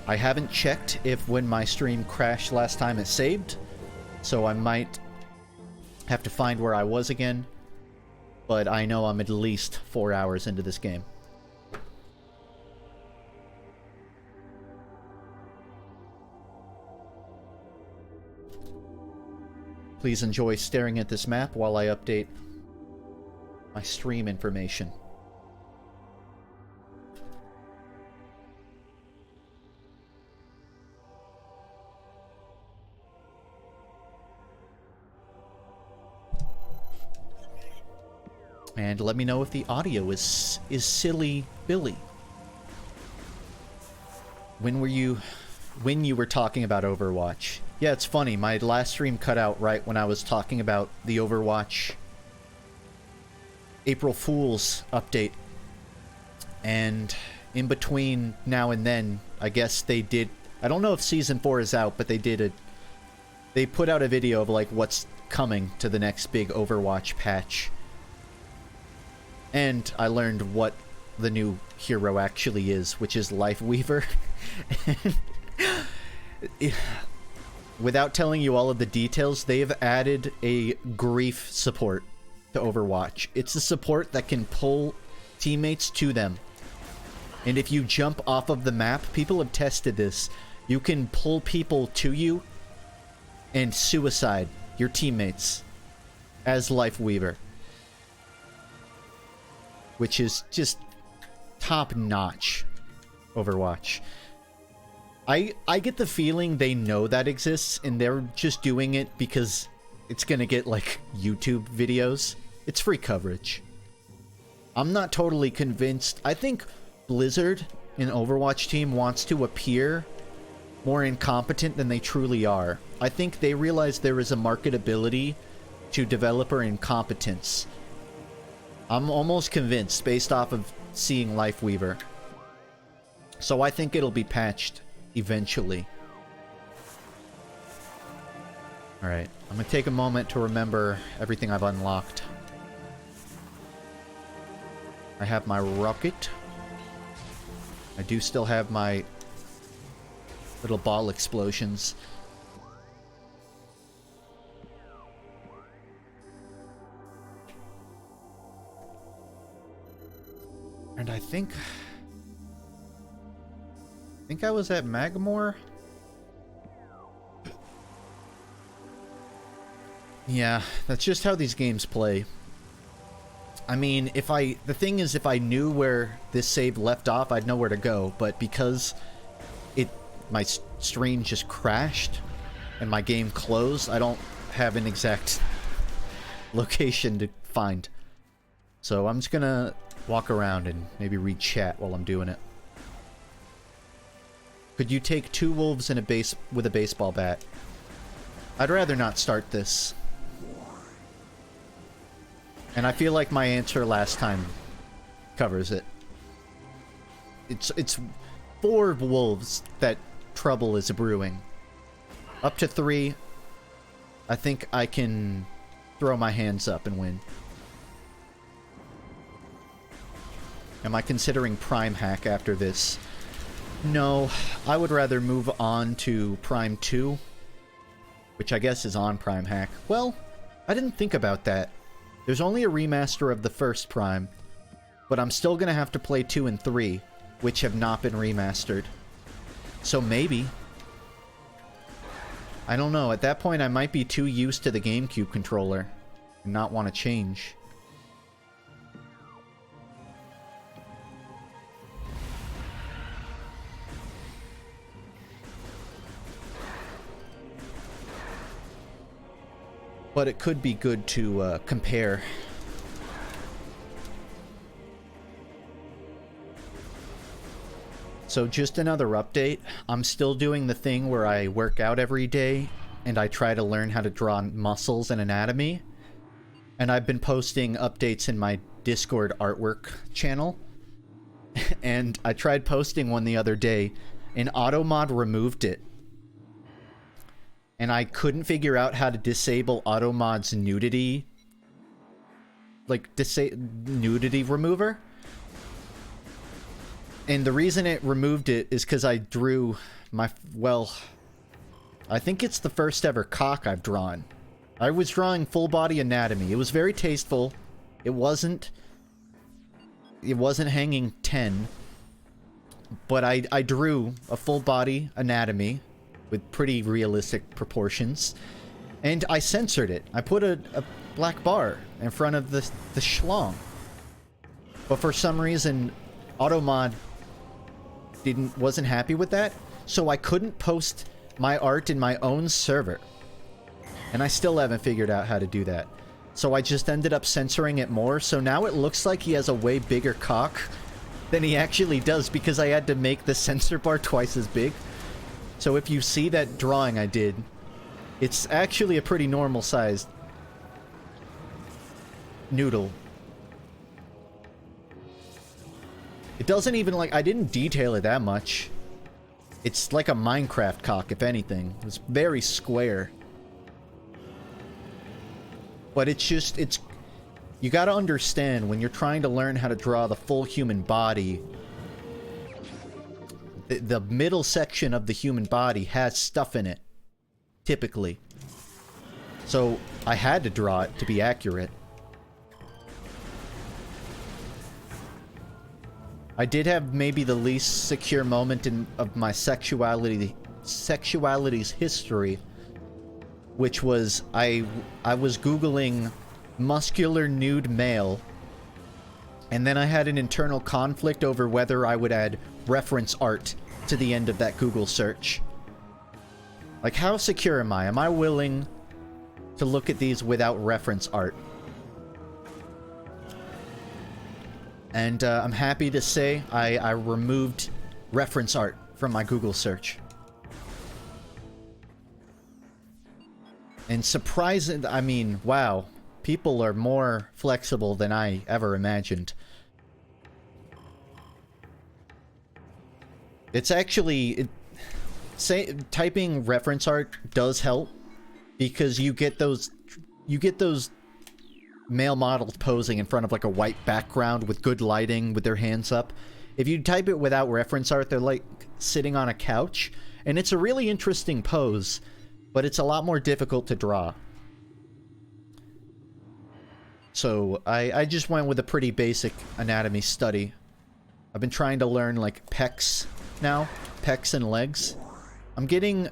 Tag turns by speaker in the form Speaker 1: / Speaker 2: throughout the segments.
Speaker 1: I haven't checked if when my stream crashed last time it saved, so I might have to find where I was again, but I know I'm at least 4 hours into this game. Please enjoy staring at this map while I update my stream information. And let me know if the audio is silly Billy. When you were talking about Overwatch? Yeah, it's funny. My last stream cut out right when I was talking about the Overwatch April Fool's update. And in between now and then, I guess they did... I don't know if Season 4 is out, but they put out a video of like what's coming to the next big Overwatch patch. And I learned what the new hero actually is, which is Lifeweaver. Without telling you all of the details, they have added a grief support to Overwatch. It's a support that can pull teammates to them. And if you jump off of the map, people have tested this. You can pull people to you and suicide your teammates as Lifeweaver. Which is just top-notch Overwatch. I get the feeling they know that exists, and they're just doing it because it's gonna get, like, YouTube videos. It's free coverage. I'm not totally convinced. I think Blizzard, an Overwatch team, wants to appear more incompetent than they truly are. I think they realize there is a marketability to developer incompetence. I'm almost convinced, based off of seeing Lifeweaver. So I think it'll be patched eventually. Alright, I'm gonna take a moment to remember everything I've unlocked. I have my rocket. I do still have my little ball explosions. And I think I was at Magmore. Yeah, that's just how these games play. I mean, the thing is, if I knew where this save left off, I'd know where to go, but because my stream just crashed and my game closed, I don't have an exact location to find. So I'm just gonna walk around and maybe read chat while I'm doing it. Could you take 2 wolves and with a baseball bat? I'd rather not start this. And I feel like my answer last time covers it. It's 4 wolves that trouble is brewing. Up to 3, I think I can throw my hands up and win. Am I considering Prime Hack after this? No, I would rather move on to Prime 2, which I guess is on Prime Hack. Well, I didn't think about that. There's only a remaster of the first Prime, but I'm still gonna have to play 2 and 3, which have not been remastered. So maybe. I don't know, at that point I might be too used to the GameCube controller and not want to change. But it could be good to compare. So just another update. I'm still doing the thing where I work out every day and I try to learn how to draw muscles and anatomy. And I've been posting updates in my Discord artwork channel. And I tried posting one the other day and AutoMod removed it. And I couldn't figure out how to disable AutoMod's nudity. Like, nudity remover. And the reason it removed it is because I drew my, well, I think it's the first ever cock I've drawn. I was drawing full body anatomy. It was very tasteful. It wasn't hanging 10. But I drew a full body anatomy with pretty realistic proportions. And I censored it. I put a black bar in front of the schlong. But for some reason, AutoMod wasn't happy with that, so I couldn't post my art in my own server. And I still haven't figured out how to do that. So I just ended up censoring it more, so now it looks like he has a way bigger cock than he actually does because I had to make the censor bar twice as big. So if you see that drawing I did, it's actually a pretty normal sized noodle. It doesn't even, like, I didn't detail it that much. It's like a Minecraft cock, if anything. It's very square. But it's just, you gotta understand, when you're trying to learn how to draw the full human body, the middle section of the human body has stuff in it. Typically. So, I had to draw it to be accurate. I did have maybe the least secure moment of my sexuality's history, which was I was Googling muscular nude male, and then I had an internal conflict over whether I would add reference art to the end of that Google search. Like, how secure am I? Am I willing to look at these without reference art? And I'm happy to say I removed reference art from my Google search. And surprising, I mean, wow. People are more flexible than I ever imagined. It's actually... typing reference art does help. Because you get those male models posing in front of like a white background with good lighting with their hands up. If you type it without reference art, they're like sitting on a couch, and it's a really interesting pose, but it's a lot more difficult to draw. So I just went with a pretty basic anatomy study. I've been trying to learn like pecs now, pecs and legs. I'm getting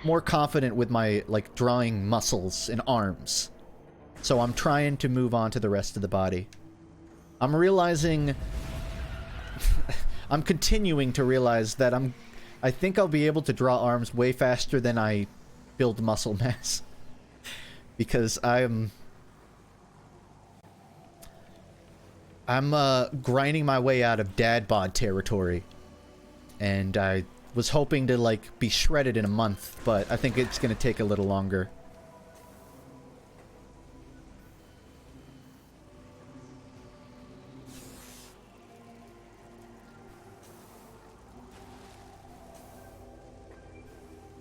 Speaker 1: more confident with my like drawing muscles and arms. So I'm trying to move on to the rest of the body. I'm realizing... I'm continuing to realize that I think I'll be able to draw arms way faster than I build muscle mass. Because I'm grinding my way out of dad bod territory. And I was hoping to, like, be shredded in a month, but I think it's gonna take a little longer.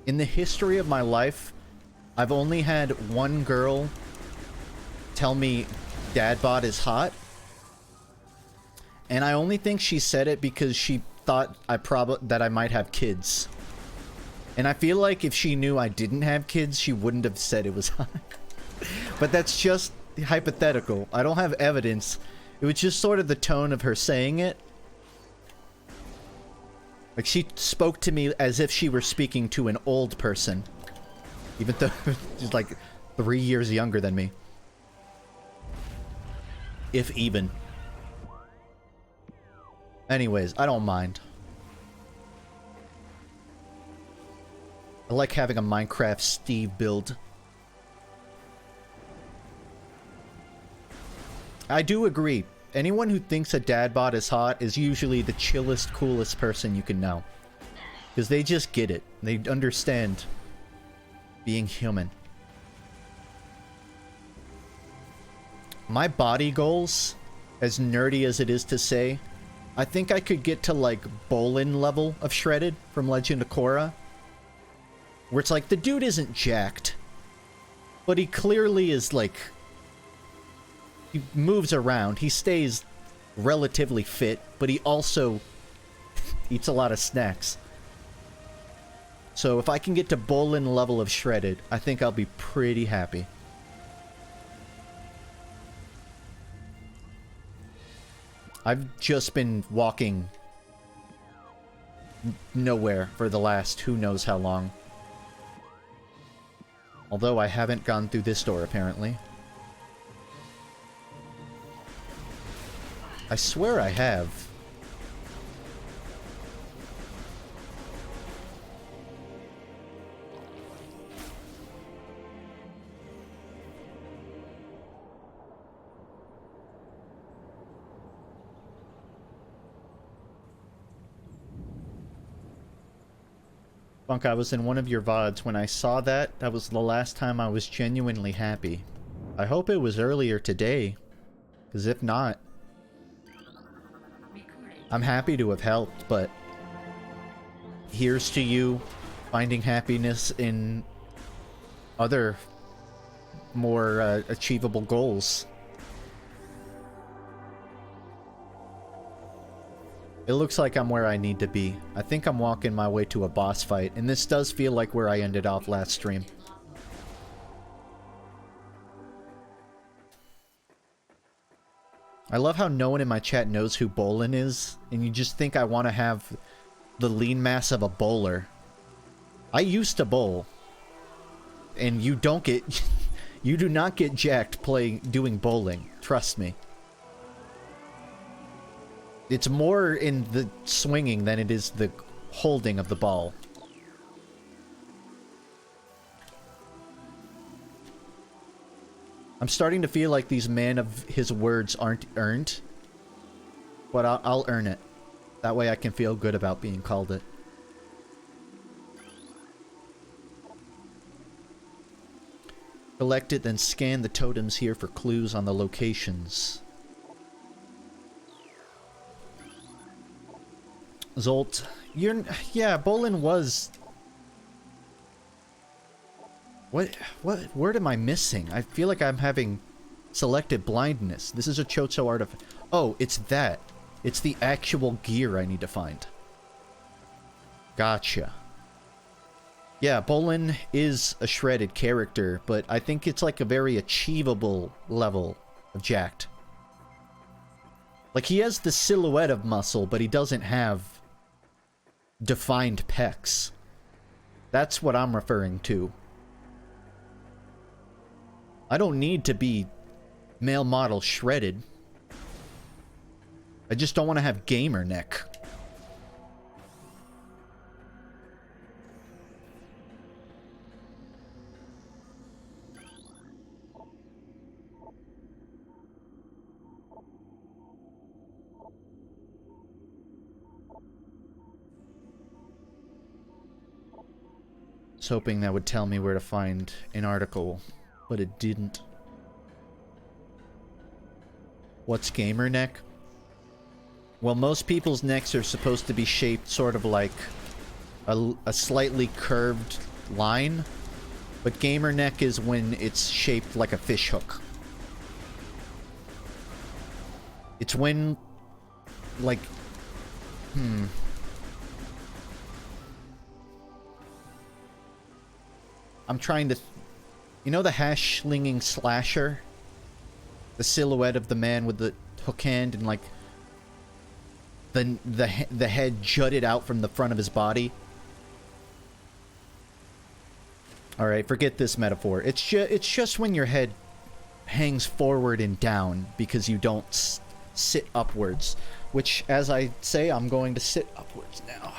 Speaker 1: In the history of my life, I've only had one girl tell me dad bod is hot. And I only think she said it because she thought that I might have kids. And I feel like if she knew I didn't have kids, she wouldn't have said it was hot. But that's just hypothetical. I don't have evidence. It was just sort of the tone of her saying it. Like, she spoke to me as if she were speaking to an old person. Even though she's like 3 years younger than me. If even. Anyways, I don't mind. I like having a Minecraft Steve build. I do agree. Anyone who thinks a dad bod is hot is usually the chillest, coolest person you can know. Because they just get it. They understand being human. My body goals, as nerdy as it is to say, I think I could get to like Bolin level of shredded from Legend of Korra. Where it's like, the dude isn't jacked. But he clearly is like... He moves around. He stays relatively fit, but he also eats a lot of snacks. So if I can get to Bolin level of shredded, I think I'll be pretty happy. I've just been walking nowhere for the last who knows how long. Although I haven't gone through this door, apparently. I swear I have. FUNKe, I was in one of your VODs. When I saw that, that was the last time I was genuinely happy. I hope it was earlier today, because if not, I'm happy to have helped, but here's to you finding happiness in other more achievable goals. It looks like I'm where I need to be. I think I'm walking my way to a boss fight, and this does feel like where I ended off last stream. I love how no one in my chat knows who Bolin is, and you just think I want to have the lean mass of a bowler. I used to bowl, and you don't get... you do not get jacked doing bowling. Trust me. It's more in the swinging than it is the holding of the ball. I'm starting to feel like these man of his words aren't earned. But I'll earn it. That way I can feel good about being called it. Collect it, then scan the totems here for clues on the locations. Zolt, yeah, Bolin was... What word am I missing? I feel like I'm having selective blindness. This is a Chozo artifact. Oh, it's that. It's the actual gear I need to find. Gotcha. Yeah, Bolin is a shredded character, but I think it's like a very achievable level of jacked. Like, he has the silhouette of muscle, but he doesn't have defined pecs. That's what I'm referring to. I don't need to be male model shredded. I just don't want to have gamer neck. I was hoping that would tell me where to find an article, but it didn't. What's gamer neck? Well, most people's necks are supposed to be shaped sort of like a slightly curved line, but gamer neck is when it's shaped like a fish hook. It's when, like, I'm trying to... You know the hash-slinging slasher? The silhouette of the man with the hook hand and, like, the head jutted out from the front of his body? Alright, forget this metaphor. It's just when your head hangs forward and down because you don't sit upwards. Which, as I say, I'm going to sit upwards now.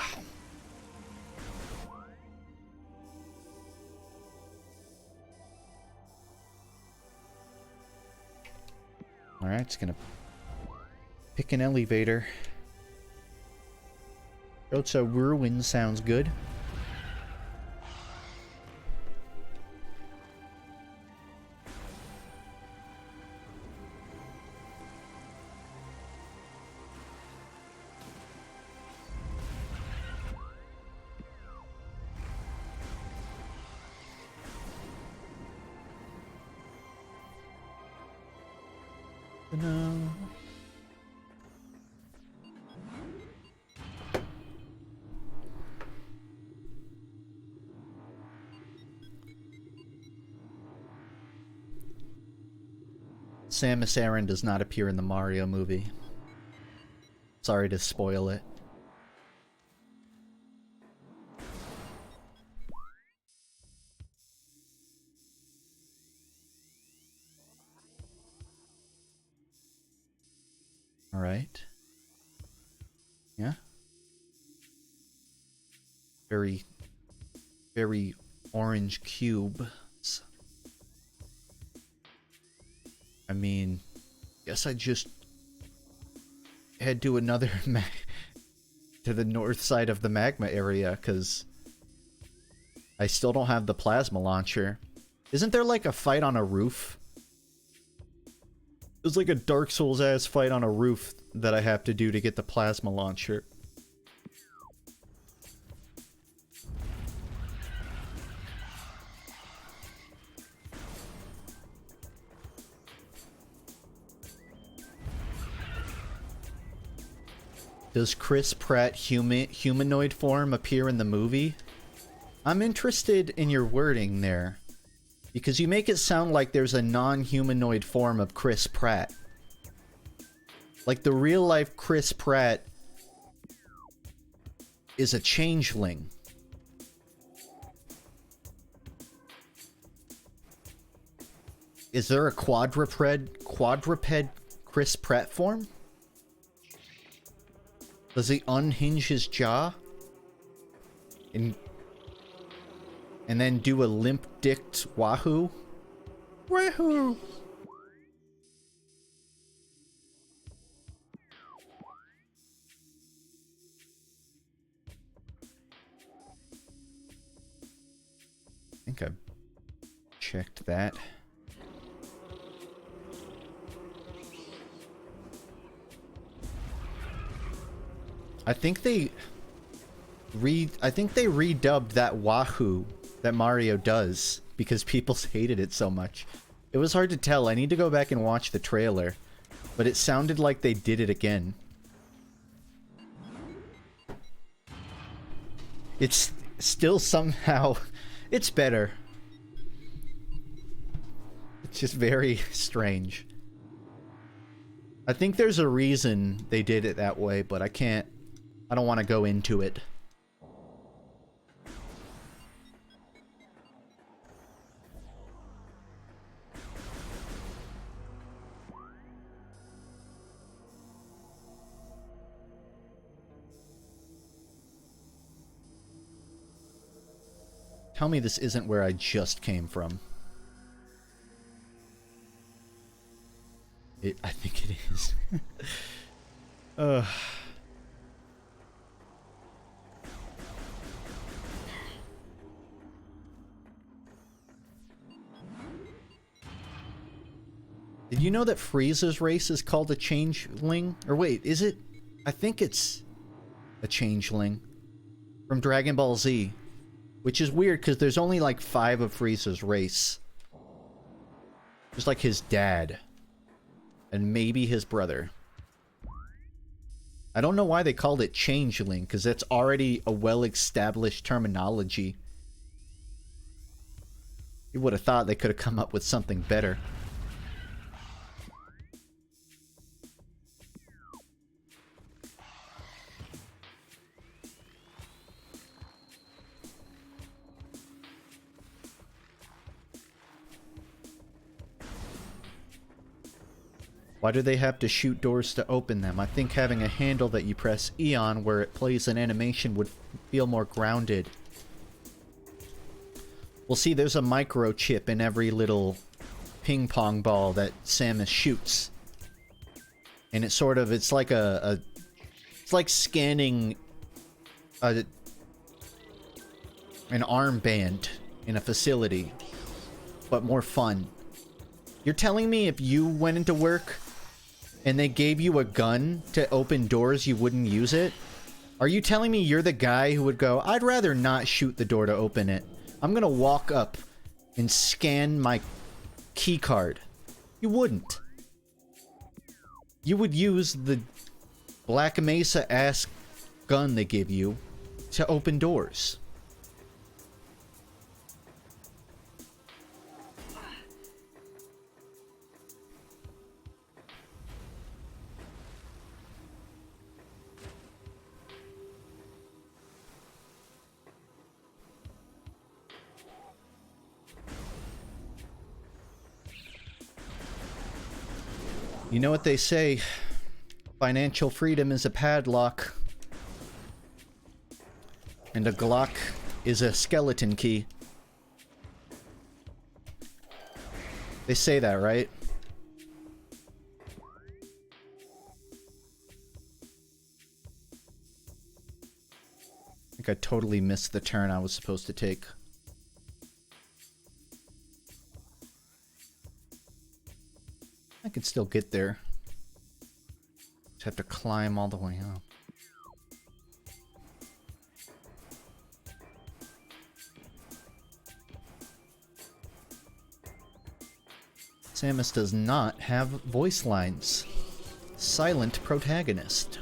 Speaker 1: Alright, it's gonna pick an elevator. Chozo Ruin sounds good. No. Samus Aran does not appear in the Mario movie. Sorry to spoil it. Alright. Yeah. Very orange cubes. I mean, guess I just head to another to the north side of the magma area, because I still don't have the plasma launcher. Isn't there like a fight on a roof? There's like a Dark Souls-ass fight on a roof that I have to do to get the plasma launcher. Does Chris Pratt humanoid form appear in the movie? I'm interested in your wording there, because you make it sound like there's a non-humanoid form of Chris Pratt. Like the real-life Chris Pratt is a changeling. Is there a quadruped Chris Pratt form? Does he unhinge his jaw? And then do a limp-dicked wahoo? Wahoo! I think I've checked that. I think they redubbed that wahoo that Mario does because people hated it so much. It was hard to tell. I need to go back and watch the trailer, but it sounded like they did it again. It's still somehow it's better. It's just very strange. I think there's a reason they did it that way, but I don't want to go into it. Tell me this isn't where I just came from. I think it is. Did you know that Frieza's race is called a changeling? Or wait, is it? I think it's a changeling from Dragon Ball Z. Which is weird, because there's only like 5 of Frieza's race. Just like his dad. And maybe his brother. I don't know why they called it changeling, because that's already a well-established terminology. You would have thought they could have come up with something better. Why do they have to shoot doors to open them? I think having a handle that you press E on where it plays an animation would feel more grounded. Well, see, there's a microchip in every little ping pong ball that Samus shoots. And it's sort of, it's like it's like scanning an armband in a facility, but more fun. You're telling me if you went into work and they gave you a gun to open doors, you wouldn't use it? Are you telling me you're the guy who would go, I'd rather not shoot the door to open it. I'm gonna walk up and scan my key card. You wouldn't. You would use the Black Mesa-ass gun they give you to open doors. You know what they say, financial freedom is a padlock. And a Glock is a skeleton key. They say that, right? I think I totally missed the turn I was supposed to take. I could still get there. Just have to climb all the way up. Samus does not have voice lines. Silent protagonist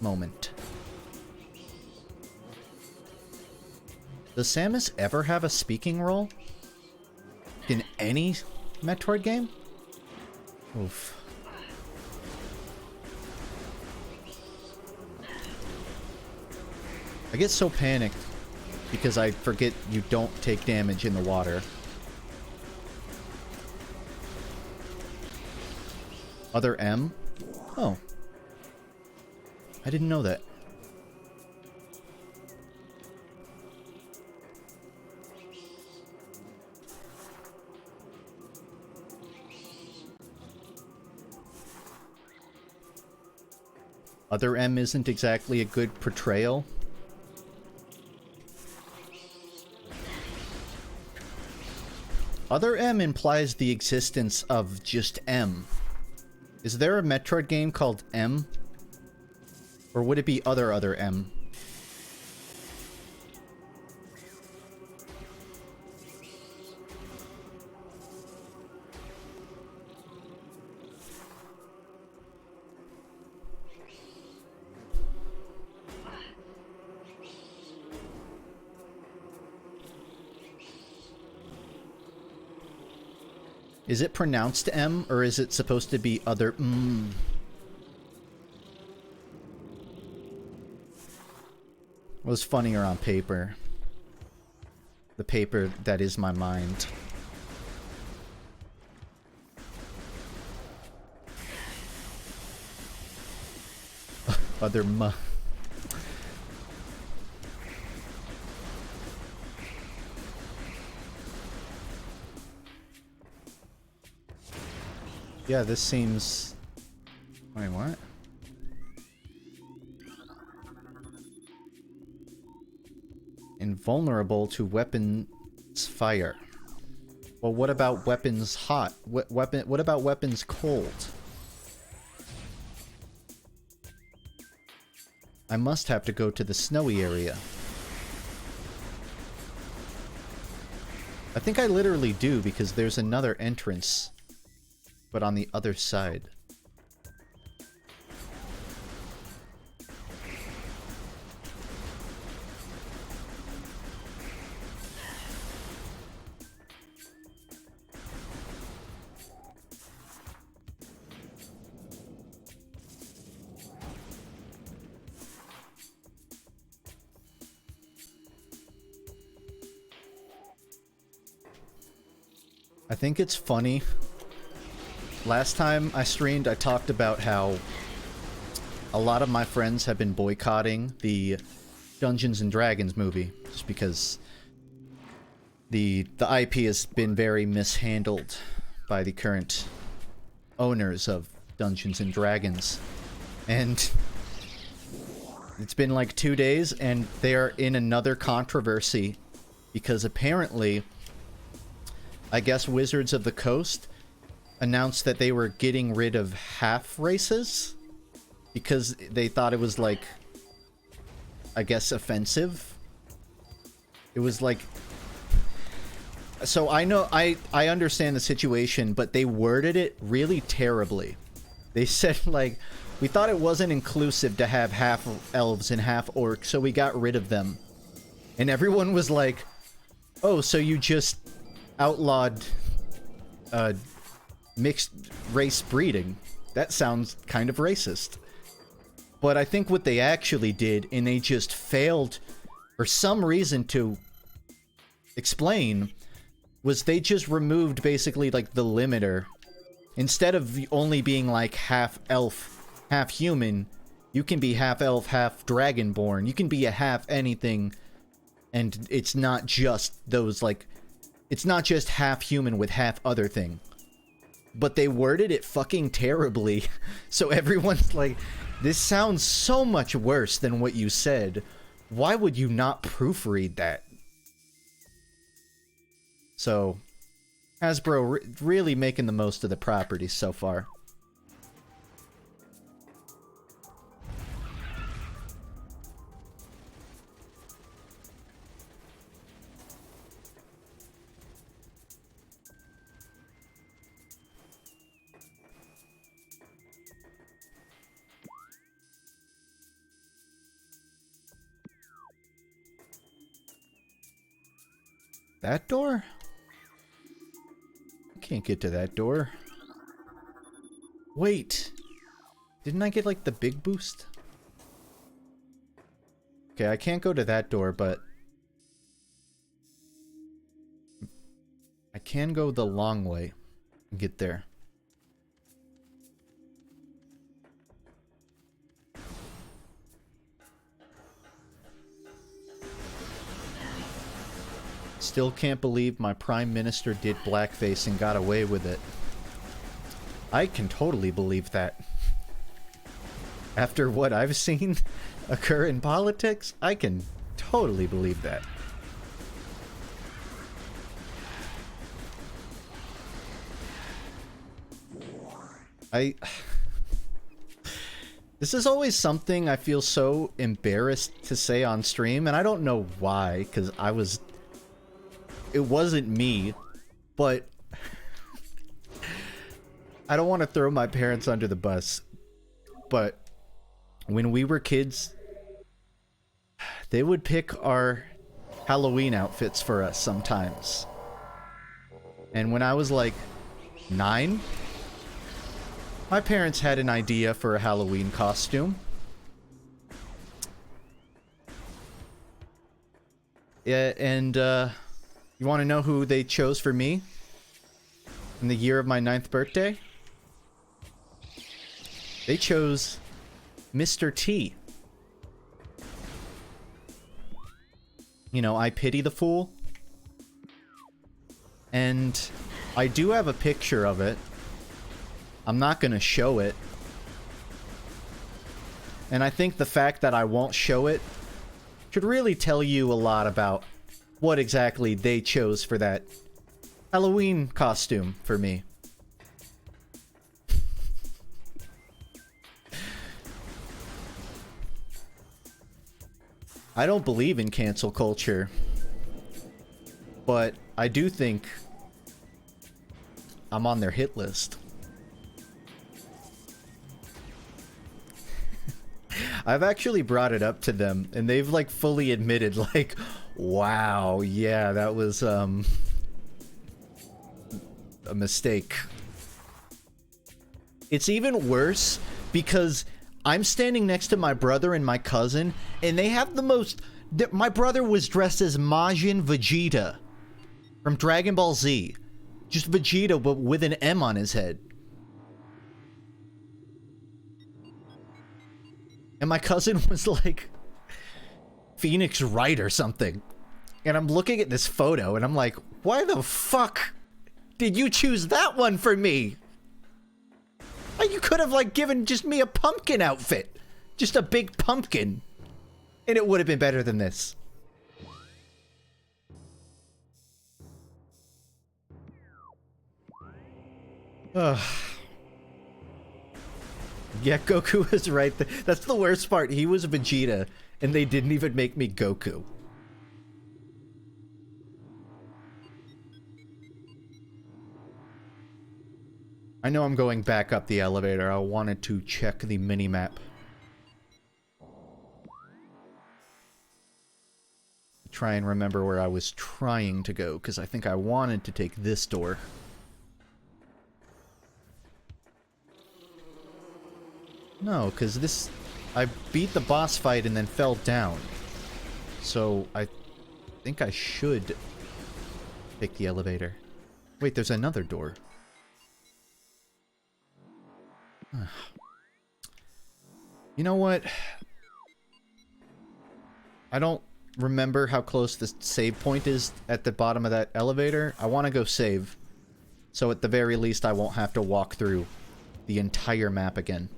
Speaker 1: moment. Does Samus ever have a speaking role? In any Metroid game? Oof. I get so panicked because I forget you don't take damage in the water. Other M? Oh. I didn't know that. Other M isn't exactly a good portrayal. Other M implies the existence of just M. Is there a Metroid game called M? Or would it be other M? Is it pronounced M, or is it supposed to be other Was funnier on paper. The paper that is my mind. Other m. Yeah, this seems... Wait, what? Invulnerable to weapons fire. Well, what about weapons hot? What about weapons cold? I must have to go to the snowy area. I think I literally do, because there's another entrance, but on the other side. I think it's funny. Last time I streamed, I talked about how a lot of my friends have been boycotting the Dungeons and Dragons movie, just because the IP has been very mishandled by the current owners of Dungeons and Dragons. And it's been like 2 days, and they are in another controversy, because apparently, I guess Wizards of the Coast announced that they were getting rid of half races because they thought it was, like, I guess offensive. It was like... So I know, I understand the situation, but they worded it really terribly. They said, like, we thought it wasn't inclusive to have half elves and half orcs, so we got rid of them. And everyone was like, oh, so you just outlawed mixed race breeding. That sounds kind of racist. But I think what they actually did, and they just failed for some reason to explain, was they just removed basically like the limiter Instead of only being like half elf, half human, you can be half elf, half dragonborn. You can be a half anything, and it's not just those, like, it's not just half human with half other thing. But they worded it fucking terribly, so everyone's like, this sounds so much worse than what you said. Why would you not proofread that? So, Hasbro really making the most of the property so far. That door? I can't get to that door. Wait. Didn't I get, like, the big boost? Okay, I can't go to that door, but I can go the long way and get there. Still can't believe my Prime Minister did blackface and got away with it. I can totally believe that. After what I've seen occur in politics, I can totally believe that. This is always something I feel so embarrassed to say on stream, and I don't know why, because it wasn't me, but I don't want to throw my parents under the bus, but when we were kids, they would pick our Halloween outfits for us sometimes. And when I was like 9, my parents had an idea for a Halloween costume. Yeah, and you want to know who they chose for me in the year of my 9th birthday? They chose Mr. T. You know, I pity the fool. And I do have a picture of it. I'm not going to show it. And I think the fact that I won't show it should really tell you a lot about what exactly they chose for that Halloween costume for me. I don't believe in cancel culture, but I do think I'm on their hit list. I've actually brought it up to them, and they've, like, fully admitted, like, wow, yeah, that was, a mistake. It's even worse because I'm standing next to my brother and my cousin, and they have the most... My brother was dressed as Majin Vegeta from Dragon Ball Z. Just Vegeta, but with an M on his head. And my cousin was like Phoenix Wright or something. And I'm looking at this photo and I'm like, why the fuck did you choose that one for me? Like, you could have, like, given just me a pumpkin outfit. Just a big pumpkin. And it would have been better than this. Ugh. Yeah, Goku was right. That's the worst part. He was Vegeta, and they didn't even make me Goku. I know I'm going back up the elevator. I wanted to check the minimap. Try and remember where I was trying to go, because I think I wanted to take this door. No, because this... I beat the boss fight and then fell down. So, I think I should take the elevator. Wait, there's another door. You know what? I don't remember how close the save point is at the bottom of that elevator. I want to go save. So at the very least, I won't have to walk through the entire map again.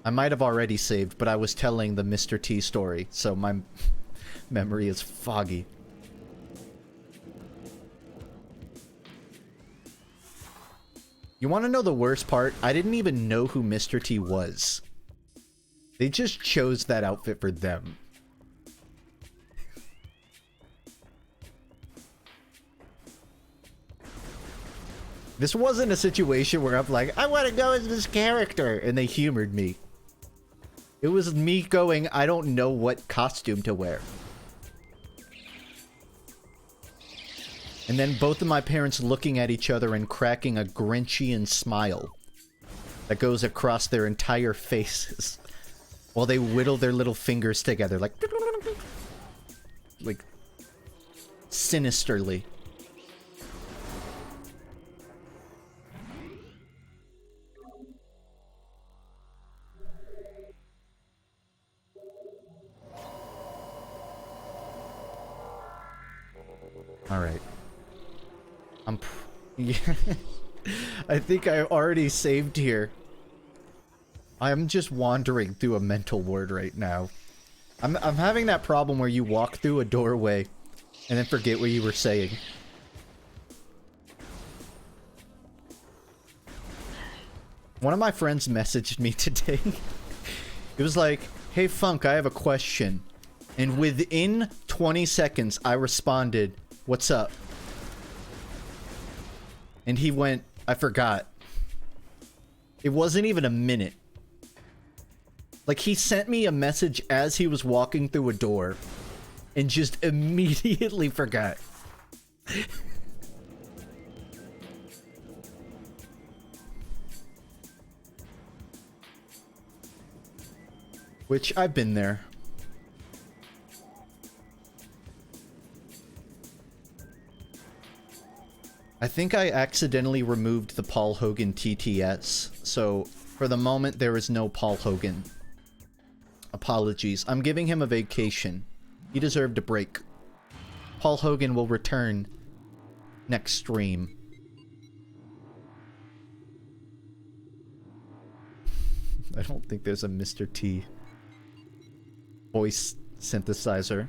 Speaker 1: I might have already saved, but I was telling the Mr. T story, so my memory is foggy. You want to know the worst part? I didn't even know who Mr. T was. They just chose that outfit for them. This wasn't a situation where I'm like, I want to go as this character, and they humored me. It was me going, I don't know what costume to wear. And then both of my parents looking at each other and cracking a Grinchian smile that goes across their entire faces while they whittle their little fingers together, like sinisterly. All right. Yeah. I think I already saved here. I'm just wandering through a mental ward right now. I'm having that problem where you walk through a doorway and then forget what you were saying. One of my friends messaged me today. It was like, hey FUNKe, I have a question. And within 20 seconds, I responded, what's up? And he went, I forgot. It wasn't even a minute. Like, he sent me a message as he was walking through a door and just immediately forgot. Which, I've been there. I think I accidentally removed the Paul Hogan TTS, so for the moment there is no Paul Hogan. Apologies. I'm giving him a vacation. He deserved a break. Paul Hogan will return next stream. I don't think there's a Mr. T voice synthesizer.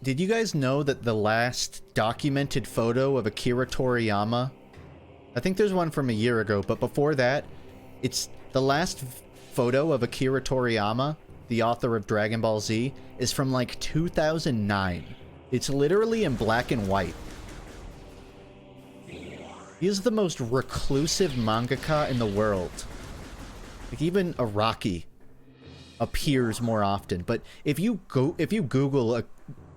Speaker 1: Did you guys know that the last documented photo of Akira Toriyama, I think there's one from a year ago, but before that, it's the last photo of Akira Toriyama, the author of Dragon Ball Z, is from like 2009. It's literally in black and white. He is the most reclusive mangaka in the world. Like, even Araki appears more often, but if you Google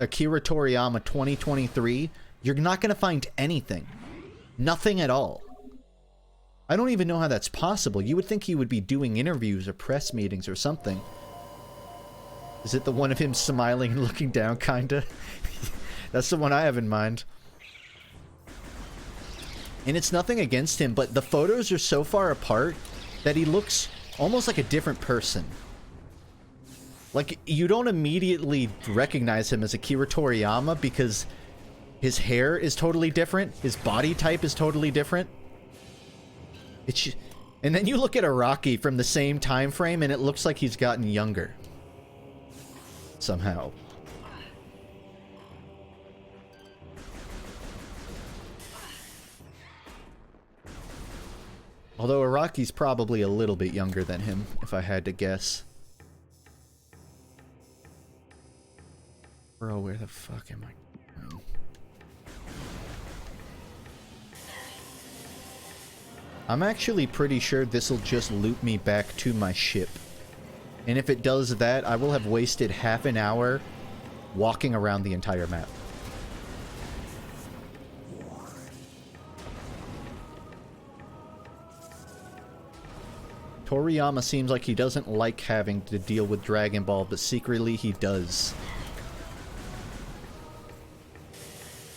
Speaker 1: Akira Toriyama 2023, you're not going to find anything. Nothing at all. I don't even know how that's possible. You would think he would be doing interviews or press meetings or something. Is it the one of him smiling and looking down, kinda? That's the one I have in mind. And it's nothing against him, but the photos are so far apart that he looks almost like a different person. Like, you don't immediately recognize him as Akira Toriyama because his hair is totally different, his body type is totally different. And then you look at Araki from the same time frame and it looks like he's gotten younger. Somehow. Although Araki's probably a little bit younger than him, if I had to guess. Bro, where the fuck am I going? I'm actually pretty sure this'll just loop me back to my ship. And if it does that, I will have wasted half an hour walking around the entire map. Toriyama seems like he doesn't like having to deal with Dragon Ball, but secretly he does.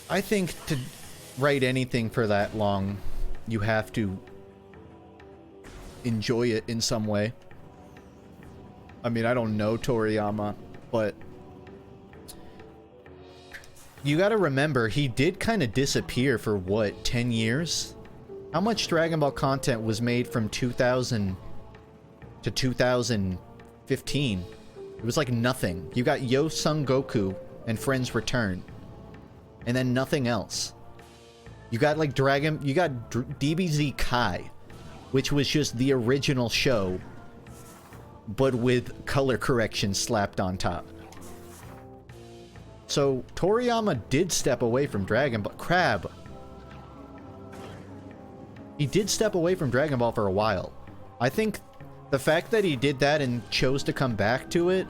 Speaker 1: I think to write anything for that long, you have to enjoy it in some way. I mean, I don't know Toriyama, but you gotta remember, he did kind of disappear for, what, 10 years? How much Dragon Ball content was made from 2000 to 2015? It was like nothing. You got Yo Son Goku and Friends Return, and then nothing else. You got like DBZ Kai, which was just the original show, but with color correction slapped on top. So Toriyama did step away from Dragon Ball. Crab. He did step away from Dragon Ball for a while. I think the fact that he did that and chose to come back to it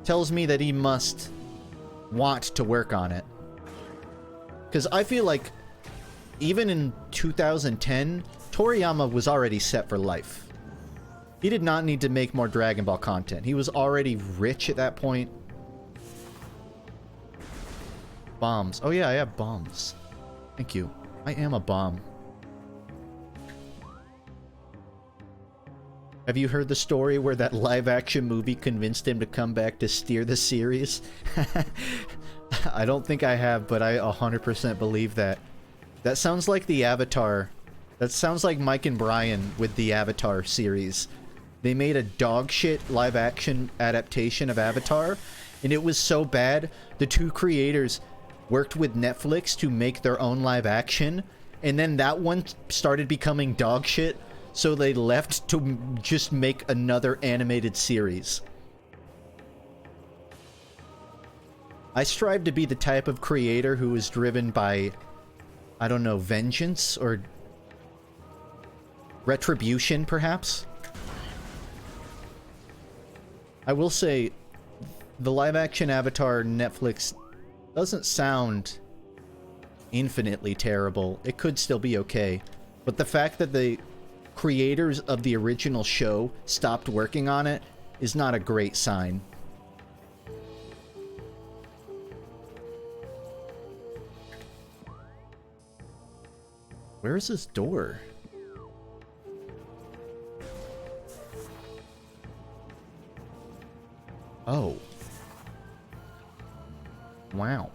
Speaker 1: tells me that he must want to work on it. Because I feel like even in 2010, Toriyama was already set for life. He did not need to make more Dragon Ball content. He was already rich at that point. Bombs. Oh yeah, I have bombs. Thank you. I am a bomb. Have you heard the story where that live-action movie convinced him to come back to steer the series? I don't think I have, but I 100% believe that. That sounds like the Avatar. That sounds like Mike and Brian with the Avatar series. They made a dog-shit live-action adaptation of Avatar, and it was so bad, the two creators worked with Netflix to make their own live-action, and then that one started becoming dog shit, so they left to just make another animated series. I strive to be the type of creator who is driven by, I don't know, vengeance or retribution, perhaps? I will say, the live-action Avatar Netflix doesn't sound infinitely terrible. It could still be okay. But the fact that the creators of the original show stopped working on it is not a great sign. Where is this door? Oh. Wow.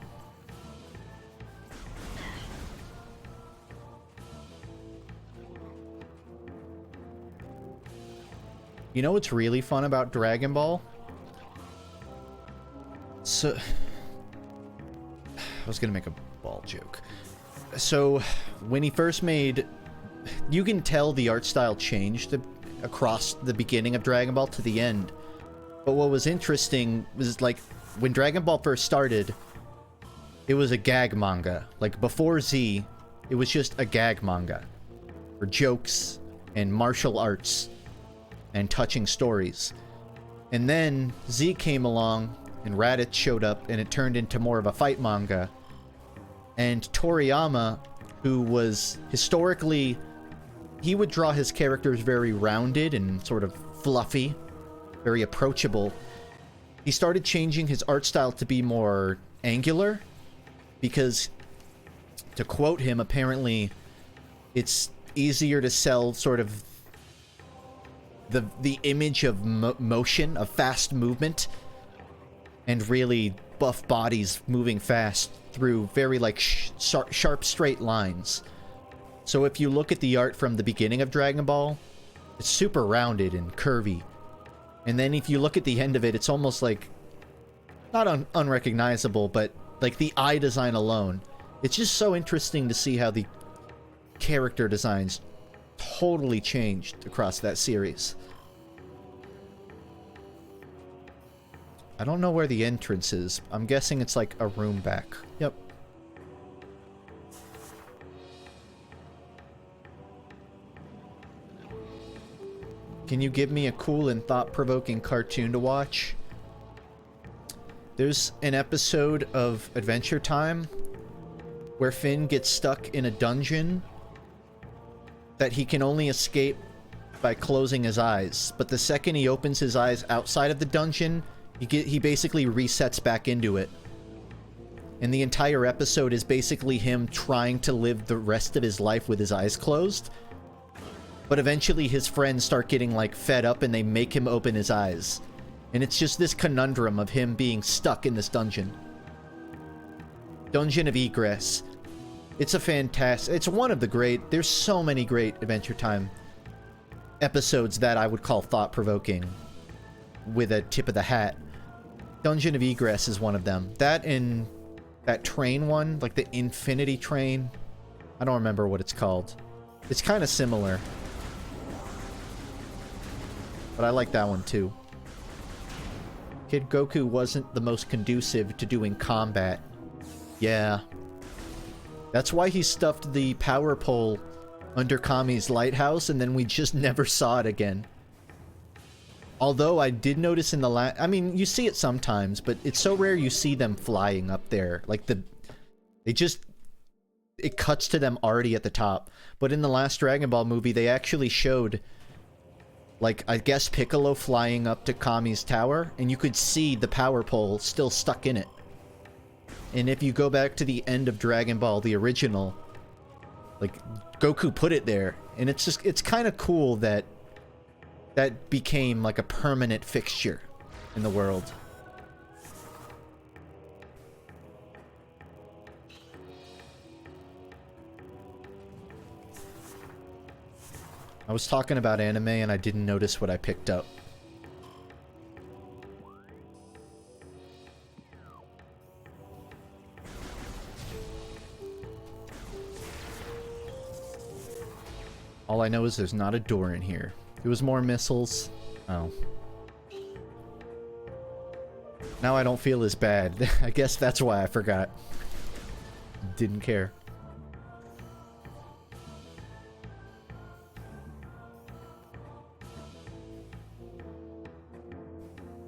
Speaker 1: You know what's really fun about Dragon Ball? So... I was gonna make a ball joke. So, when he first made... You can tell the art style changed across the beginning of Dragon Ball to the end. But what was interesting was, like, when Dragon Ball first started, it was a gag manga. Like, before Z, it was just a gag manga. For jokes and martial arts and touching stories. And then Z came along and Raditz showed up and it turned into more of a fight manga. And Toriyama, who was historically, he would draw his characters very rounded and sort of fluffy, very approachable. He started changing his art style to be more angular because, to quote him, apparently it's easier to sell sort of the image of motion, of fast movement, and really buff bodies moving fast through very, like, sharp, straight lines. So if you look at the art from the beginning of Dragon Ball, it's super rounded and curvy. And then if you look at the end of it, it's almost like, not unrecognizable, but like the eye design alone. It's just so interesting to see how the character designs totally changed across that series. I don't know where the entrance is. I'm guessing it's like a room back. Yep. Can you give me a cool and thought-provoking cartoon to watch? There's an episode of Adventure Time where Finn gets stuck in a dungeon that he can only escape by closing his eyes. But the second he opens his eyes outside of the dungeon, he basically resets back into it. And the entire episode is basically him trying to live the rest of his life with his eyes closed. But eventually his friends start getting, like, fed up and they make him open his eyes. And it's just this conundrum of him being stuck in this dungeon. Dungeon of Egress. It's a fantastic... It's one of the great... There's so many great Adventure Time episodes that I would call thought-provoking with a tip of the hat. Dungeon of Egress is one of them. That and that train one, like the Infinity Train. I don't remember what it's called. It's kind of similar. But I like that one too. Kid Goku wasn't the most conducive to doing combat. Yeah. That's why he stuffed the power pole under Kami's lighthouse and then we just never saw it again. Although I did notice in the I mean, you see it sometimes, but it's so rare you see them flying up there. Like it cuts to them already at the top. But in the last Dragon Ball movie, they actually showed, like, I guess Piccolo flying up to Kami's tower, and you could see the power pole still stuck in it. And if you go back to the end of Dragon Ball, the original, like, Goku put it there. And it's just, it's kind of cool that that became like a permanent fixture in the world. I was talking about anime and I didn't notice what I picked up. All I know is there's not a door in here. It was more missiles. Oh. Now I don't feel as bad. I guess that's why I forgot. Didn't care.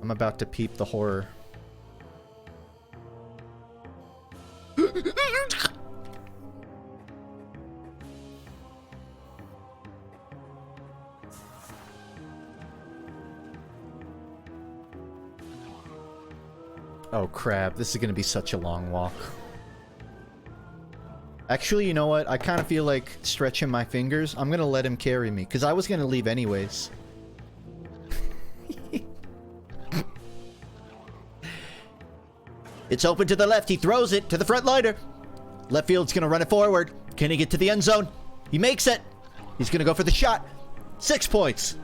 Speaker 1: I'm about to peep the horror. Oh crap, this is gonna be such a long walk. Actually, you know what? I kind of feel like stretching my fingers. I'm gonna let him carry me, because I was gonna leave anyways. It's open to the left. He throws it to the front liner. Left field's gonna run it forward. Can he get to the end zone? He makes it. He's gonna go for the shot. 6 points.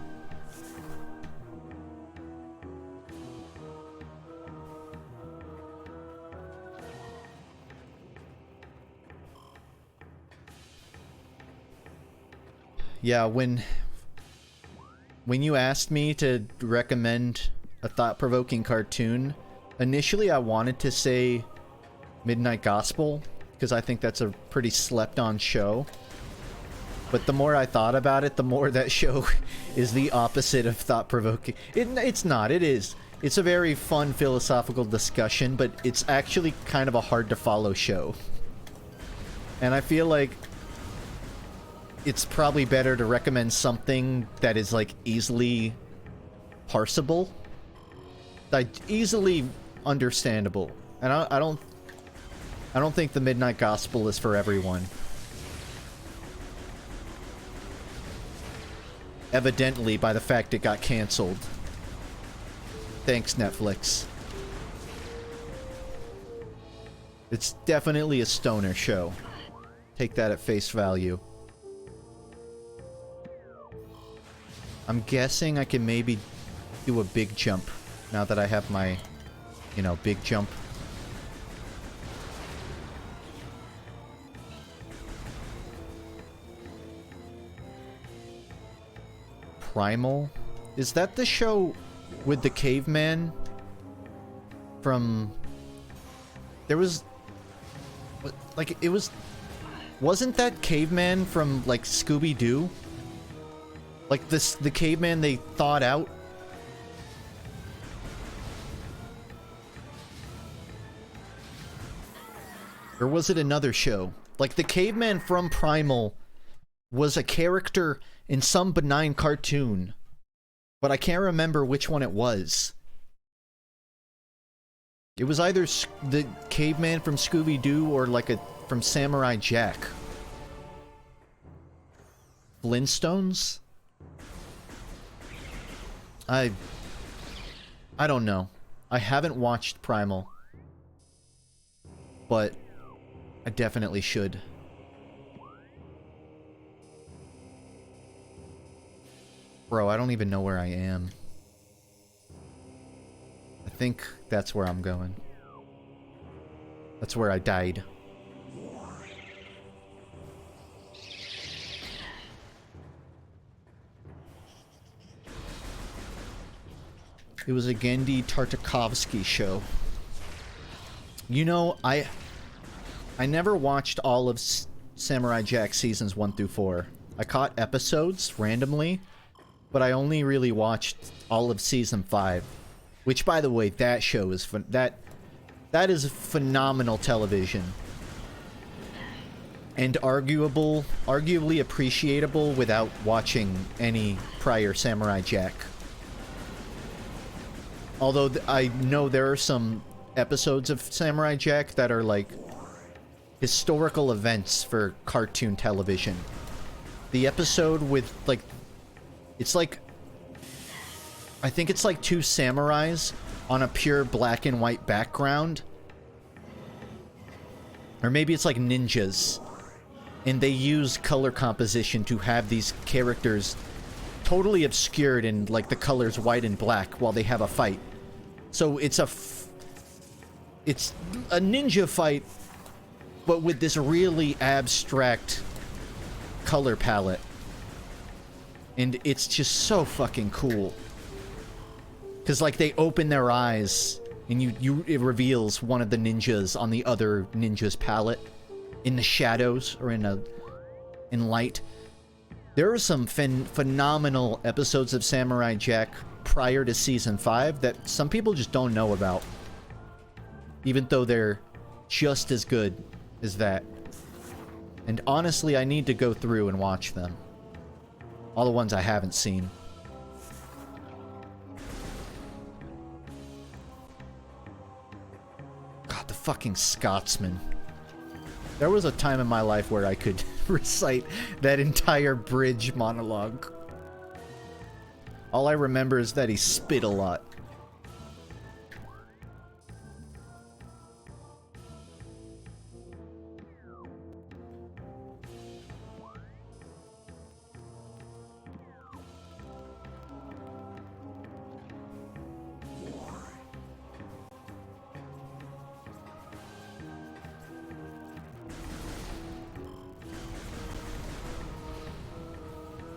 Speaker 1: Yeah, when you asked me to recommend a thought-provoking cartoon, initially I wanted to say Midnight Gospel, because I think that's a pretty slept-on show. But the more I thought about it, the more that show is the opposite of thought-provoking. It's not, it is. It's a very fun philosophical discussion, but it's actually kind of a hard-to-follow show. And I feel like it's probably better to recommend something that is, like, easily parsable. Like, easily understandable. And I don't think the Midnight Gospel is for everyone. Evidently, by the fact it got canceled. Thanks, Netflix. It's definitely a stoner show. Take that at face value. I'm guessing I can maybe do a big jump now that I have my, you know, big jump. Primal? Is that the show with the caveman from... There was... Like, it was... Wasn't that caveman from, like, Scooby-Doo? Like, the caveman they thawed out? Or was it another show? Like, the caveman from Primal was a character in some benign cartoon, but I can't remember which one it was. It was either the caveman from Scooby-Doo or like from Samurai Jack. Flintstones? I don't know. I haven't watched Primal, but I definitely should. Bro, I don't even know where I am. I think that's where I'm going. That's where I died. It was a Genndy Tartakovsky show. You know, I never watched all of Samurai Jack seasons 1 through 4. I caught episodes randomly, but I only really watched all of season 5. Which, by the way, that show is that is phenomenal television. And arguably appreciable without watching any prior Samurai Jack. Although I know there are some episodes of Samurai Jack that are like historical events for cartoon television. The episode with like, it's like, I think it's like 2 samurais on a pure black and white background. Or maybe it's like ninjas. And they use color composition to have these characters totally obscured in like the colors white and black while they have a fight. So it's a ninja fight, but with this really abstract color palette. And it's just so fucking cool. Because, like, they open their eyes, and it reveals one of the ninjas on the other ninja's palette. In the shadows, or in light. There are some phenomenal episodes of Samurai Jack prior to Season 5 that some people just don't know about. Even though they're just as good as that. And honestly, I need to go through and watch them. All the ones I haven't seen. God, the fucking Scotsman. There was a time in my life where I could recite that entire bridge monologue. All I remember is that he spit a lot.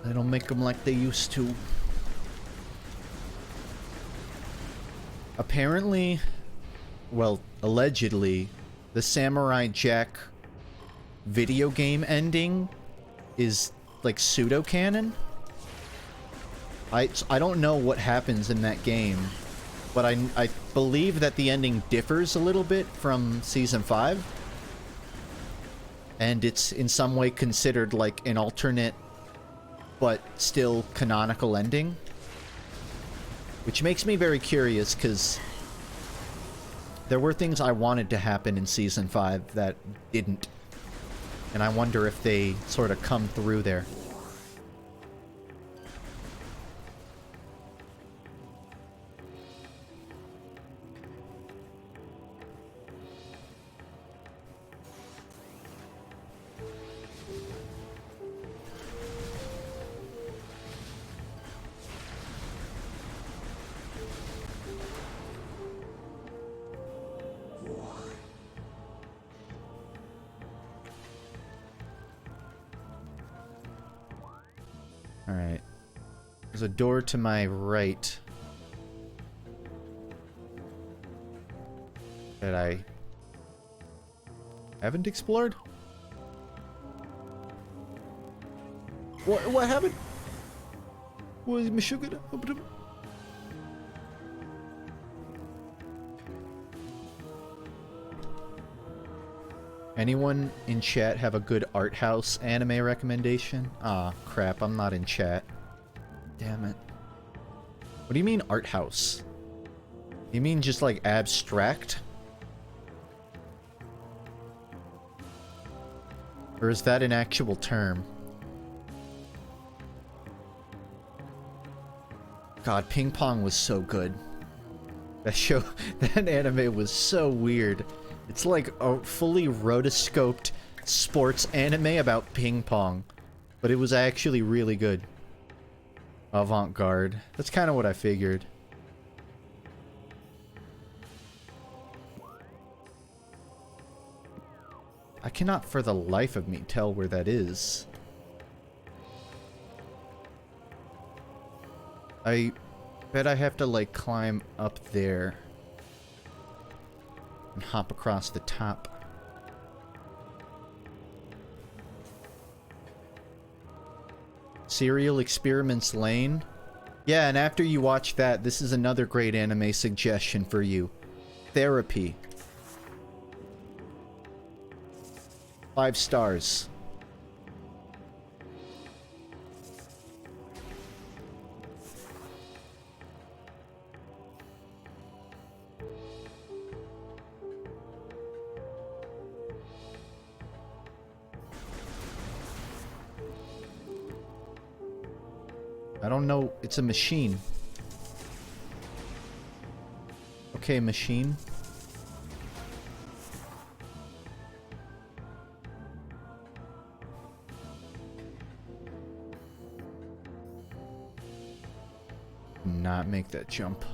Speaker 1: They don't make them like they used to. Apparently, well, allegedly, the Samurai Jack video game ending is like pseudo-canon. I don't know what happens in that game, but I believe that the ending differs a little bit from Season 5. And it's in some way considered like an alternate but still canonical ending. Which makes me very curious, because there were things I wanted to happen in Season 5 that didn't. And I wonder if they sort of come through there. Alright. There's a door to my right that I haven't explored? What happened? What is my sugar? Anyone in chat have a good art house anime recommendation? Ah, crap, I'm not in chat. Damn it. What do you mean art house? You mean just like abstract? Or is that an actual term? God, Ping Pong was so good. That show, that anime was so weird. It's like a fully rotoscoped sports anime about ping pong. But it was actually really good. Avant-garde. That's kind of what I figured. I cannot for the life of me tell where that is. I bet I have to, like, climb up there. And hop across the top. Serial Experiments Lane? Yeah, and after you watch that, this is another great anime suggestion for you. Therapy. 5 stars. I don't know. It's a machine. Okay, machine. Not make that jump.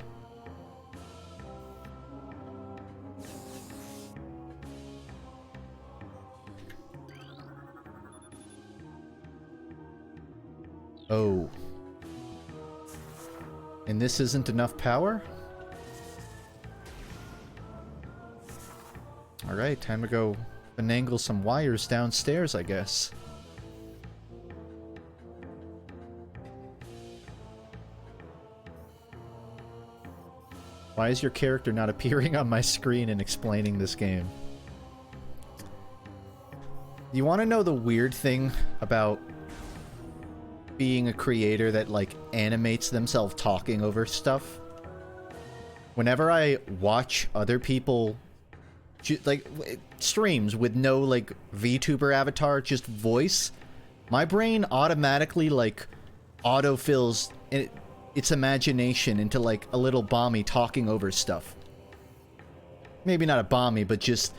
Speaker 1: Oh. And this isn't enough power? Alright, time to go finagle some wires downstairs, I guess. Why is your character not appearing on my screen and explaining this game? You want to know the weird thing about being a creator that, like, animates themselves talking over stuff? Whenever I watch other people, like, streams with no, like, VTuber avatar, just voice, my brain automatically, like, autofills its imagination into, like, a little Bommy talking over stuff. Maybe not a Bommy, but just,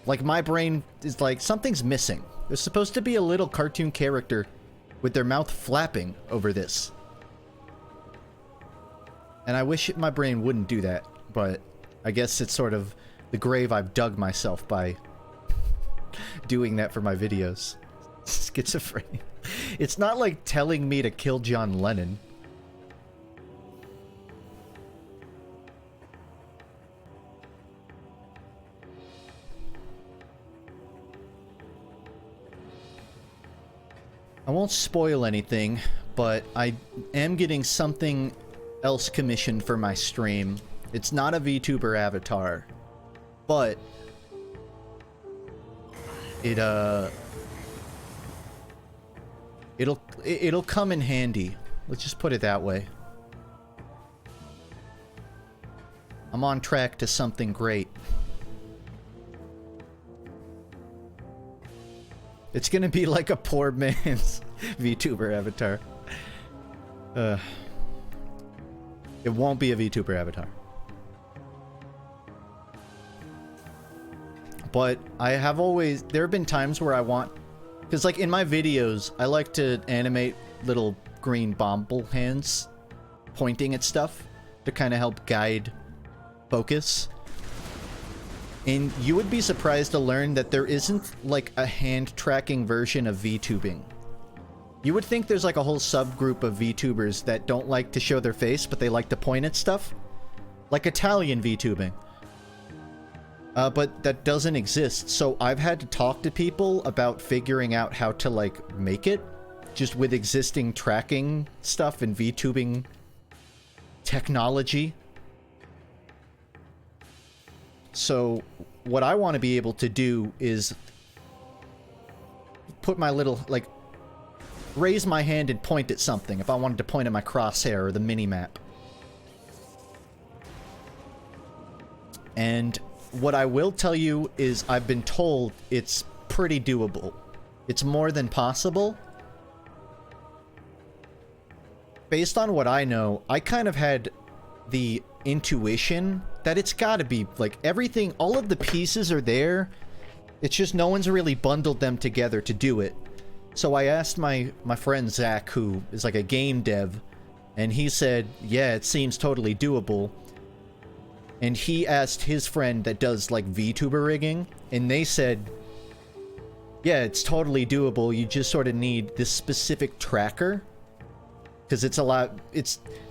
Speaker 1: like, my brain is like, something's missing. There's supposed to be a little cartoon character with their mouth flapping over this. And I wish my brain wouldn't do that, but I guess it's sort of the grave I've dug myself by doing that for my videos. Schizophrenia. It's not like telling me to kill John Lennon. I won't spoil anything, but I am getting something else commissioned for my stream. It's not a VTuber avatar, but it'll come in handy. Let's just put it that way. I'm on track to something great. It's gonna be like a poor man's VTuber avatar. It won't be a VTuber avatar. But I have always... There have been times where I want... Because, like, in my videos, I like to animate little green bomble hands pointing at stuff to kind of help guide focus. And you would be surprised to learn that there isn't, like, a hand-tracking version of VTubing. You would think there's, like, a whole subgroup of VTubers that don't like to show their face, but they like to point at stuff. Like Italian VTubing. But that doesn't exist, so I've had to talk to people about figuring out how to, like, make it. Just with existing tracking stuff and VTubing technology. So, what I want to be able to do is put my little, like, raise my hand and point at something if I wanted to point at my crosshair or the mini-map. And what I will tell you is I've been told it's pretty doable. It's more than possible. Based on what I know, I kind of had the intuition that it's gotta be, like, everything, all of the pieces are there. It's just no one's really bundled them together to do it. So I asked my friend Zach, who is like a game dev, and he said, yeah, it seems totally doable. And he asked his friend that does, like, VTuber rigging, and they said, yeah, it's totally doable, you just sort of need this specific tracker. Because it's a lot,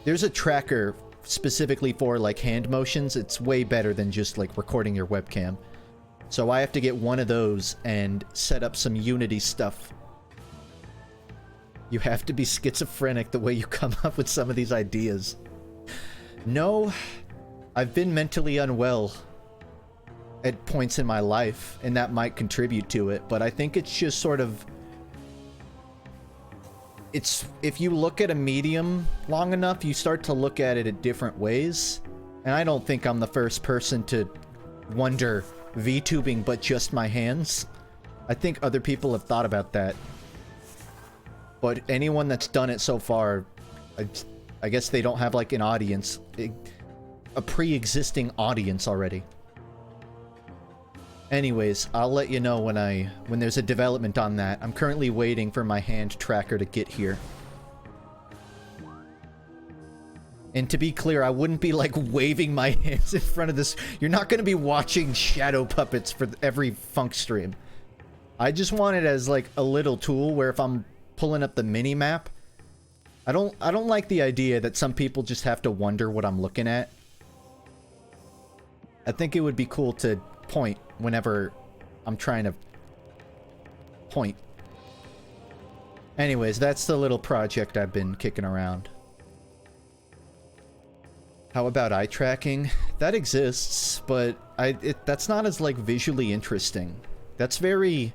Speaker 1: there's a tracker specifically for, like, hand motions. It's way better than just, like, recording your webcam. So I have to get one of those and set up some Unity stuff. You have to be schizophrenic the way you come up with some of these ideas. No, I've been mentally unwell at points in my life, and that might contribute to it, but I think it's just sort of... if you look at a medium long enough, you start to look at it in different ways. And I don't think I'm the first person to wonder VTubing but just my hands. I think other people have thought about that. But anyone that's done it so far, I guess they don't have, like, an audience. A pre-existing audience already. Anyways, I'll let you know when there's a development on that. I'm currently waiting for my hand tracker to get here. And to be clear, I wouldn't be, like, waving my hands in front of this. You're not going to be watching shadow puppets for every FUNKe stream. I just want it as, like, a little tool where if I'm pulling up the mini-map, I don't like the idea that some people just have to wonder what I'm looking at. I think it would be cool to point whenever I'm trying to point. Anyways, that's the little project I've been kicking around. How about eye tracking? That exists, but that's not as, like, visually interesting. That's very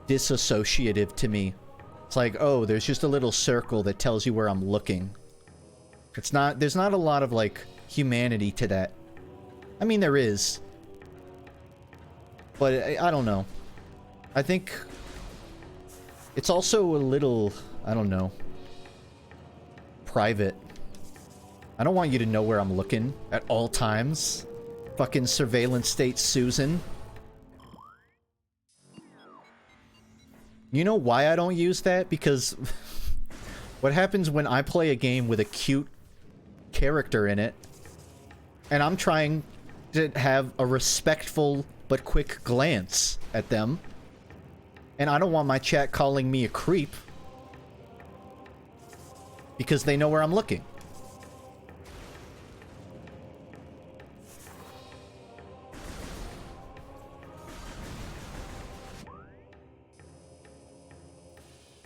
Speaker 1: disassociative to me. It's like, oh, there's just a little circle that tells you where I'm looking. It's not, there's not a lot of, like, humanity to that. I mean, there is. But I don't know. I think it's also a little, I don't know, private. I don't want you to know where I'm looking at all times. Fucking surveillance state Susan. You know why I don't use that? Because what happens when I play a game with a cute character in it, and I'm trying to have a respectful but quick glance at them, and I don't want my chat calling me a creep because they know where I'm looking.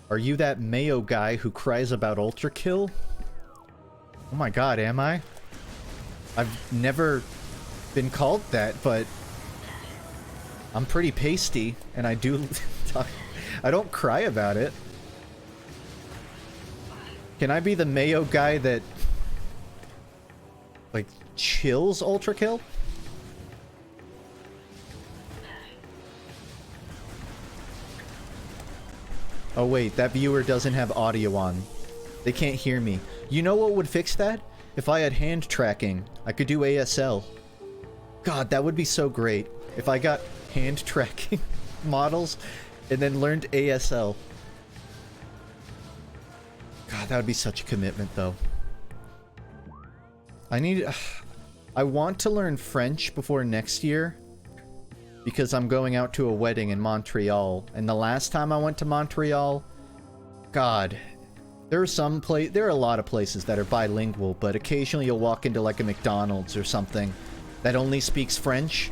Speaker 1: Are you that Mayo guy who cries about Ultra Kill? Oh my god, am I? I've never been called that, but I'm pretty pasty, and I do talk, I don't cry about it. Can I be the Mayo guy that, like, chills Ultra Kill? Oh wait, that viewer doesn't have audio on. They can't hear me. You know what would fix that? If I had hand tracking, I could do ASL. God, that would be so great. If I got hand tracking models and then learned ASL. God, that would be such a commitment, though. I want to learn French before next year, because I'm going out to a wedding in Montreal, and the last time I went to Montreal, God, there are a lot of places that are bilingual, but occasionally you'll walk into, like, a McDonald's or something that only speaks French,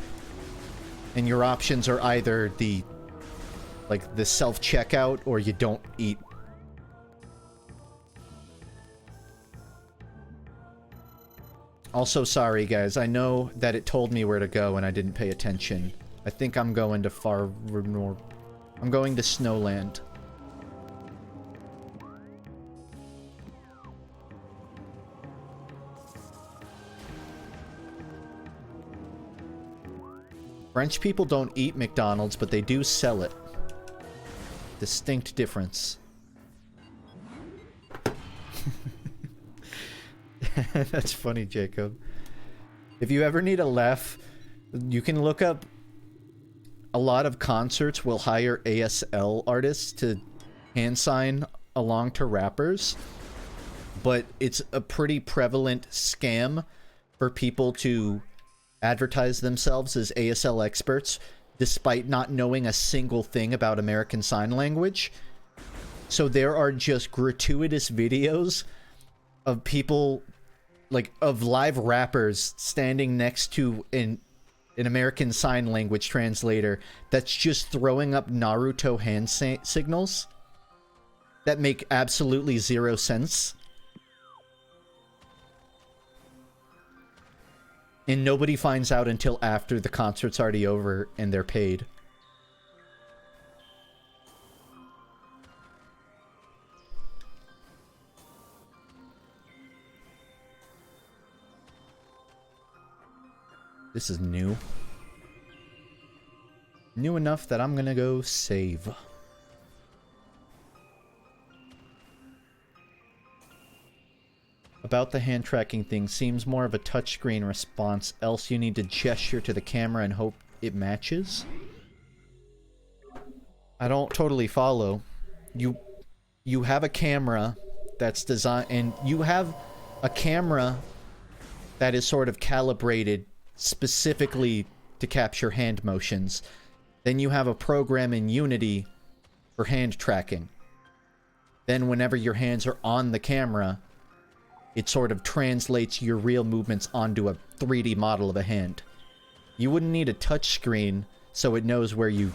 Speaker 1: and your options are either the self-checkout or you don't eat. Also, sorry guys, I know that it told me where to go and I didn't pay attention. I think I'm going to far north. I'm going to Snowland. French people don't eat McDonald's, but they do sell it. Distinct difference. That's funny, Jacob. If you ever need a laugh, you can look up. A lot of concerts will hire ASL artists to hand sign along to rappers, but it's a pretty prevalent scam for people to advertise themselves as ASL experts despite not knowing a single thing about American Sign Language. So there are just gratuitous videos of people, like, of live rappers standing next to an American Sign Language translator that's just throwing up Naruto hand signals that make absolutely zero sense. And nobody finds out until after the concert's already over and they're paid. This is new. New enough that I'm gonna go save. About the hand tracking thing, seems more of a touchscreen response, else you need to gesture to the camera and hope it matches? I don't totally follow. You have a camera that's designed, and you have a camera that is sort of calibrated specifically to capture hand motions. Then you have a program in Unity for hand tracking. Then whenever your hands are on the camera, it sort of translates your real movements onto a 3D model of a hand. You wouldn't need a touch screen so it knows where you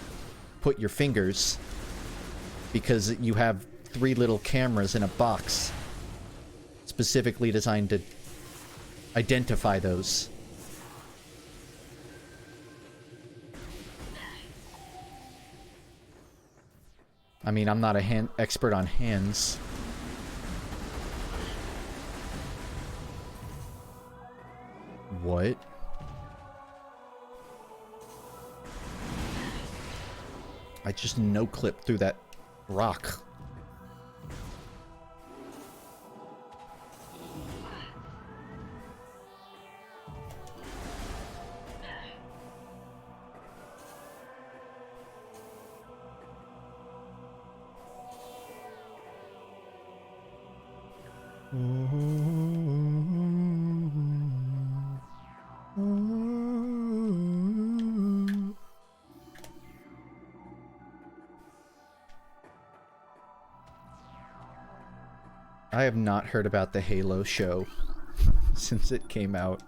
Speaker 1: put your fingers, because you have 3 little cameras in a box specifically designed to identify those. I mean, I'm not a expert on hands. What? I just no-clipped through that rock. I have not heard about the Halo show since it came out.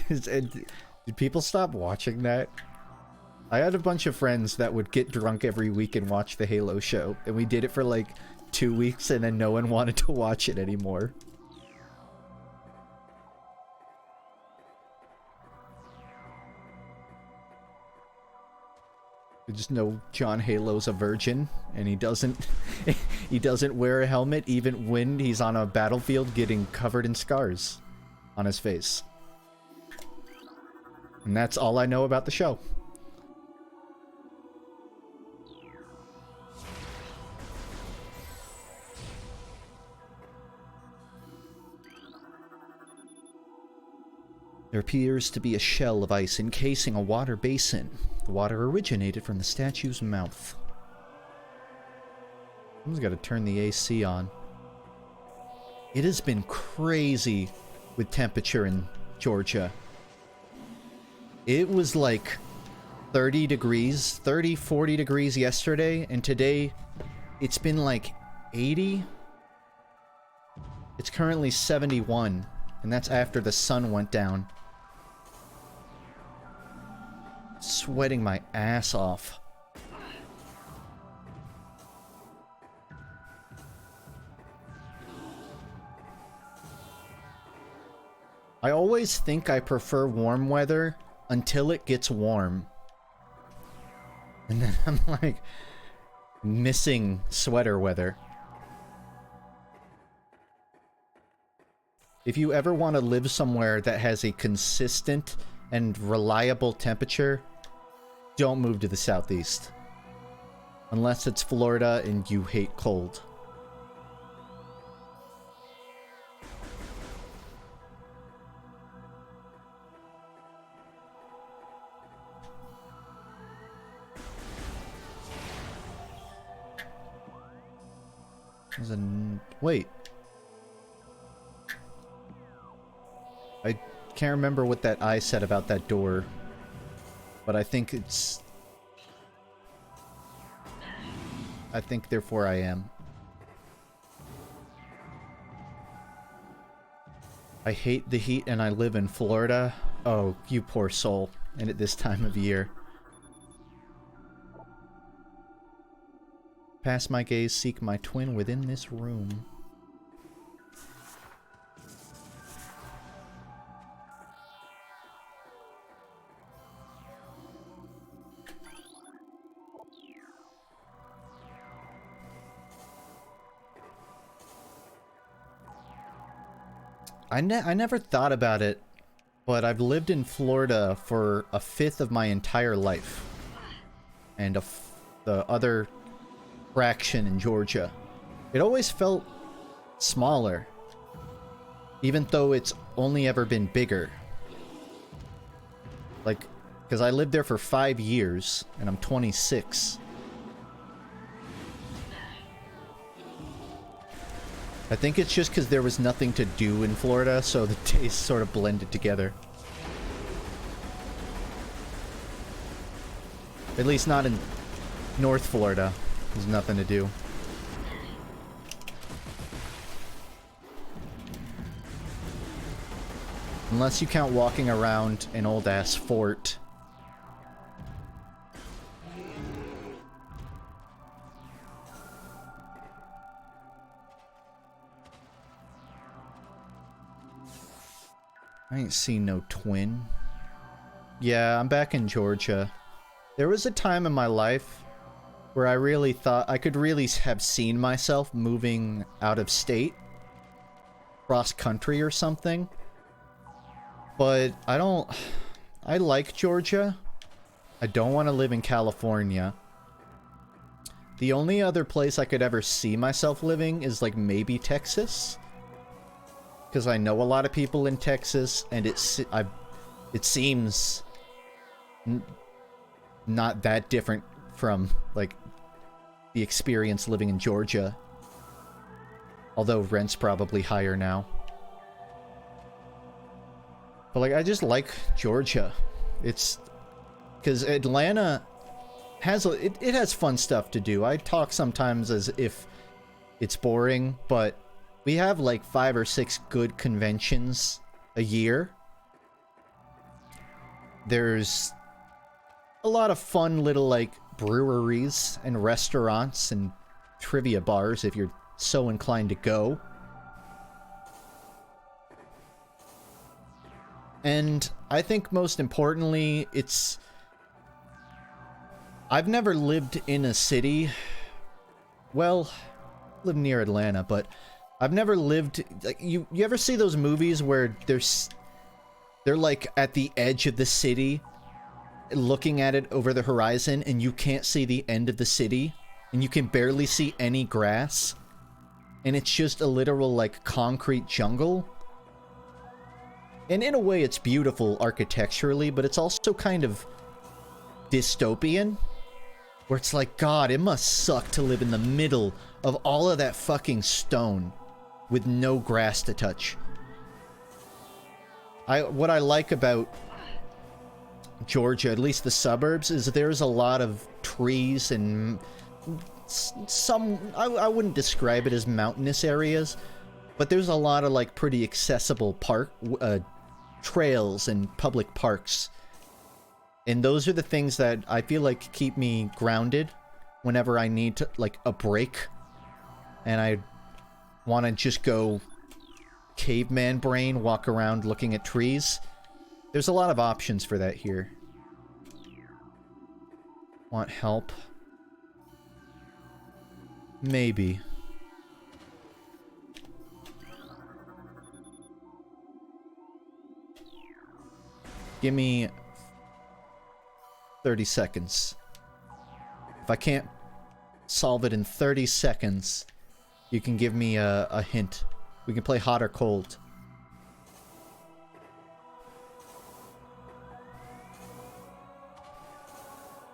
Speaker 1: Did people stop watching that? I had a bunch of friends that would get drunk every week and watch the Halo show, and we did it for like 2 weeks, and then no one wanted to watch it anymore. You just know John Halo's a virgin, and he doesn't wear a helmet even when he's on a battlefield getting covered in scars on his face. And that's all I know about the show. There appears to be a shell of ice encasing a water basin. The water originated from the statue's mouth. Someone's got to turn the AC on. It has been crazy with temperature in Georgia. It was like 30 degrees, 30, 40 degrees yesterday, and today it's been like 80. It's currently 71, and that's after the sun went down. Sweating my ass off. I always think I prefer warm weather until it gets warm. And then I'm like, missing sweater weather. If you ever want to live somewhere that has a consistent and reliable temperature, don't move to the southeast. Unless it's Florida and you hate cold. Wait. I can't remember what that eye said about that door. But I think it's... I think therefore I am. I hate the heat and I live in Florida. Oh, you poor soul. And at this time of year. Pass my gaze, seek my twin within this room. I never thought about it, but I've lived in Florida for a fifth of my entire life. And the other fraction in Georgia. It always felt smaller, even though it's only ever been bigger. Like, because I lived there for 5 years, and I'm 26. I think it's just because there was nothing to do in Florida, so the days sort of blended together. At least not in North Florida. There's nothing to do. Unless you count walking around an old-ass fort. I ain't seen no twin. Yeah, I'm back in Georgia. There was a time in my life where I really thought I could really have seen myself moving out of state, cross country or something. But I don't... I like Georgia. I don't want to live in California. The only other place I could ever see myself living is like maybe Texas. Because I know a lot of people in Texas, and it seems not that different from like the experience living in Georgia. Although rent's probably higher now. But like, I just like Georgia. It's because Atlanta has it has fun stuff to do. I talk sometimes as if it's boring, but we have like 5 or 6 good conventions a year. There's a lot of fun little like breweries and restaurants and trivia bars if you're so inclined to go. And I think most importantly, I've never lived in a city. Well, live near Atlanta, but I've never lived like you ever see those movies where they're like at the edge of the city looking at it over the horizon and you can't see the end of the city and you can barely see any grass and it's just a literal like concrete jungle? And in a way it's beautiful architecturally, but it's also kind of dystopian, where it's like, God, it must suck to live in the middle of all of that fucking stone with no grass to touch. What I like about Georgia, at least the suburbs, is there's a lot of trees and some, I wouldn't describe it as mountainous areas, but there's a lot of like pretty accessible trails and public parks. And those are the things that I feel like keep me grounded whenever I need to, like, a break. And I want to just go caveman brain, walk around looking at trees. There's a lot of options for that here. Want help? Maybe. Give me 30 seconds. If I can't solve it in 30 seconds, you can give me a hint. We can play hot or cold.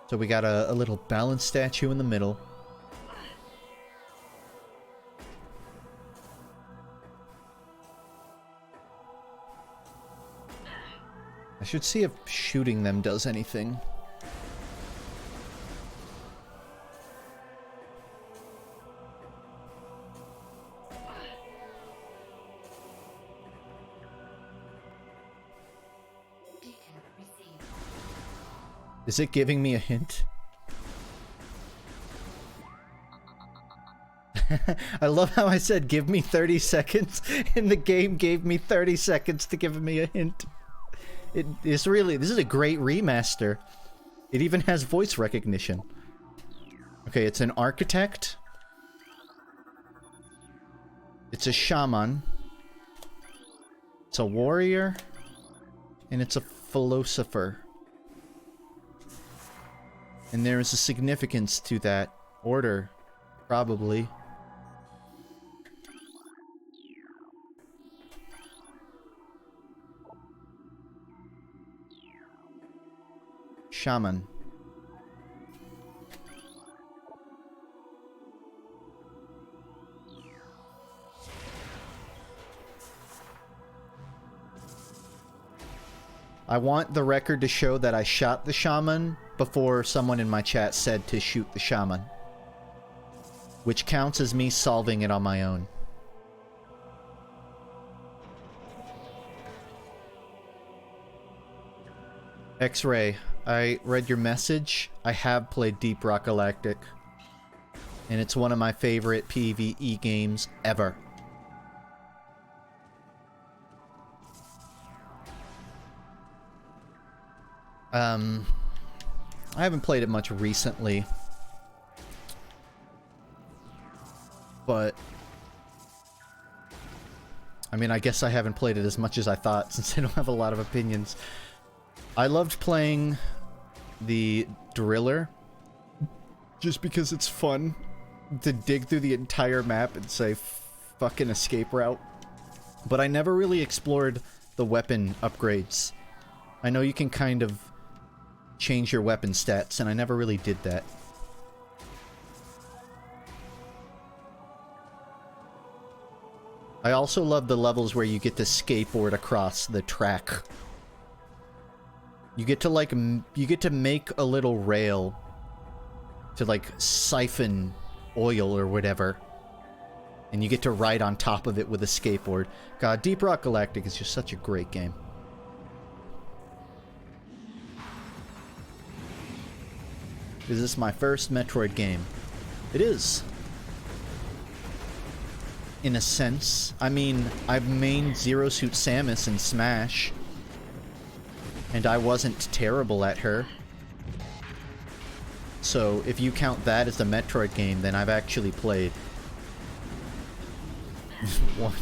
Speaker 1: So we got a little balance statue in the middle. I should see if shooting them does anything. Is it giving me a hint? I love how I said give me 30 seconds and the game gave me 30 seconds to give me a hint. This is a great remaster. It even has voice recognition. Okay, it's an architect. It's a shaman. It's a warrior. And it's a philosopher. And there is a significance to that order, probably. Shaman. I want the record to show that I shot the shaman before someone in my chat said to shoot the shaman. Which counts as me solving it on my own. X-Ray, I read your message. I have played Deep Rock Galactic. And it's one of my favorite PvE games ever. I haven't played it much recently. But I mean, I guess I haven't played it as much as I thought since I don't have a lot of opinions. I loved playing the Driller just because it's fun to dig through the entire map and say fucking escape route. But I never really explored the weapon upgrades. I know you can kind of change your weapon stats, and I never really did that. I also love the levels where you get to skateboard across the track. You get to, like, you get to make a little rail to, like, siphon oil or whatever. And you get to ride on top of it with a skateboard. God, Deep Rock Galactic is just such a great game. Is this my first Metroid game? It is. In a sense. I mean, I've mained Zero Suit Samus in Smash. And I wasn't terrible at her. So, if you count that as a Metroid game, then I've actually played one.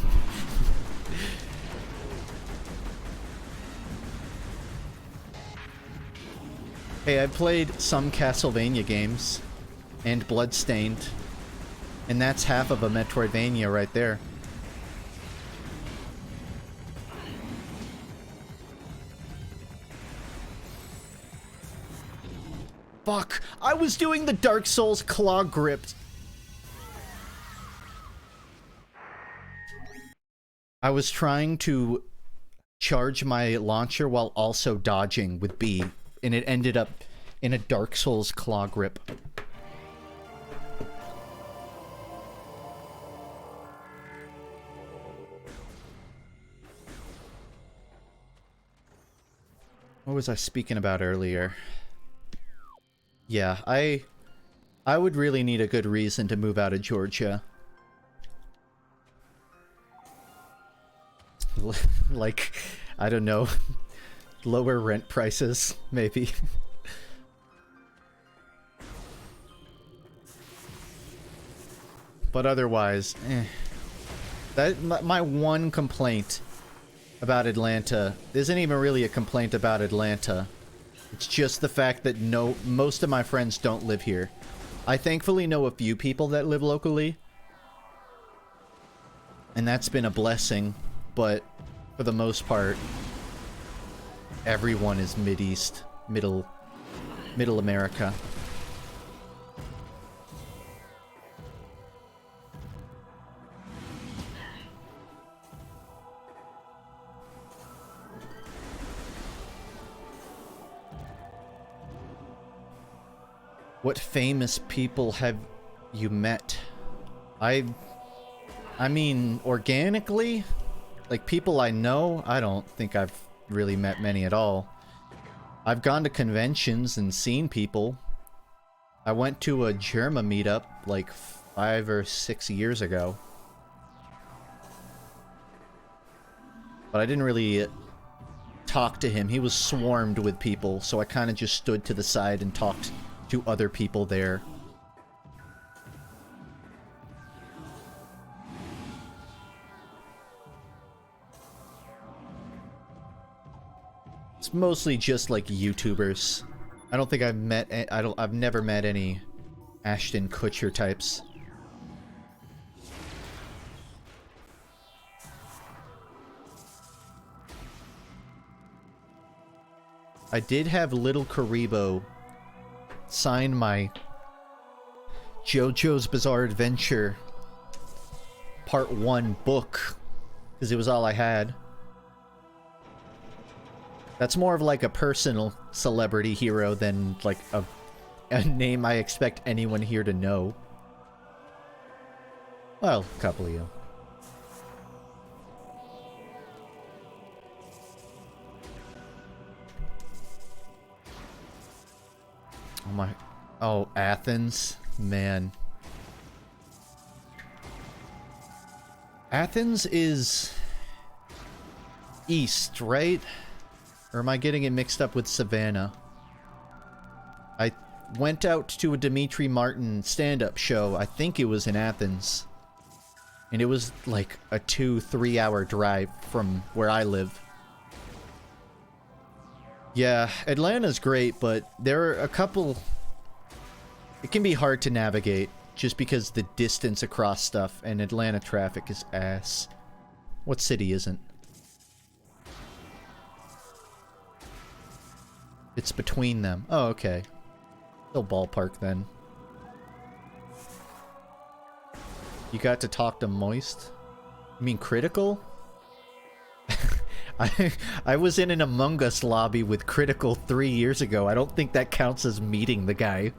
Speaker 1: Hey, I've played some Castlevania games. And Bloodstained. And that's half of a Metroidvania right there. Fuck! I was doing the Dark Souls claw grip. I was trying to charge my launcher while also dodging with B, and it ended up in a Dark Souls claw grip. What was I speaking about earlier? Yeah, I would really need a good reason to move out of Georgia. Like, I don't know, lower rent prices, maybe. but otherwise, my one complaint about Atlanta isn't even really a complaint about Atlanta. It's just the fact that most of my friends don't live here. I thankfully know a few people that live locally, and that's been a blessing, but for the most part, everyone is Mideast, Middle America. What famous people have you met? I mean, organically? Like, people I know? I don't think I've really met many at all. I've gone to conventions and seen people. I went to a Germa meetup, like, 5 or 6 years ago. But I didn't really talk to him. He was swarmed with people, so I kind of just stood to the side and talked to other people there. It's mostly just like YouTubers. I don't think I've met. I've never met any Ashton Kutcher types. I did have Little Karibo sign my JoJo's Bizarre Adventure Part 1 book, because it was all I had. That's more of like a personal celebrity hero than like a name I expect anyone here to know. Well, a couple of you. Oh my... Oh, Athens? Man. Athens is... east, right? Or am I getting it mixed up with Savannah? I went out to a Dimitri Martin stand-up show. I think it was in Athens. And it was like a 2-3 hour drive from where I live. Yeah, Atlanta's great, but there are a couple... It can be hard to navigate, just because the distance across stuff, and Atlanta traffic is ass. What city isn't? It's between them. Oh, okay. Still ballpark, then. You got to talk to Moist? You mean Critical? I was in an Among Us lobby with Critical 3 years ago. I don't think that counts as meeting the guy.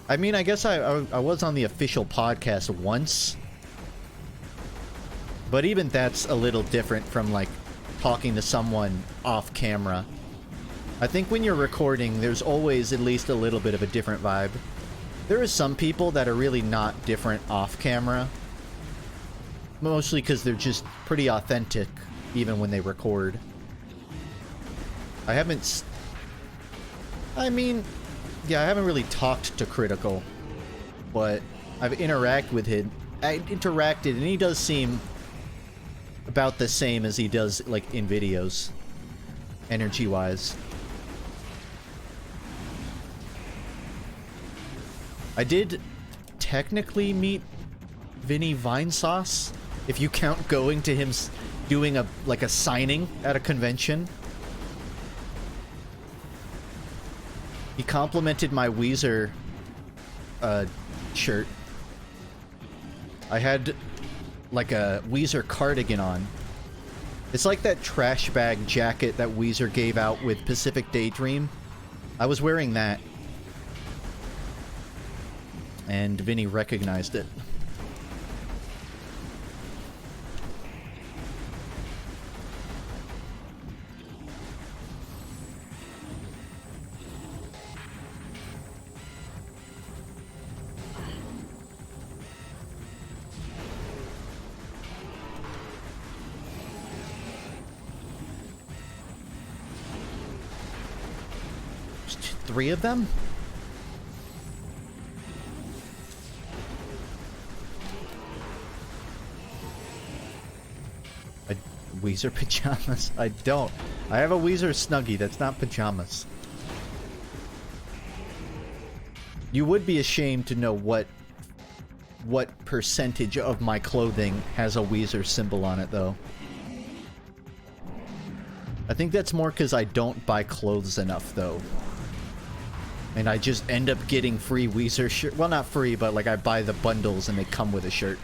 Speaker 1: I mean, I guess I was on the official podcast once. But even that's a little different from, like, talking to someone off camera. I think when you're recording, there's always at least a little bit of a different vibe. There are some people that are really not different off camera. Mostly because they're just pretty authentic, even when they record. I haven't... I mean... Yeah, I haven't really talked to Critical. But I've interacted with him. And he does seem about the same as he does, like, in videos. Energy-wise. I did technically meet Vinny Vinesauce, if you count going to him doing a signing at a convention. He complimented my Weezer shirt. I had like a Weezer cardigan on. It's like that trash bag jacket that Weezer gave out with Pacific Daydream. I was wearing that. And Vinny recognized it. There's 3 of them? Weezer pajamas? I don't. I have a Weezer Snuggie. That's not pajamas. You would be ashamed to know what percentage of my clothing has a Weezer symbol on it, though. I think that's more because I don't buy clothes enough, though. And I just end up getting free Weezer shirt. Well, not free, but like I buy the bundles and they come with a shirt.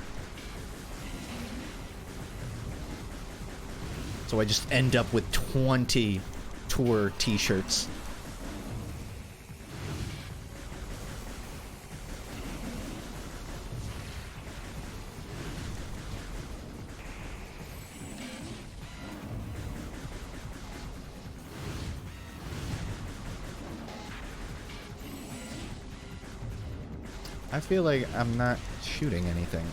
Speaker 1: So I just end up with 20 tour t-shirts. I feel like I'm not shooting anything.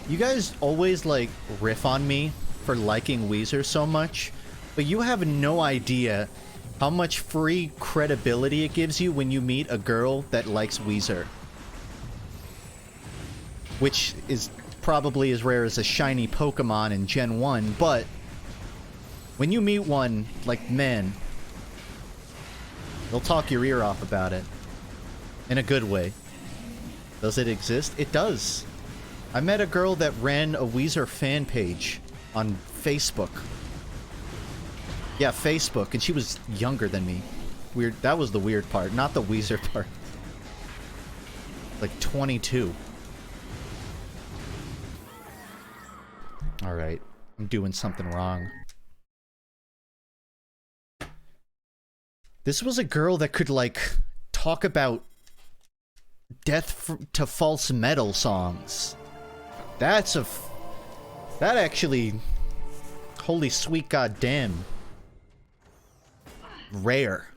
Speaker 1: You guys always, like, riff on me for liking Weezer so much, but you have no idea how much free credibility it gives you when you meet a girl that likes Weezer. Which is probably as rare as a shiny Pokemon in Gen 1, but when you meet one, like, man, they'll talk your ear off about it. In a good way. Does it exist? It does. I met a girl that ran a Weezer fan page on Facebook. Yeah, Facebook, and she was younger than me. Weird. That was the weird part, not the Weezer part. Like 22. Alright, I'm doing something wrong. This was a girl that could, like, talk about Death to False Metal songs. That actually, holy sweet goddamn, rare.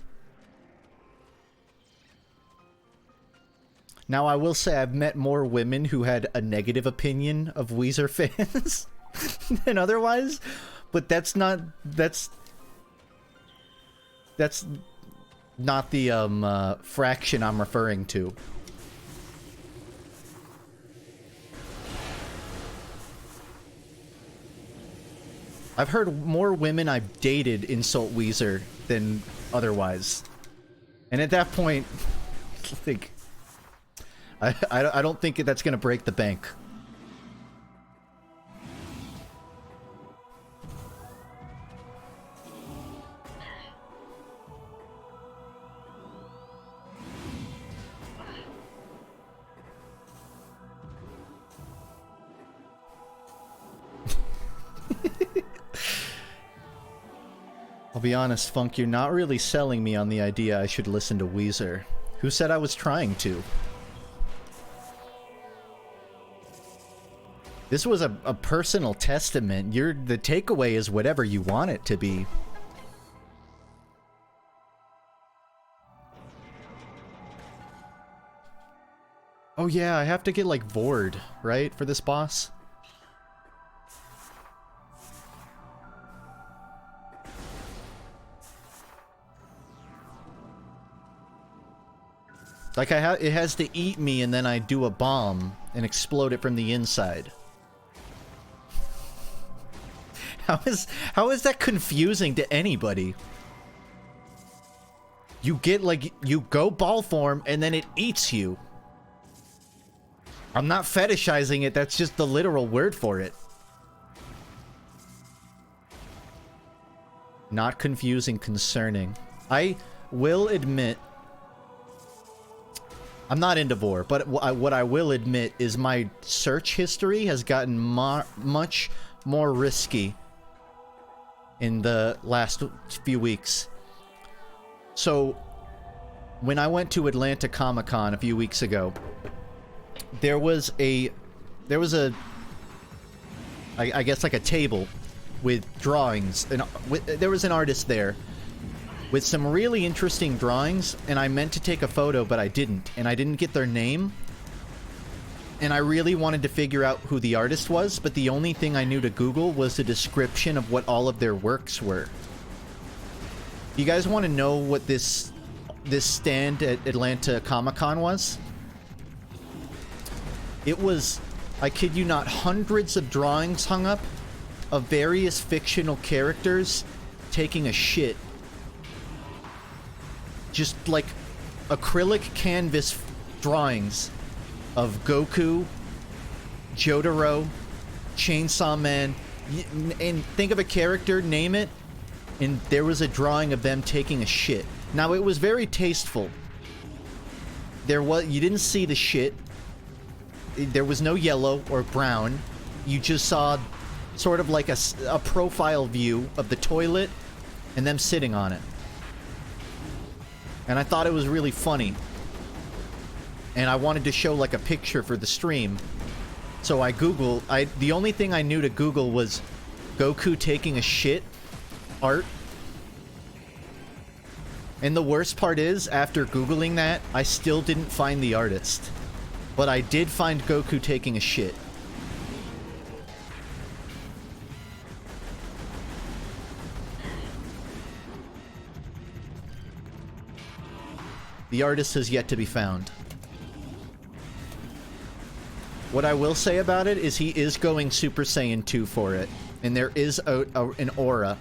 Speaker 1: Now I will say I've met more women who had a negative opinion of Weezer fans than otherwise, but that's not the fraction I'm referring to. I've heard more women I've dated insult Weezer than otherwise. And at that point, like, I don't think that's gonna break the bank. I'll be honest, Funk, you're not really selling me on the idea I should listen to Weezer. Who said I was trying to? This was a personal testament. The takeaway is whatever you want it to be. Oh yeah, I have to get, like, Vord, right, for this boss? Like, it has to eat me and then I do a bomb and explode it from the inside. How is that confusing to anybody? You get, like, you go ball form and then it eats you. I'm not fetishizing it, that's just the literal word for it. Not confusing, concerning. I will admit, I'm not into Vor, but what I will admit is my search history has gotten much more risky in the last few weeks. So, when I went to Atlanta Comic-Con a few weeks ago, there was a, I guess like a table with drawings, and there was an artist there with some really interesting drawings, and I meant to take a photo, but I didn't, and I didn't get their name, and I really wanted to figure out who the artist was, but the only thing I knew to Google was the description of what all of their works were. You guys want to know what this stand at Atlanta Comic-Con was? It was, I kid you not, hundreds of drawings hung up of various fictional characters taking a shit. Just like acrylic canvas drawings of Goku, Jotaro, Chainsaw Man, and think of a character, name it, and there was a drawing of them taking a shit. Now, it was very tasteful. You didn't see the shit. There was no yellow or brown. You just saw sort of like a profile view of the toilet and them sitting on it. And I thought it was really funny. And I wanted to show like a picture for the stream. So I Googled, the only thing I knew to Google was Goku taking a shit art. And the worst part is, after Googling that, I still didn't find the artist. But I did find Goku taking a shit. The artist has yet to be found. What I will say about it is he is going Super Saiyan 2 for it. And there is an aura.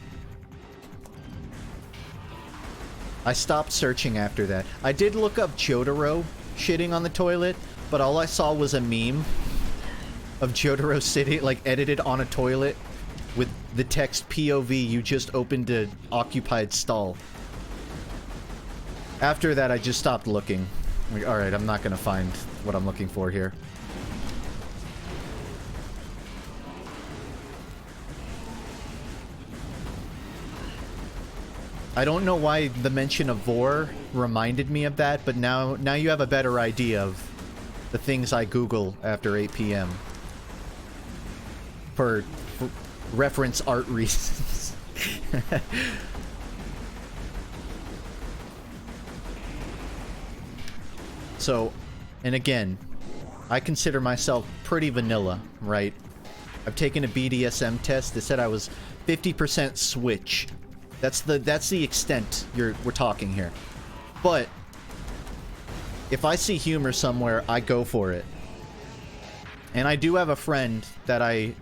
Speaker 1: I stopped searching after that. I did look up Jotaro shitting on the toilet, but all I saw was a meme of Jotaro sitting, like, edited on a toilet with the text POV, you just opened an occupied stall. After that, I just stopped looking. Like, alright, I'm not gonna find what I'm looking for here. I don't know why the mention of Vor reminded me of that, but now you have a better idea of the things I Google after 8 p.m. For reference art reasons. So, and again, I consider myself pretty vanilla, right? I've taken a BDSM test that said I was 50% switch. That's the extent we're talking here. But if I see humor somewhere, I go for it. And I do have a friend that I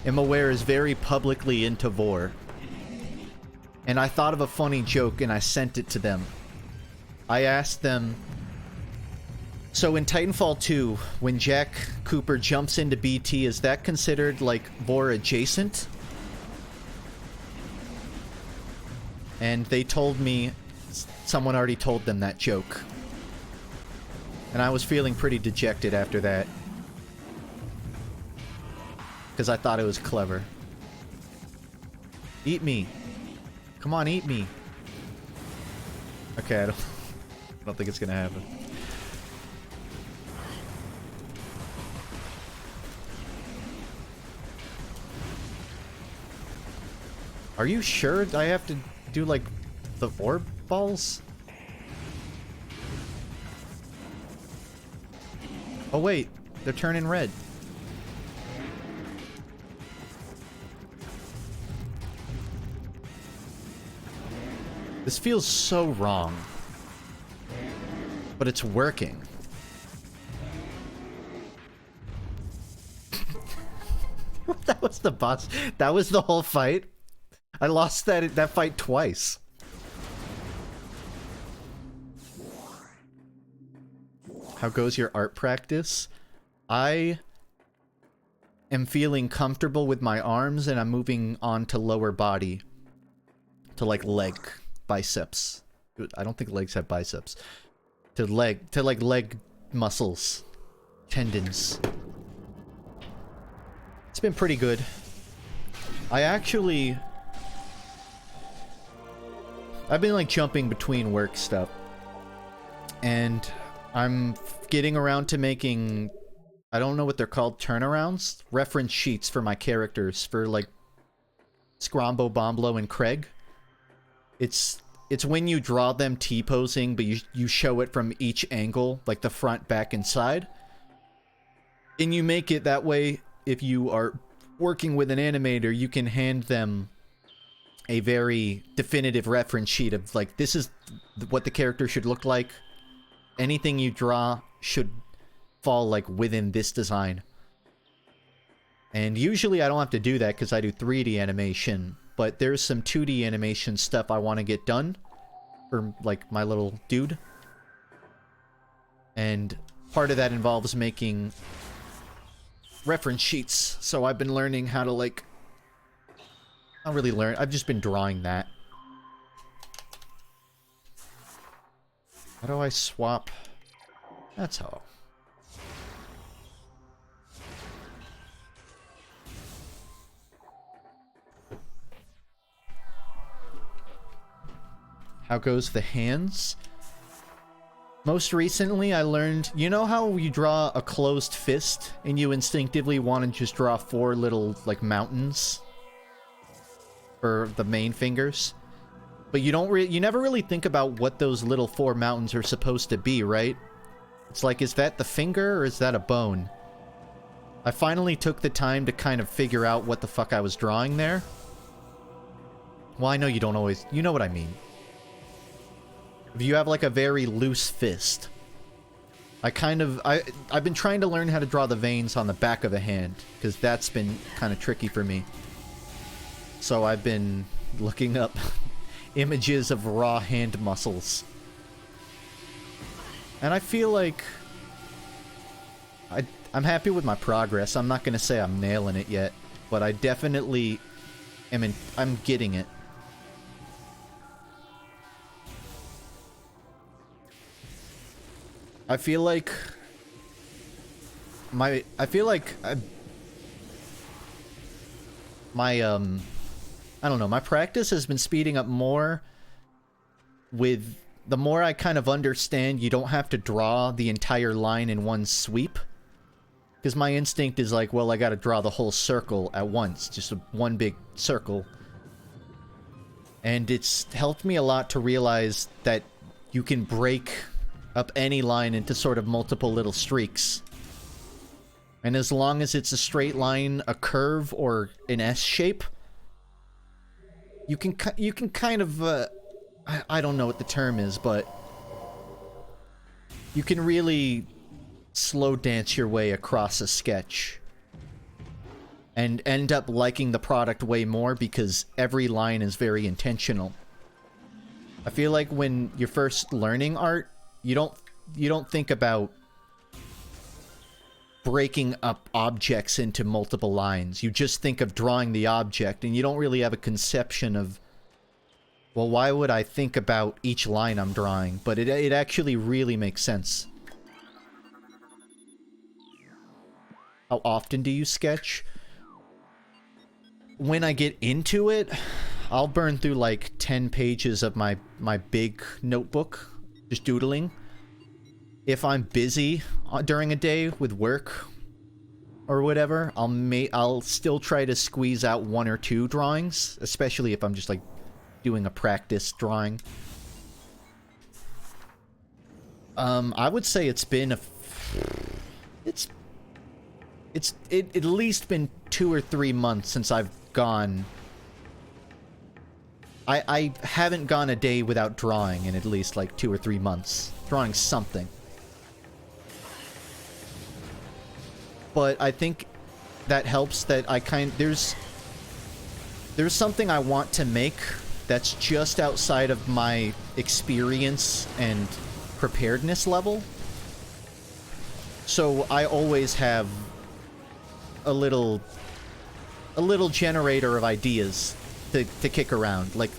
Speaker 1: am aware is very publicly into Vor. And I thought of a funny joke and I sent it to them. I asked them, so in Titanfall 2, when Jack Cooper jumps into BT, is that considered like Vor adjacent? And they told me someone already told them that joke. And I was feeling pretty dejected after that. Because I thought it was clever. Eat me. Come on, eat me. Okay, I don't think it's gonna happen. Are you sure I have to do, like, the orb balls? Oh wait, they're turning red. This feels so wrong. But it's working. That was the boss. That was the whole fight. I lost that fight twice. How goes your art practice? I am feeling comfortable with my arms and I'm moving on to lower body. To like leg, biceps. I don't think legs have biceps. To like leg muscles. Tendons. It's been pretty good. I actually... I've been like jumping between work stuff. And I'm getting around to making, I don't know what they're called, turnarounds? Reference sheets for my characters, for like Scrombo, Bomblo, and Craig. It's when you draw them T-posing, but you show it from each angle, like the front, back, and side. And you make it that way, if you are working with an animator, you can hand them a very definitive reference sheet of, like, this is what the character should look like. Anything you draw should fall, like, within this design. And usually I don't have to do that because I do 3D animation, but there's some 2D animation stuff I want to get done for, like, my little dude. And part of that involves making reference sheets, so I've been learning how to, like... Not really learn, I've just been drawing that. How do I swap? That's how. How goes the hands? Most recently, I learned... You know how you draw a closed fist, and you instinctively want to just draw 4 little, like, mountains? For the main fingers? But you never really think about what those little 4 mountains are supposed to be, right? It's like, is that the finger, or is that a bone? I finally took the time to kind of figure out what the fuck I was drawing there. Well, I know you don't always... You know what I mean. If you have, like, a very loose fist. I've been trying to learn how to draw the veins on the back of a hand, because that's been kind of tricky for me. So I've been looking up images of raw hand muscles. And I feel like... I'm happy with my progress. I'm not going to say I'm nailing it yet, but I definitely I'm getting it. I feel like my I don't know, my practice has been speeding up more with the more I kind of understand you don't have to draw the entire line in one sweep. Because my instinct is like, well, I gotta draw the whole circle at once, just one big circle. And it's helped me a lot to realize that you can break up any line into sort of multiple little streaks. And as long as it's a straight line, a curve, or an S shape, you can kind of, I don't know what the term is, but you can really slow dance your way across a sketch and end up liking the product way more because every line is very intentional. I feel like when you're first learning art, you don't think about breaking up objects into multiple lines. You just think of drawing the object, and you don't really have a conception of, well, why would I think about each line I'm drawing? But it actually really makes sense. How often do you sketch? When I get into it, I'll burn through like 10 pages of my big notebook, just doodling. If I'm busy during a day with work or whatever, I'll still try to squeeze out 1 or 2 drawings, especially if I'm just like doing a practice drawing. I would say it's been it's at least been 2 or 3 months since I've gone. I haven't gone a day without drawing in at least like 2 or 3 months. Drawing something. But I think that helps that there's something I want to make that's just outside of my experience and preparedness level. So I always have a little generator of ideas to kick around. Like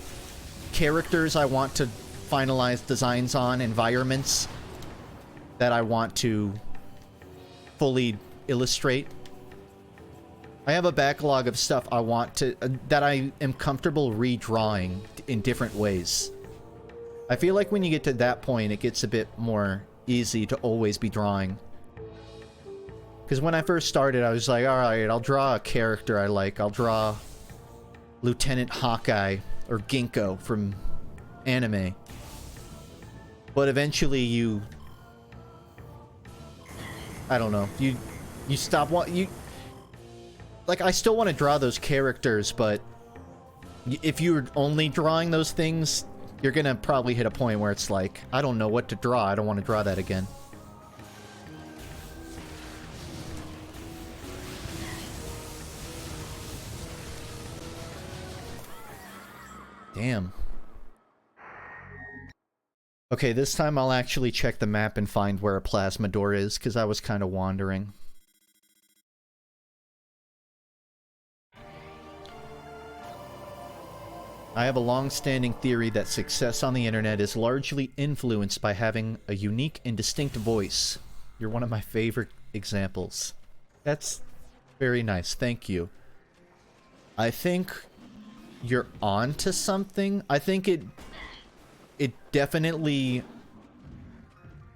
Speaker 1: characters I want to finalize designs on, environments that I want to fully illustrate. I have a backlog of stuff I want to that I am comfortable redrawing in different ways. I feel like when you get to that point, it gets a bit more easy to always be drawing. Because when I first started, I was like, alright, I'll draw a character I like. I'll draw Lieutenant Hawkeye or Ginkgo from anime. But eventually you... I don't know. You stop... Like, I still want to draw those characters, but... if you're only drawing those things, you're gonna probably hit a point where it's like, I don't know what to draw. I don't want to draw that again. Damn. Okay, this time I'll actually check the map and find where a plasma door is, because I was kind of wandering. I have a long-standing theory that success on the internet is largely influenced by having a unique and distinct voice. You're one of my favorite examples. That's very nice, thank you. I think you're on to something. I think it definitely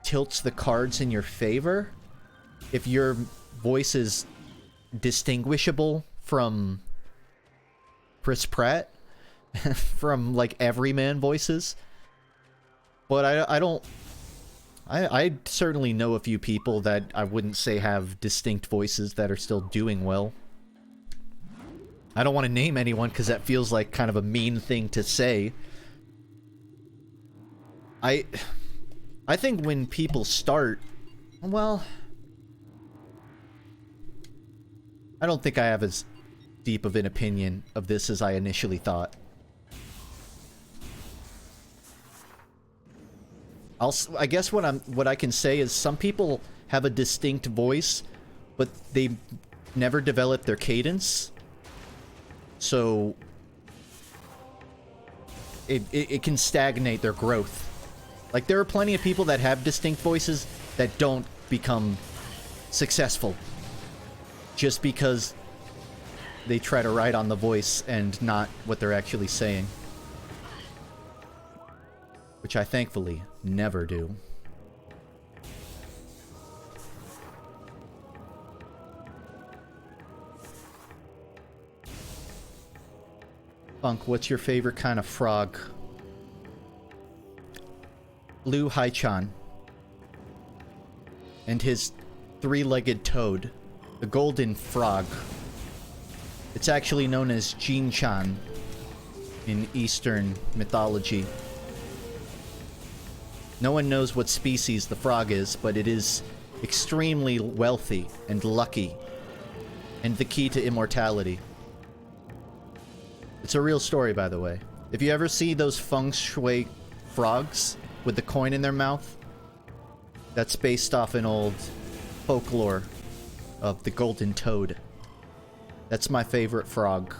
Speaker 1: tilts the cards in your favor if your voice is distinguishable from Chris Pratt. From, like, everyman voices. But I certainly know a few people that I wouldn't say have distinct voices that are still doing well. I don't want to name anyone because that feels like kind of a mean thing to say. I think when people start... well... I don't think I have as deep of an opinion of this as I initially thought. I guess what I can say is some people have a distinct voice, but they never develop their cadence. So it can stagnate their growth. Like, there are plenty of people that have distinct voices that don't become successful just because they try to ride on the voice and not what they're actually saying. Which I thankfully never do. FUNKe, what's your favorite kind of frog? Blue Haichan. And his three-legged toad. The golden frog. It's actually known as Jin-chan in Eastern mythology. No one knows what species the frog is, but it is extremely wealthy and lucky, and the key to immortality. It's a real story, by the way. If you ever see those feng shui frogs with the coin in their mouth, that's based off an old folklore of the golden toad. That's my favorite frog.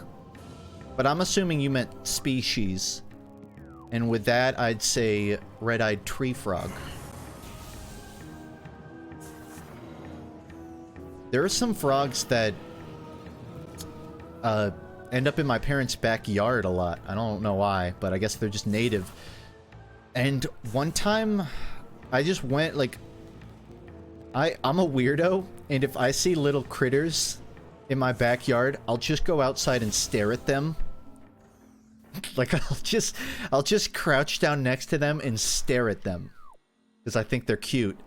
Speaker 1: But I'm assuming you meant species. And with that, I'd say red-eyed tree frog. There are some frogs that end up in my parents' backyard a lot. I don't know why, but I guess they're just native. And one time, I just went, like... I'm a weirdo, and if I see little critters in my backyard, I'll just go outside and stare at them. Like, I'll just crouch down next to them and stare at them. Because I think they're cute.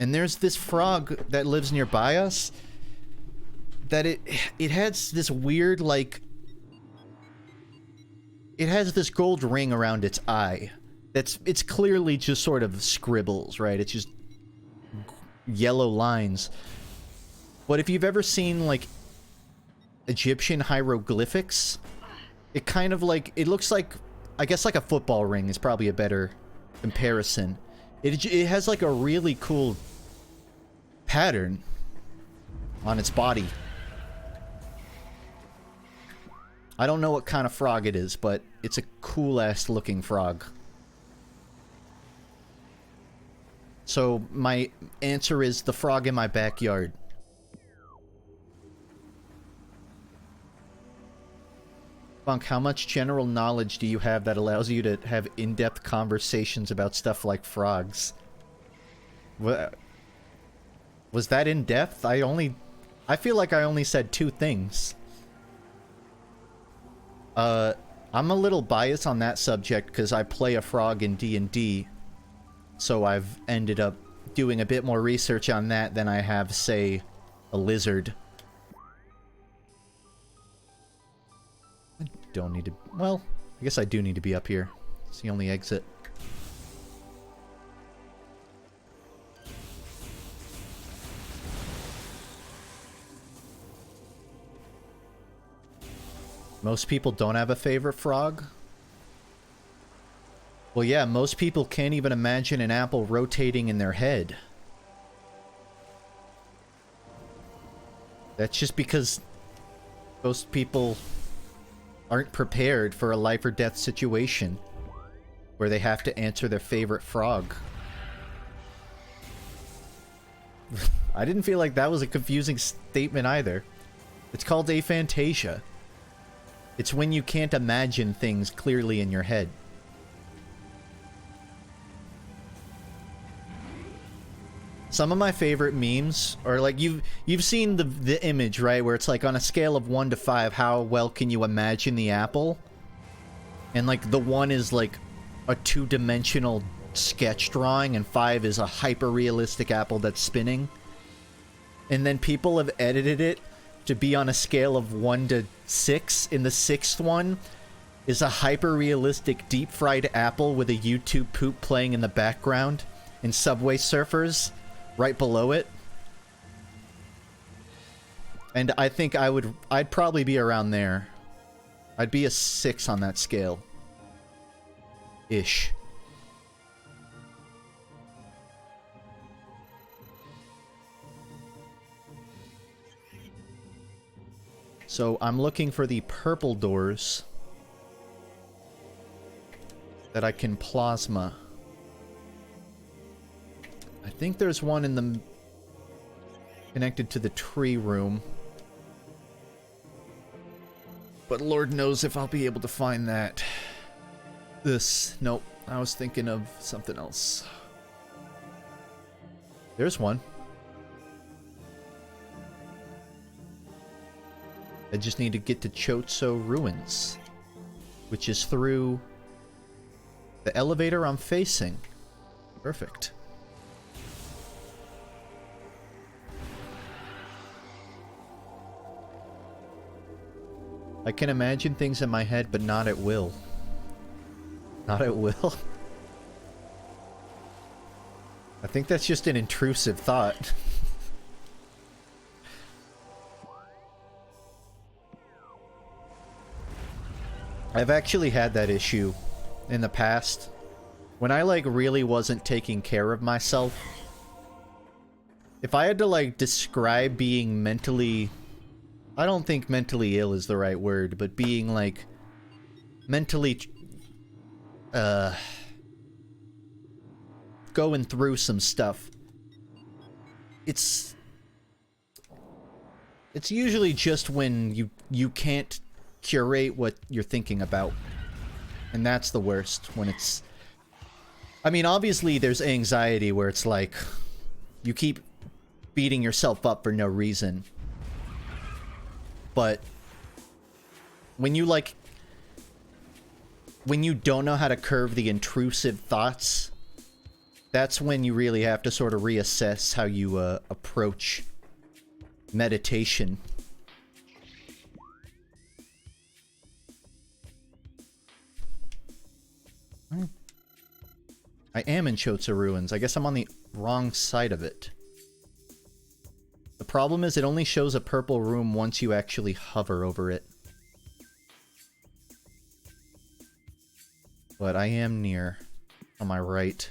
Speaker 1: And there's this frog that lives nearby us. That it has this weird, like... it has this gold ring around its eye. It's clearly just sort of scribbles, right? It's just yellow lines. But if you've ever seen, like, Egyptian hieroglyphics... it kind of like, it looks like, I guess like a football ring is probably a better comparison. It has like a really cool pattern on its body. I don't know what kind of frog it is, but it's a cool-ass looking frog. So my answer is the frog in my backyard. Funk, how much general knowledge do you have that allows you to have in-depth conversations about stuff like frogs? What? Was that in-depth? I feel like I only said 2 things. I'm a little biased on that subject because I play a frog in D&D. So I've ended up doing a bit more research on that than I have, say, a lizard. I don't need to... Well, I guess I do need to be up here. It's the only exit. Most people don't have a favorite frog? Well, yeah, most people can't even imagine an apple rotating in their head. That's just because most people aren't prepared for a life or death situation where they have to answer their favorite frog. I didn't feel like that was a confusing statement either. It's called aphantasia. It's when you can't imagine things clearly in your head. Some of my favorite memes are like, you've seen the image, right? Where it's like on a scale of 1 to 5, how well can you imagine the apple? And like the 1 is like a 2-dimensional sketch drawing, and 5 is a hyper-realistic apple that's spinning. And then people have edited it to be on a scale of 1 to 6. And the 6th one is a hyper-realistic deep-fried apple with a YouTube poop playing in the background, and Subway Surfers right below it. And I think I'd probably be around there. I'd be a 6 on that scale. Ish. So I'm looking for the purple doors that I can plasma. I think there's one in the... connected to the tree room. But Lord knows if I'll be able to find that. Nope. I was thinking of something else. There's one. I just need to get to Chotso Ruins, which is through the elevator I'm facing. Perfect. I can imagine things in my head, but not at will. Not at will? I think that's just an intrusive thought. I've actually had that issue in the past. When I, like, really wasn't taking care of myself. If I had to, like, describe being mentally... I don't think mentally ill is the right word, but being, like, mentally... going through some stuff. It's usually just when you can't curate what you're thinking about. And that's the worst, when it's... I mean, obviously there's anxiety where it's like, you keep beating yourself up for no reason. But when you, like... when you don't know how to curb the intrusive thoughts, that's when you really have to sort of reassess how you approach meditation. I am in Chotsa Ruins. I guess I'm on the wrong side of it. The problem is it only shows a purple room once you actually hover over it. But I am near. On my right.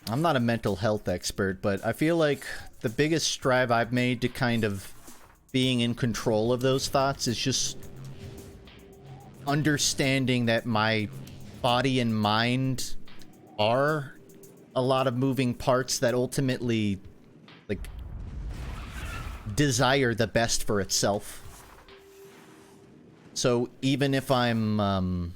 Speaker 1: I'm not a mental health expert, but I feel like the biggest strive I've made to kind of being in control of those thoughts is just understanding that my body and mind are a lot of moving parts that ultimately, like, desire the best for itself. So even if I'm, I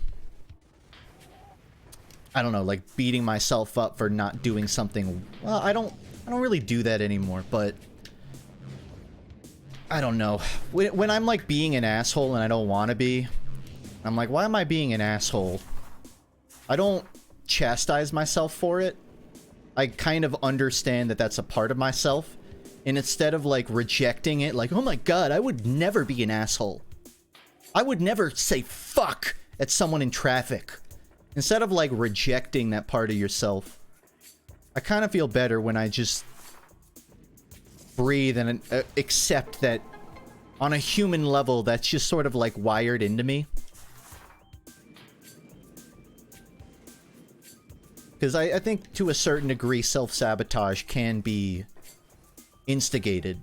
Speaker 1: don't know, like beating myself up for not doing something, well, I don't really do that anymore, but I don't know. When I'm like being an asshole and I don't want to be, I'm like, why am I being an asshole? I don't chastise myself for it. I kind of understand that that's a part of myself. And instead of like rejecting it, like, oh my god, I would never be an asshole. I would never say fuck at someone in traffic. Instead of like rejecting that part of yourself, I kind of feel better when I just breathe and accept that on a human level, that's just sort of like wired into me. Because I think to a certain degree, self-sabotage can be instigated.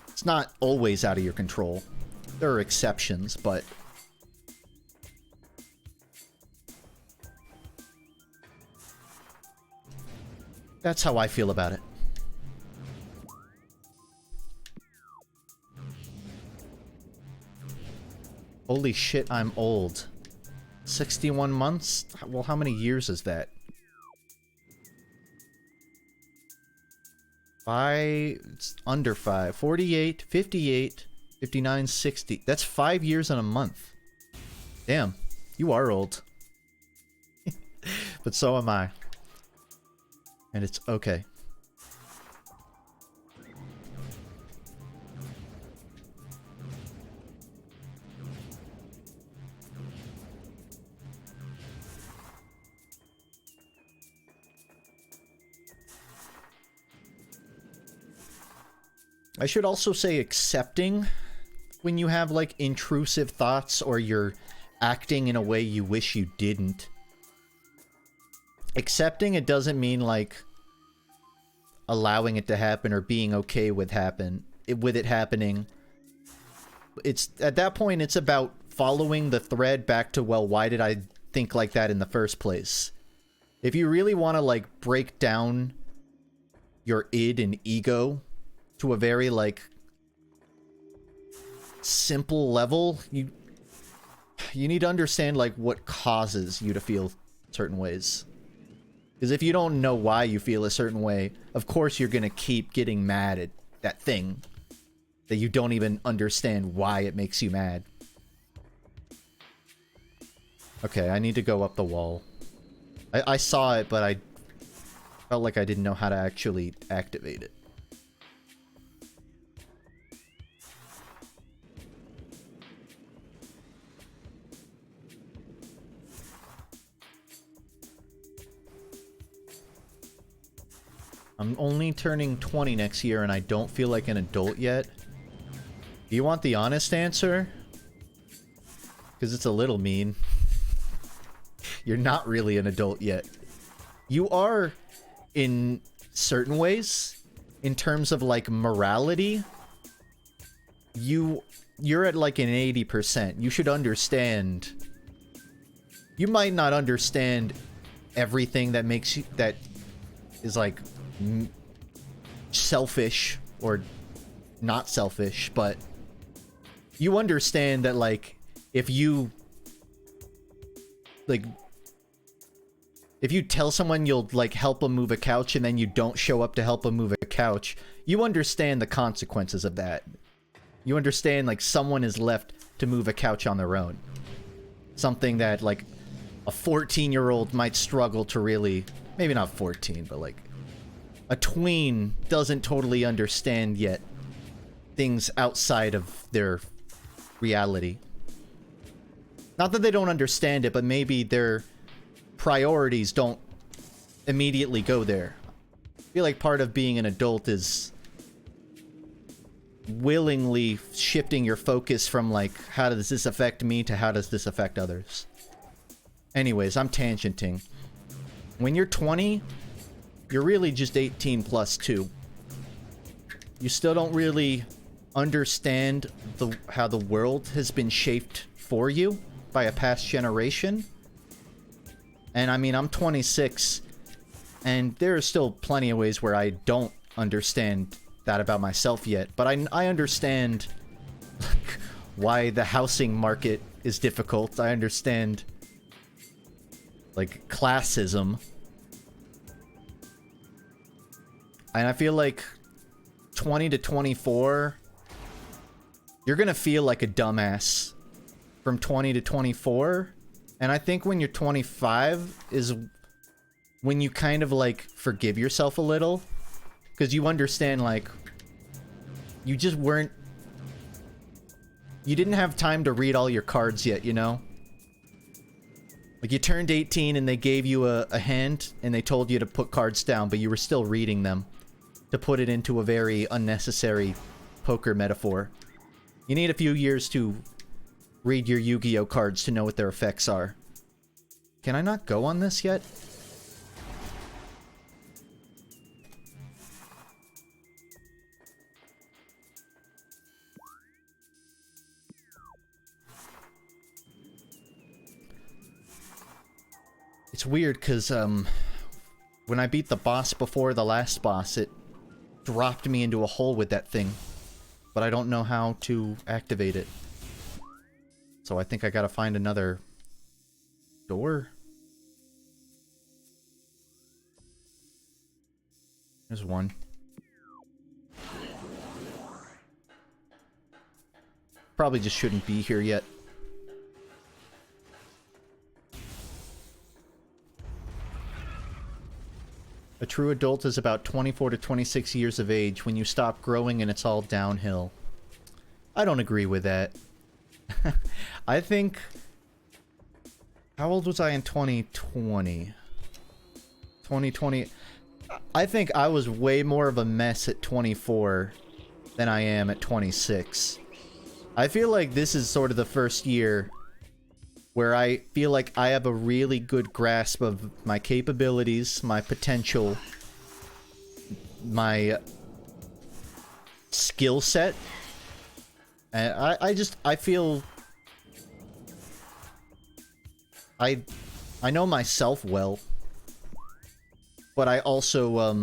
Speaker 1: It's not always out of your control. There are exceptions, but that's how I feel about it. Holy shit, I'm old. 61 months? Well, how many years is that? 5... It's under 5. 48, 58, 59, 60. That's 5 years and a month. Damn, you are old. But so am I. And it's okay. I should also say accepting when you have like intrusive thoughts or you're acting in a way you wish you didn't. Accepting it doesn't mean like allowing it to happen or being okay with it happening. It's at that point it's about following the thread back to, well, why did I think like that in the first place? If you really want to like break down your id and ego to a very like simple level, you need to understand like what causes you to feel certain ways. Because if you don't know why you feel a certain way, of course you're gonna keep getting mad at that thing that you don't even understand why it makes you mad. Okay, I need to go up the wall. I saw it, but I felt like I didn't know how to actually activate it. I'm only turning 20 next year and I don't feel like an adult yet. Do you want the honest answer? Because it's a little mean. You're not really an adult yet. You are in certain ways. In terms of like morality. You're at like an 80%. You should understand. You might not understand everything that makes you, that is like selfish or not selfish, but you understand that like if you tell someone you'll like help them move a couch and then you don't show up to help them move a couch, you understand the consequences of that. You understand like someone is left to move a couch on their own. Something that like a 14-year-old might struggle to really, maybe not 14, but like a tween doesn't totally understand yet things outside of their reality. Not that they don't understand it, but maybe their priorities don't immediately go there. I feel like part of being an adult is willingly shifting your focus from like, how does this affect me to how does this affect others? Anyways, I'm tangenting. When you're 20, you're really just 18 plus 2. You still don't really understand how the world has been shaped for you by a past generation. And I mean, I'm 26, and there are still plenty of ways where I don't understand that about myself yet. But I understand like, why the housing market is difficult. I understand, like, classism. And I feel like 20 to 24, you're gonna feel like a dumbass from 20 to 24. And I think when you're 25 is when you kind of, like, forgive yourself a little. Because you understand, like, you just weren't... You didn't have time to read all your cards yet, you know? Like, you turned 18 and they gave you a hand and they told you to put cards down, but you were still reading them. To put it into a very unnecessary poker metaphor. You need a few years to read your Yu-Gi-Oh cards to know what their effects are. Can I not go on this yet? It's weird because when I beat the boss before the last boss, it dropped me into a hole with that thing. But I don't know how to activate it. So I think I gotta find another door. There's one. Probably just shouldn't be here yet. A true adult is about 24 to 26 years of age when you stop growing and it's all downhill. I don't agree with that. I think... How old was I in 2020? 2020... I think I was way more of a mess at 24 than I am at 26. I feel like this is sort of the first year where I feel like I have a really good grasp of my capabilities, my potential, my skill set. And I feel... I know myself well. But I also,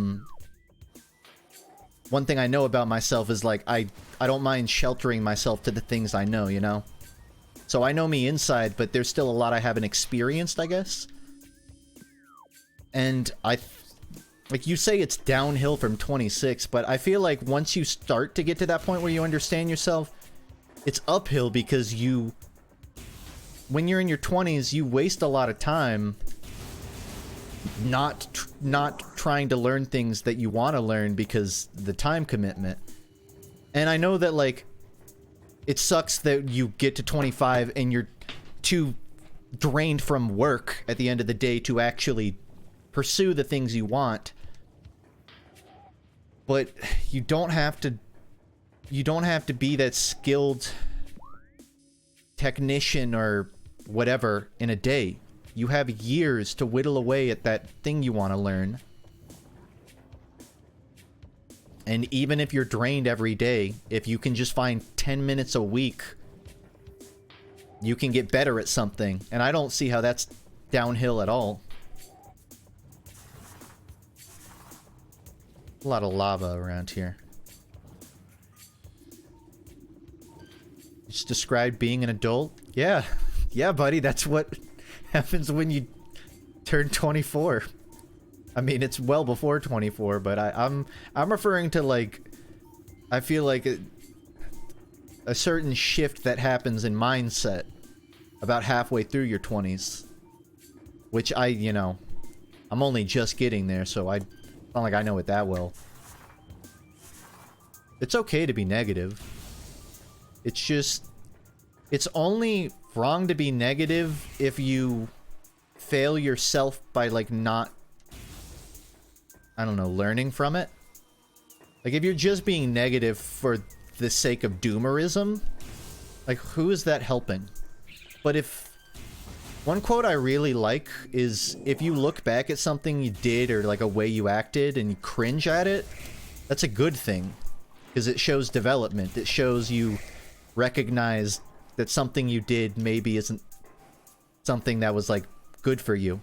Speaker 1: one thing I know about myself is, like, I don't mind sheltering myself to the things I know, you know? So I know me inside, but there's still a lot I haven't experienced, I guess. And like, you say it's downhill from 26, but I feel like once you start to get to that point where you understand yourself, it's uphill because when you're in your 20s, you waste a lot of time not trying to learn things that you want to learn because the time commitment. And I know that, like, it sucks that you get to 25 and you're too drained from work at the end of the day to actually pursue the things you want. But you don't have to be that skilled technician or whatever in a day. You have years to whittle away at that thing you want to learn. And even if you're drained every day, if you can just find 10 minutes a week, you can get better at something. And I don't see how that's downhill at all. A lot of lava around here. Just described being an adult? Yeah. Yeah, buddy, that's what happens when you turn 24. I mean, it's well before 24, but I'm referring to, like, I feel like a certain shift that happens in mindset about halfway through your 20s. Which you know, I'm only just getting there, so it's not like I know it that well. It's okay to be negative. It's just, it's only wrong to be negative if you fail yourself by, like, not, I don't know, learning from it. Like, if you're just being negative for the sake of doomerism, like, who is that helping? But if One quote I really like is, if you look back at something you did or like a way you acted and you cringe at it, that's a good thing. Because it shows development. It shows you recognize that something you did maybe isn't something that was like good for you.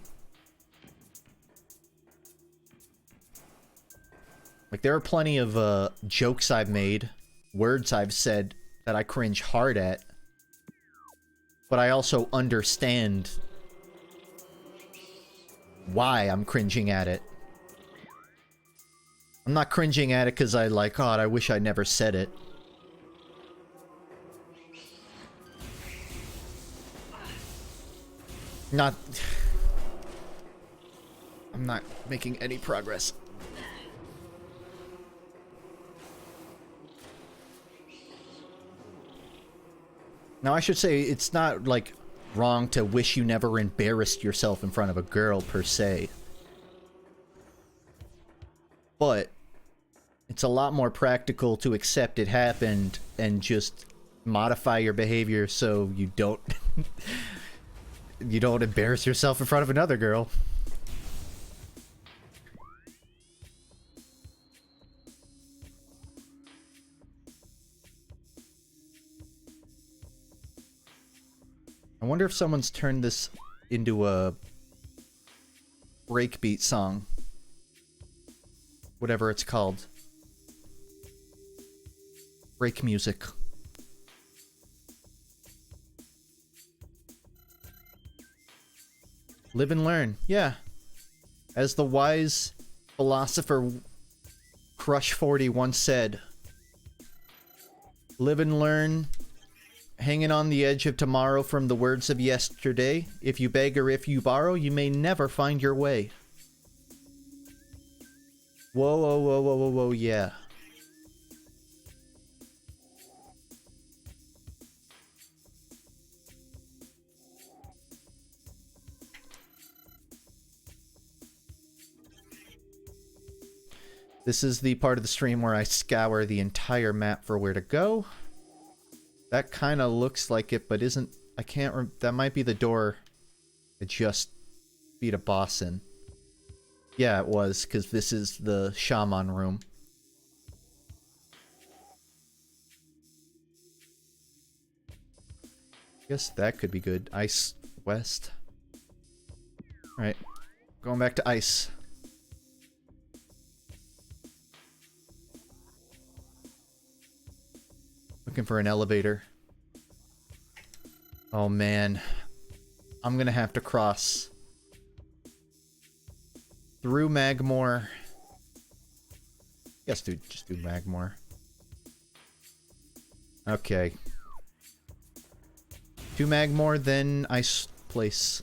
Speaker 1: Like, there are plenty of jokes I've made, words I've said that I cringe hard at, but I also understand why I'm cringing at it. I'm not cringing at it because I like, God, I wish I never said it. I'm not making any progress. Now, I should say, it's not, like, wrong to wish you never embarrassed yourself in front of a girl, per se. But it's a lot more practical to accept it happened and just modify your behavior so you don't... you don't embarrass yourself in front of another girl. I wonder if someone's turned this into a breakbeat song. Whatever it's called. Break music. Live and learn. Yeah. As the wise philosopher Crush 40 once said, live and learn, hanging on the edge of tomorrow from the words of yesterday. If you beg or if you borrow, you may never find your way. Whoa, whoa, whoa, whoa, whoa, whoa, yeah. This is the part of the stream where I scour the entire map for where to go. That kind of looks like it, but isn't... I can't... that might be the door I just beat a boss in. Yeah, it was, because this is the shaman room. Guess that could be good. Ice West. Alright. Going back to ice. Looking for an elevator. Oh man. I'm gonna have to cross through Magmore. Yes, dude, just do Magmore. Okay. To Magmore, then Ice Place.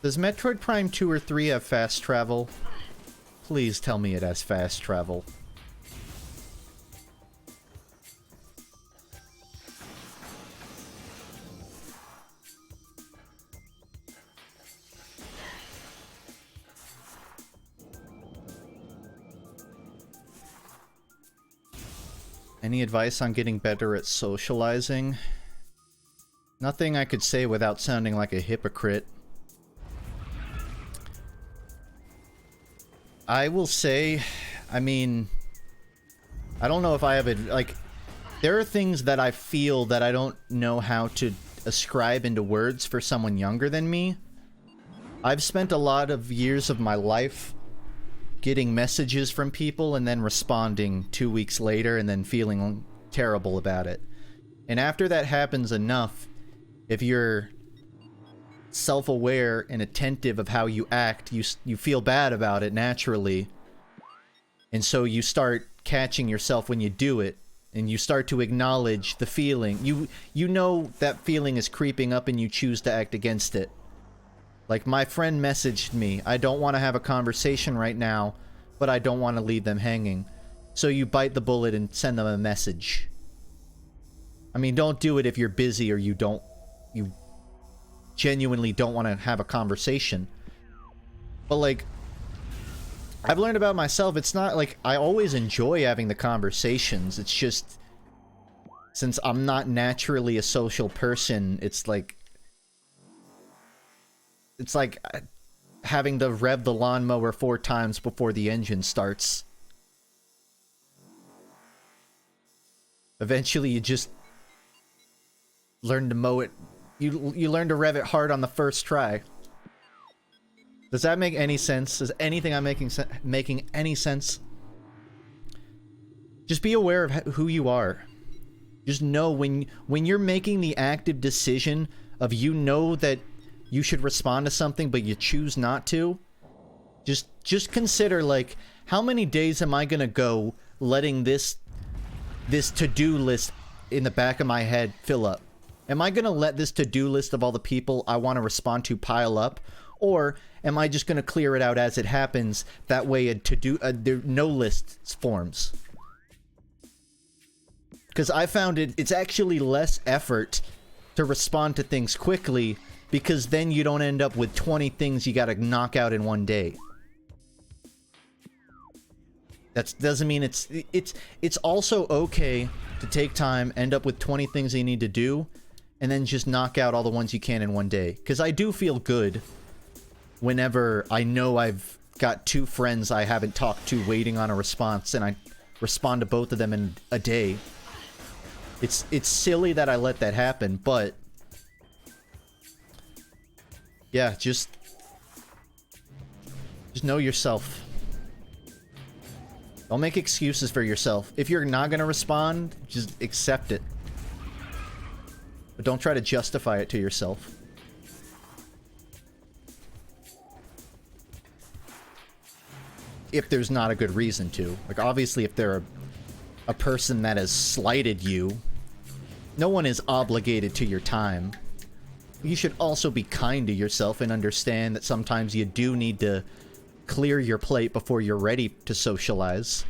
Speaker 1: Does Metroid Prime 2 or 3 have fast travel? Please tell me it has fast travel. Any advice on getting better at socializing? Nothing I could say without sounding like a hypocrite. I will say, I mean, I don't know if I have it, like, there are things that I feel that I don't know how to ascribe into words for someone younger than me. I've spent a lot of years of my life getting messages from people and then responding 2 weeks later and then feeling terrible about it. And after that happens enough, if you're self-aware and attentive of how you act, you feel bad about it naturally. And so you start catching yourself when you do it, and you start to acknowledge the feeling. You know that feeling is creeping up and you choose to act against it. Like, my friend messaged me, I don't want to have a conversation right now, but I don't want to leave them hanging. So you bite the bullet and send them a message. I mean, don't do it if you're busy or you genuinely don't want to have a conversation. But, like, I've learned about myself, it's not like I always enjoy having the conversations. It's just since I'm not naturally a social person, it's like having to rev the lawnmower 4 times before the engine starts. Eventually, you just learn to mow it. You learn to rev it hard on the first try. Does that make any sense? Is anything I'm making any sense? Just be aware of who you are. Just know when you're making the active decision of you know that you should respond to something but you choose not to. Just consider, like, how many days am I gonna go letting this to-do list in the back of my head fill up? Am I gonna let this to-do list of all the people I want to respond to pile up? Or am I just gonna clear it out as it happens? That way there no list forms. Because I found it's actually less effort to respond to things quickly, because then you don't end up with 20 things you gotta knock out in one day. That doesn't mean it's also okay to take time, end up with 20 things you need to do, and then just knock out all the ones you can in one day. Because I do feel good whenever I know I've got 2 friends I haven't talked to waiting on a response, and I respond to both of them in a day. It's silly that I let that happen, but yeah, just know yourself. Don't make excuses for yourself. If you're not gonna respond, just accept it. But don't try to justify it to yourself. If there's not a good reason to. Like, obviously, if they're a person that has slighted you, no one is obligated to your time. You should also be kind to yourself and understand that sometimes you do need to clear your plate before you're ready to socialize.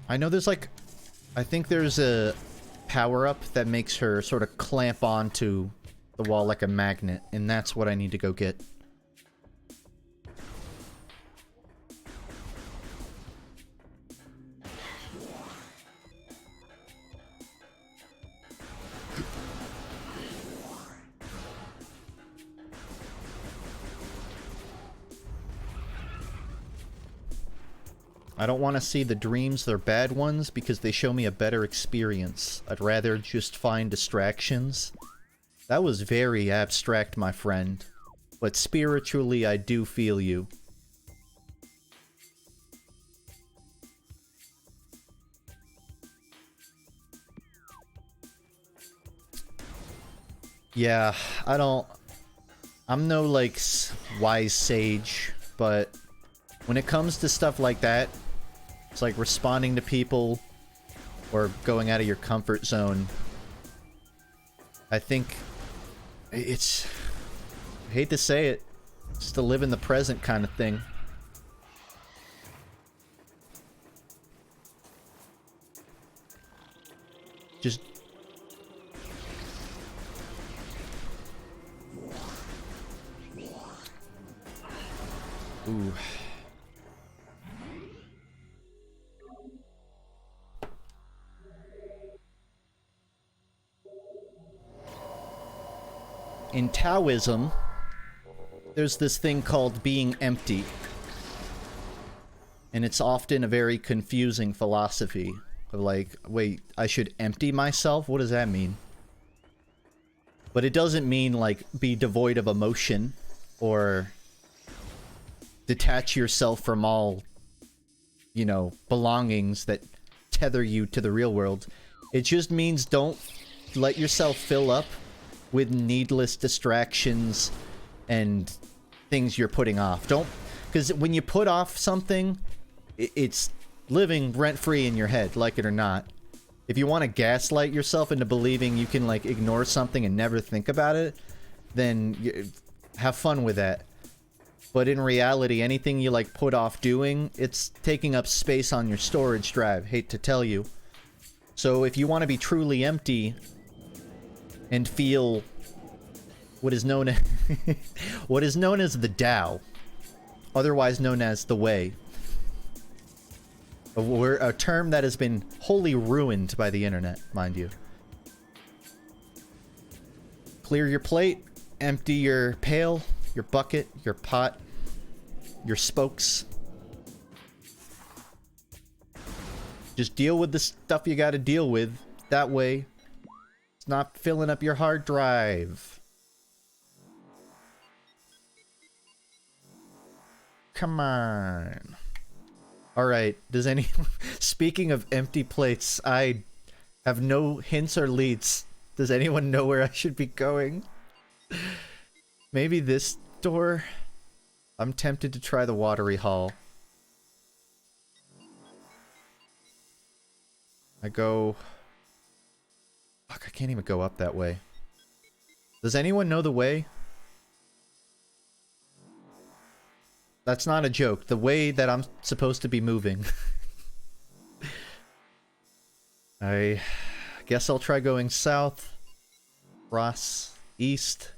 Speaker 1: I know there's like... I think there's a power-up that makes her sort of clamp onto the wall like a magnet, and that's what I need to go get. I don't want to see the dreams, they're bad ones, because they show me a better experience. I'd rather just find distractions. That was very abstract, my friend. But spiritually, I do feel you. Yeah, I'm no, like, wise sage, but when it comes to stuff like that, it's like responding to people or going out of your comfort zone. I think it's... I hate to say it, it's to live in the present kind of thing. Just... Ooh. In Taoism, there's this thing called being empty. And it's often a very confusing philosophy. Of like, wait, I should empty myself? What does that mean? But it doesn't mean, like, be devoid of emotion, or detach yourself from all, you know, belongings that tether you to the real world. It just means don't let yourself fill up with needless distractions and things you're putting off. Don't... Because when you put off something, it's living rent-free in your head, like it or not. If you want to gaslight yourself into believing you can, like, ignore something and never think about it, then have fun with that. But in reality, anything you, like, put off doing, it's taking up space on your storage drive. Hate to tell you. So if you want to be truly empty and feel what is known as what is known as the Tao, otherwise known as the Way, A term that has been wholly ruined by the internet, mind you. Clear your plate, empty your pail, your bucket, your pot, your spokes. Just deal with the stuff you gotta deal with. That way, it's not filling up your hard drive. Come on. Alright, does any... Speaking of empty plates, I have no hints or leads. Does anyone know where I should be going? Maybe this door? I'm tempted to try the watery hall. I go... Fuck, I can't even go up that way. Does anyone know the way? That's not a joke. The way that I'm supposed to be moving. I guess I'll try going south. Cross. East.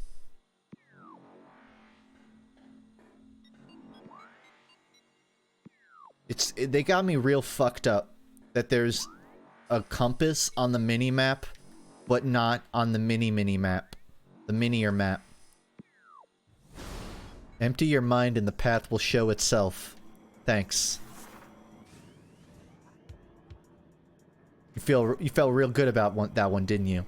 Speaker 1: They got me real fucked up. That there's a compass on the mini-map, but not on the mini-map. The minier map. Empty your mind and the path will show itself. Thanks. You felt real good about that one, didn't you?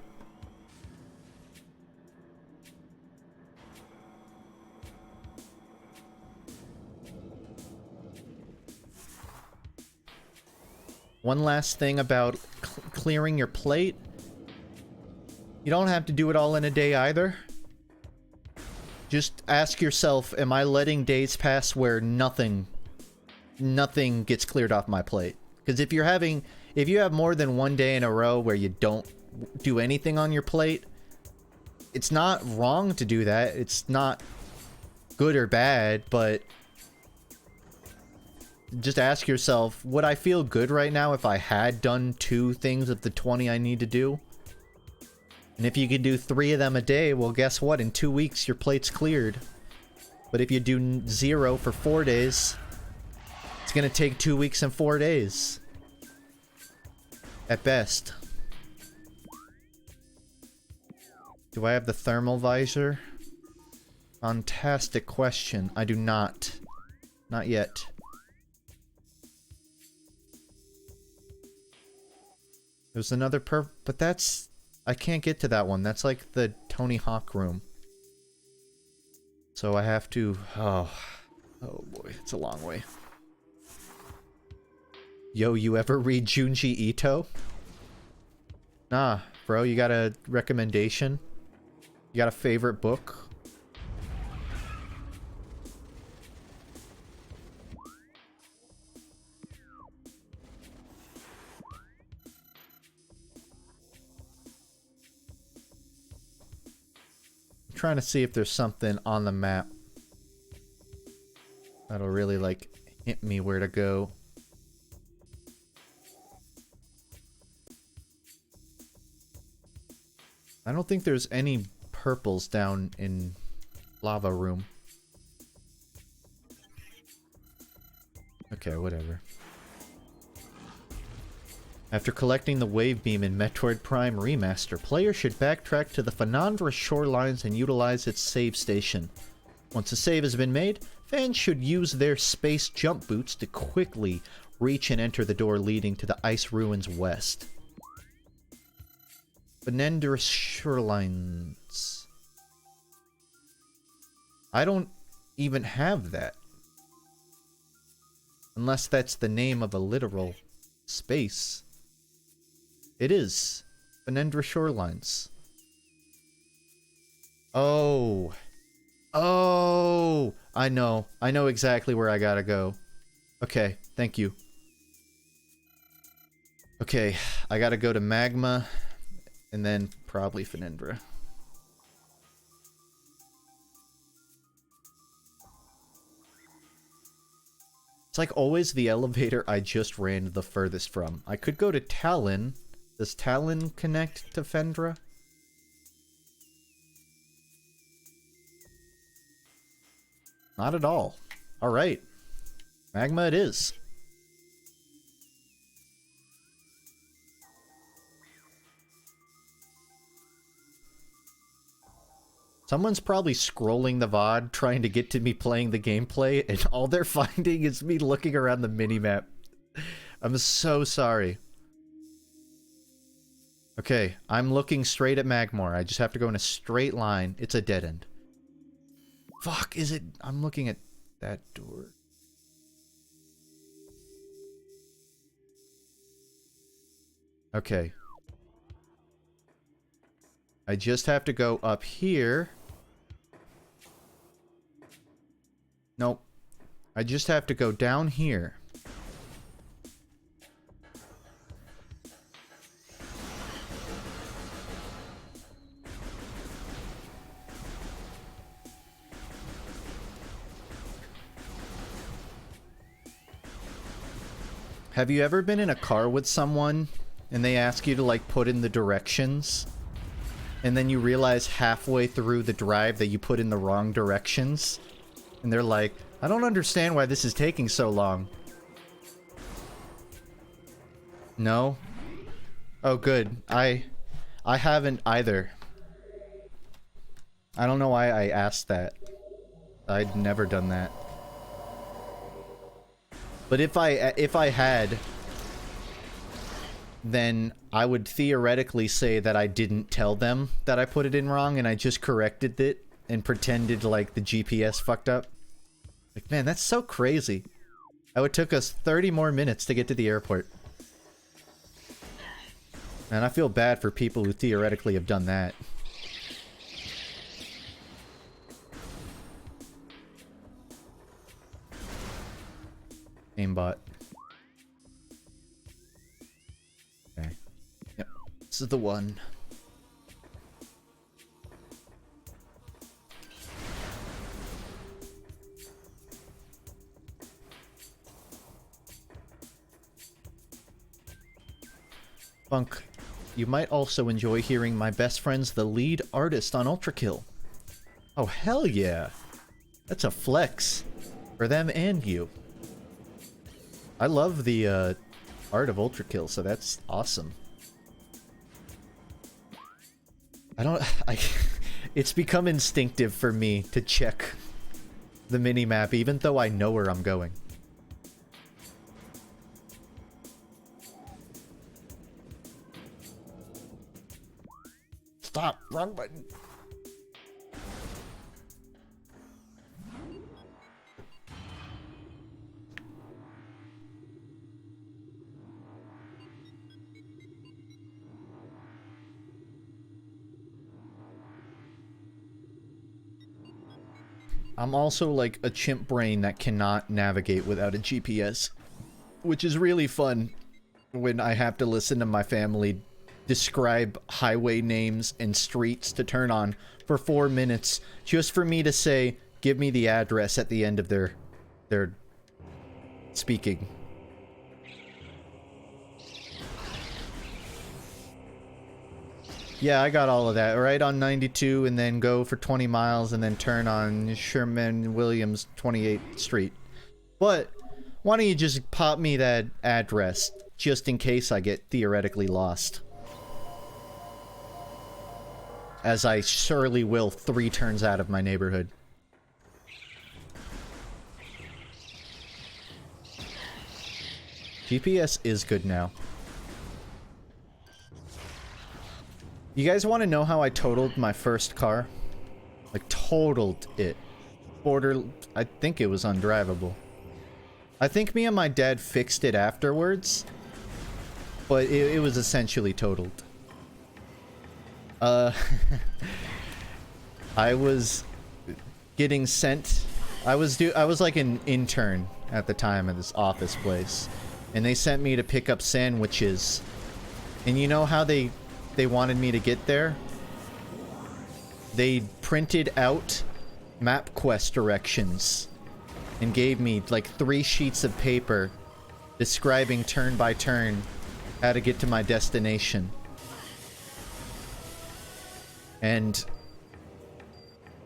Speaker 1: One last thing about clearing your plate. You don't have to do it all in a day either. Just ask yourself, am I letting days pass where nothing gets cleared off my plate? Because if you have more than one day in a row where you don't do anything on your plate, it's not wrong to do that. It's not good or bad, but just ask yourself, would I feel good right now if I had done 2 things of the 20 I need to do? And if you could do 3 of them a day, well, guess what? In 2 weeks, your plate's cleared. But if you do 0 for 4 days, it's gonna take 2 weeks and 4 days. At best. Do I have the thermal visor? Fantastic question. I do not. Not yet. There's another but that's... I can't get to that one. That's like the Tony Hawk room. So I have to... Oh boy, it's a long way. Yo, you ever read Junji Ito? Nah, bro, you got a recommendation? You got a favorite book? Trying to see if there's something on the map that'll really like hint me where to go. I don't think there's any purples down in lava room. Okay, whatever. After collecting the wave beam in Metroid Prime Remaster, players should backtrack to the FUNKe shorelines and utilize its save station. Once a save has been made, fans should use their space jump boots to quickly reach and enter the door leading to the ice ruins west. FUNKe shorelines. I don't even have that. Unless that's the name of a literal space. It is. FUNKe shorelines. Oh. Oh! I know. I know exactly where I gotta go. Okay, thank you. Okay, I gotta go to Magma, and then probably FUNKe. It's like always the elevator I just ran the furthest from. I could go to Talon. Does Talon connect to Fendra? Not at all. Alright. Magma it is. Someone's probably scrolling the VOD trying to get to me playing the gameplay, and all they're finding is me looking around the minimap. I'm so sorry. Okay, I'm looking straight at Magmore. I just have to go in a straight line. It's a dead end. Fuck, is it? I'm looking at that door. Okay. I just have to go up here. Nope. I just have to go down here. Have you ever been in a car with someone and they ask you to like put in the directions and then you realize halfway through the drive that you put in the wrong directions? And they're like, I don't understand why this is taking so long. No? Oh, good. I haven't either. I don't know why I asked that. I'd never done that. But if I had, then I would theoretically say that I didn't tell them that I put it in wrong and I just corrected it and pretended like the GPS fucked up. Like, man, that's so crazy. Oh, it took us 30 more minutes to get to the airport. Man, I feel bad for people who theoretically have done that. Aimbot. Okay. Yep. This is the one. FUNKe, you might also enjoy hearing my best friend's the lead artist on Ultra Kill. Oh, hell yeah. That's a flex. For them and you. I love the art of Ultra Kill, so that's awesome. It's become instinctive for me to check the minimap even though I know where I'm going. Stop! Wrong button! I'm also like a chimp brain that cannot navigate without a GPS, which is really fun when I have to listen to my family describe highway names and streets to turn on for 4 minutes just for me to say, give me the address at the end of their speaking. Yeah, I got all of that. Right on 92 and then go for 20 miles and then turn on Sherman Williams 28th Street. But why don't you just pop me that address just in case I get theoretically lost? As I surely will 3 turns out of my neighborhood. GPS is good now. You guys want to know how I totaled my first car? Like, totaled it. I think it was undrivable. I think me and my dad fixed it afterwards. But it was essentially totaled. I was getting sent... I was like an intern at the time at this office place. And they sent me to pick up sandwiches. And you know how they wanted me to get there? They printed out MapQuest directions and gave me like 3 sheets of paper describing turn by turn how to get to my destination. And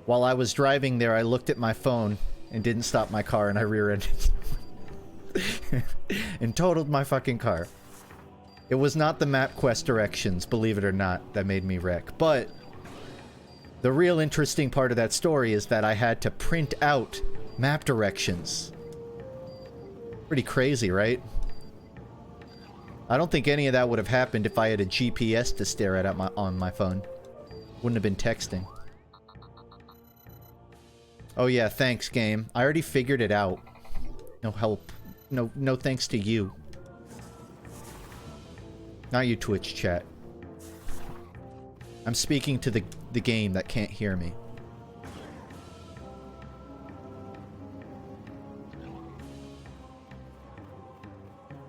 Speaker 1: while I was driving there, I looked at my phone and didn't stop my car, and I rear-ended and totaled my fucking car. It was not the MapQuest directions, believe it or not, that made me wreck. But The real interesting part of that story is that I had to print out map directions. Pretty crazy, right? I don't think any of that would have happened if I had a GPS to stare at on my phone. Wouldn't have been texting. Oh yeah, thanks, game. I already figured it out. No help. No thanks to you. Not you, Twitch chat. I'm speaking to the game that can't hear me.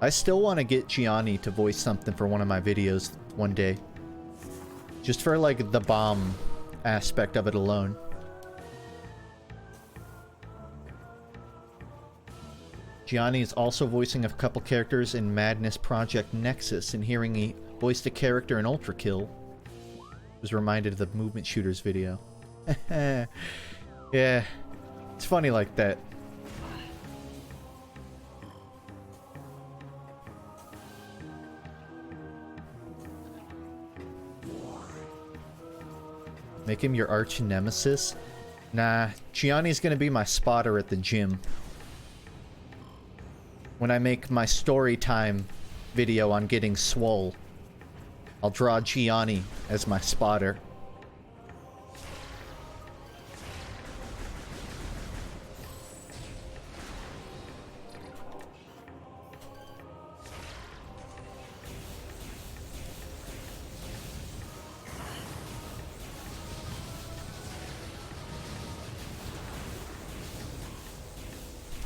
Speaker 1: I still want to get Gianni to voice something for one of my videos one day. Just for, like, the bomb aspect of it alone. Gianni is also voicing a couple characters in Madness Project Nexus, and hearing he voiced a character in Ultra Kill was reminded of the Movement Shooters video. Yeah, it's funny like that. Make him your arch nemesis? Nah, Gianni's gonna be my spotter at the gym. When I make my story time video on getting swole, I'll draw Gianni as my spotter.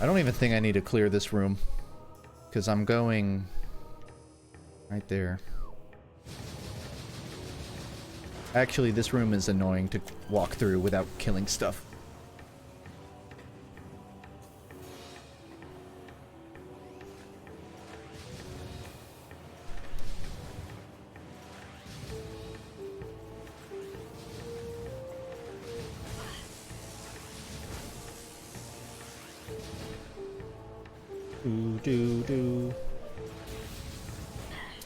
Speaker 1: I don't even think I need to clear this room, because I'm going right there. Actually, this room is annoying to walk through without killing stuff.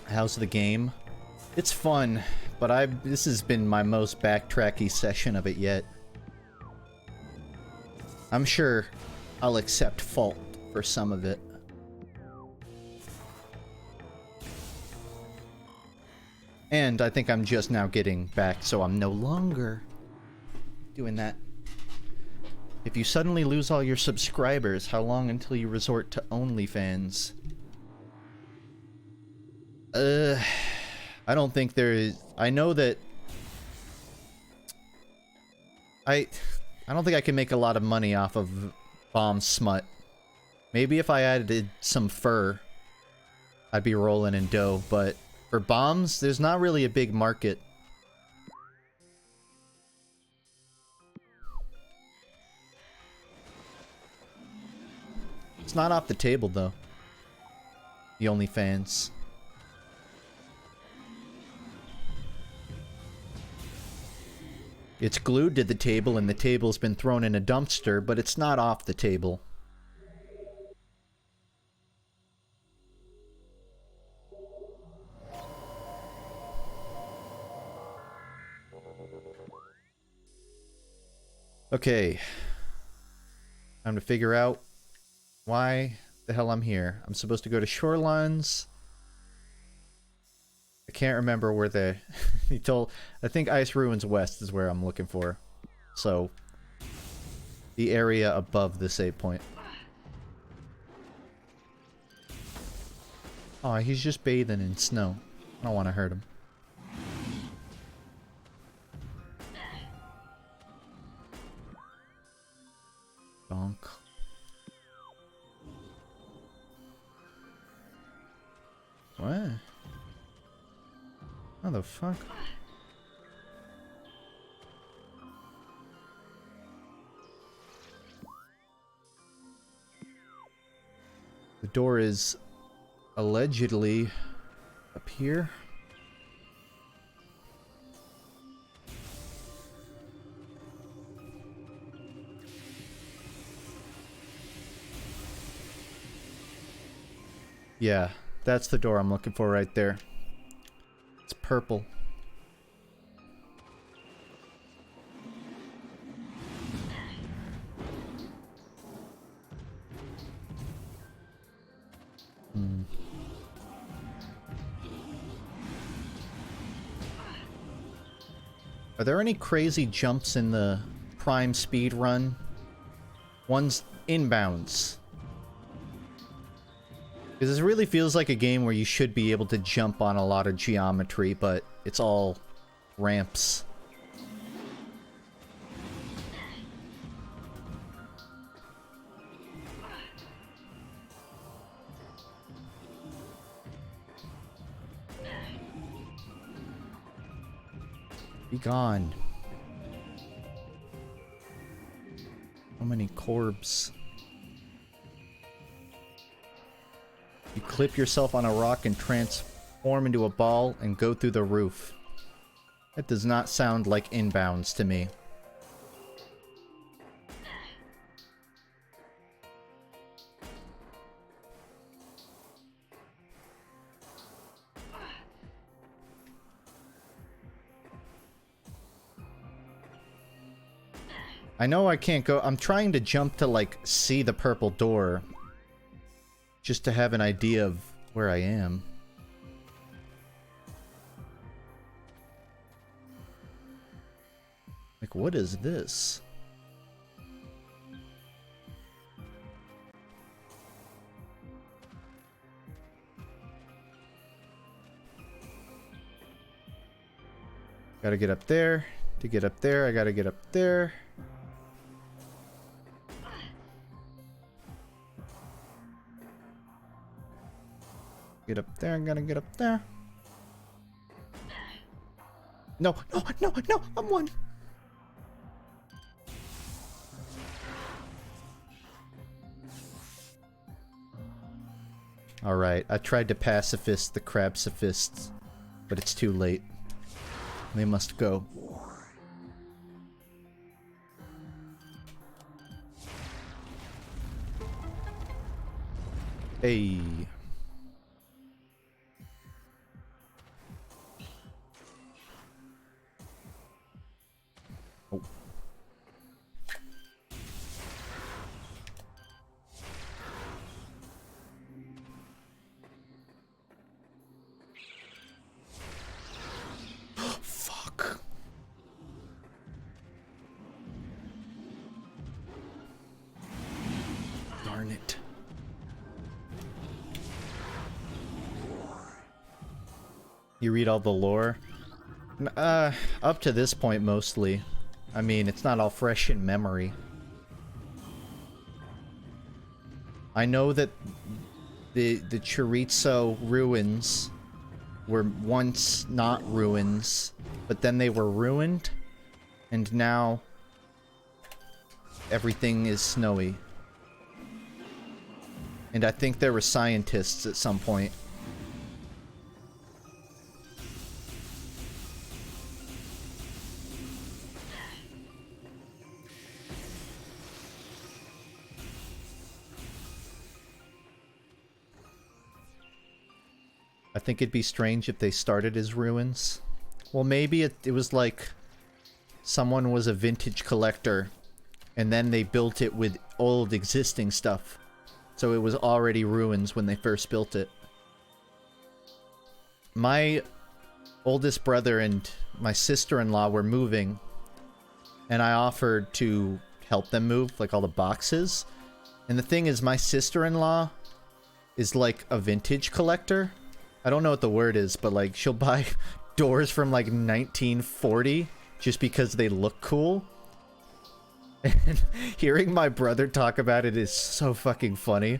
Speaker 1: How's the game? It's fun, but this has been my most backtracky session of it yet. I'm sure I'll accept fault for some of it. And I think I'm just now getting back, so I'm no longer doing that. If you suddenly lose all your subscribers, how long until you resort to OnlyFans? I don't think there is. I know that I don't think I can make a lot of money off of bomb smut. Maybe if I added some fur, I'd be rolling in dough, but for bombs, there's not really a big market. It's not off the table, though. The OnlyFans. It's glued to the table, and the table's been thrown in a dumpster, but it's not off the table. Okay. Time to figure out why the hell I'm here. I'm supposed to go to Shorelines. I can't remember where the... he told... I think Ice Ruins West is where I'm looking for. So, the area above the save point. Oh, he's just bathing in snow. I don't want to hurt him. Bonk. What? How the fuck? The door is allegedly up here. Yeah, that's the door I'm looking for right there. It's purple. Are there any crazy jumps in the Prime speed run? One's inbounds. Because this really feels like a game where you should be able to jump on a lot of geometry, but it's all ramps. Be gone. How many corbs? You clip yourself on a rock and transform into a ball and go through the roof. That does not sound like inbounds to me. I know I can't go. I'm trying to jump to, like, see the purple door. Just to have an idea of where I am. Like, what is this? Gotta get up there. To get up there, I gotta get up there. Get up there, I'm gonna get up there. No, no, no, no, I'm one. Alright, I tried to pacifist the crabsophists, but it's too late. They must go. Hey. Oh. Fuck. Darn it. You read all the lore? Up to this point, mostly. I mean, it's not all fresh in memory. I know that the Chorizo ruins were once not ruins, but then they were ruined, and now everything is snowy. And I think there were scientists at some point. I think it'd be strange if they started as ruins. Well, maybe it was like someone was a vintage collector and then they built it with old existing stuff. So it was already ruins when they first built it. My oldest brother and my sister-in-law were moving, and I offered to help them move, like all the boxes. And the thing is, my sister-in-law is like a vintage collector. I don't know what the word is, but like she'll buy doors from like 1940 just because they look cool. And hearing my brother talk about it is so fucking funny.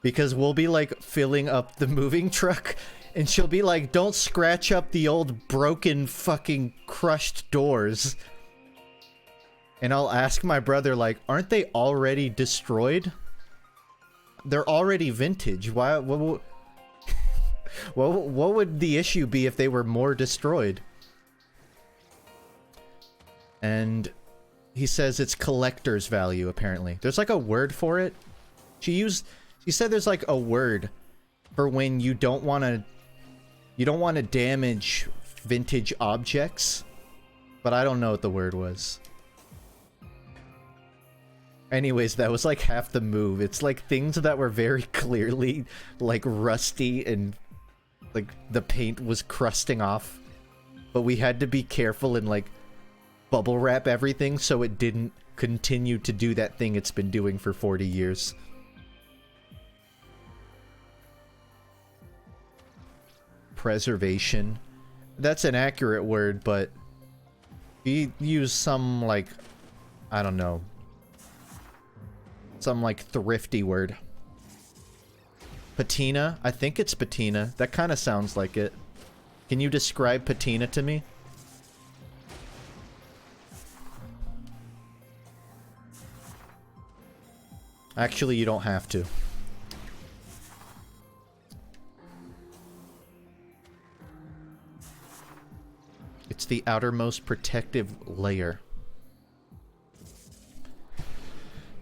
Speaker 1: Because we'll be like filling up the moving truck and she'll be like, don't scratch up the old broken fucking crushed doors. And I'll ask my brother like, aren't they already destroyed? They're already vintage. Why? What would the issue be if they were more destroyed? And he says it's collector's value, apparently. There's like a word for it. She said there's like a word for when you don't want to damage vintage objects, but I don't know what the word was. Anyways, that was like half the move. It's like things that were very clearly like rusty and like the paint was crusting off, but we had to be careful and like bubble wrap everything so it didn't continue to do that thing it's been doing for 40 years. Preservation. That's an accurate word, but we use some, like, I don't know, some, like, thrifty word. Patina? I think it's patina. That kind of sounds like it. Can you describe patina to me? Actually, you don't have to. It's the outermost protective layer.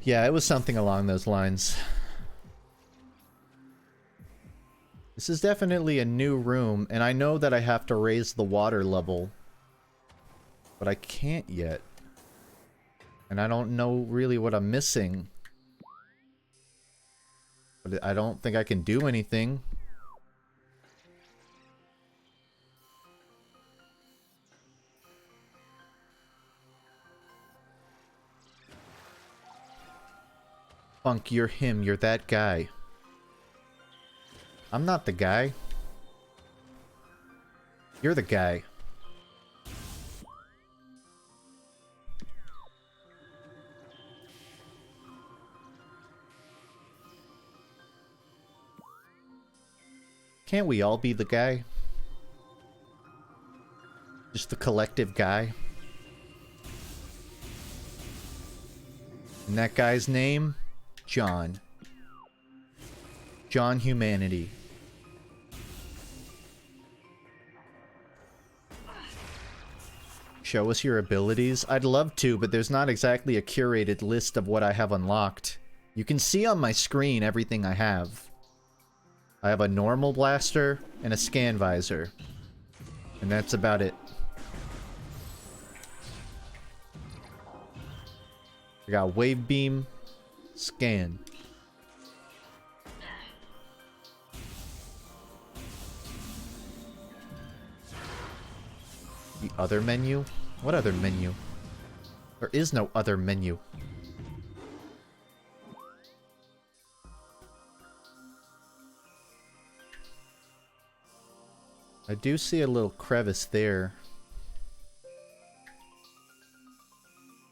Speaker 1: Yeah, it was something along those lines. This is definitely a new room, and I know that I have to raise the water level. But I can't yet. And I don't know really what I'm missing. But I don't think I can do anything. FUNKe, you're him, you're that guy. I'm not the guy. You're the guy. Can't we all be the guy? Just the collective guy? And that guy's name? John. John Humanity. Show us your abilities? I'd love to, but there's not exactly a curated list of what I have unlocked. You can see on my screen everything I have. I have a normal blaster and a scan visor. And that's about it. I got wave beam, scan. The other menu? What other menu? There is no other menu. I do see a little crevice there.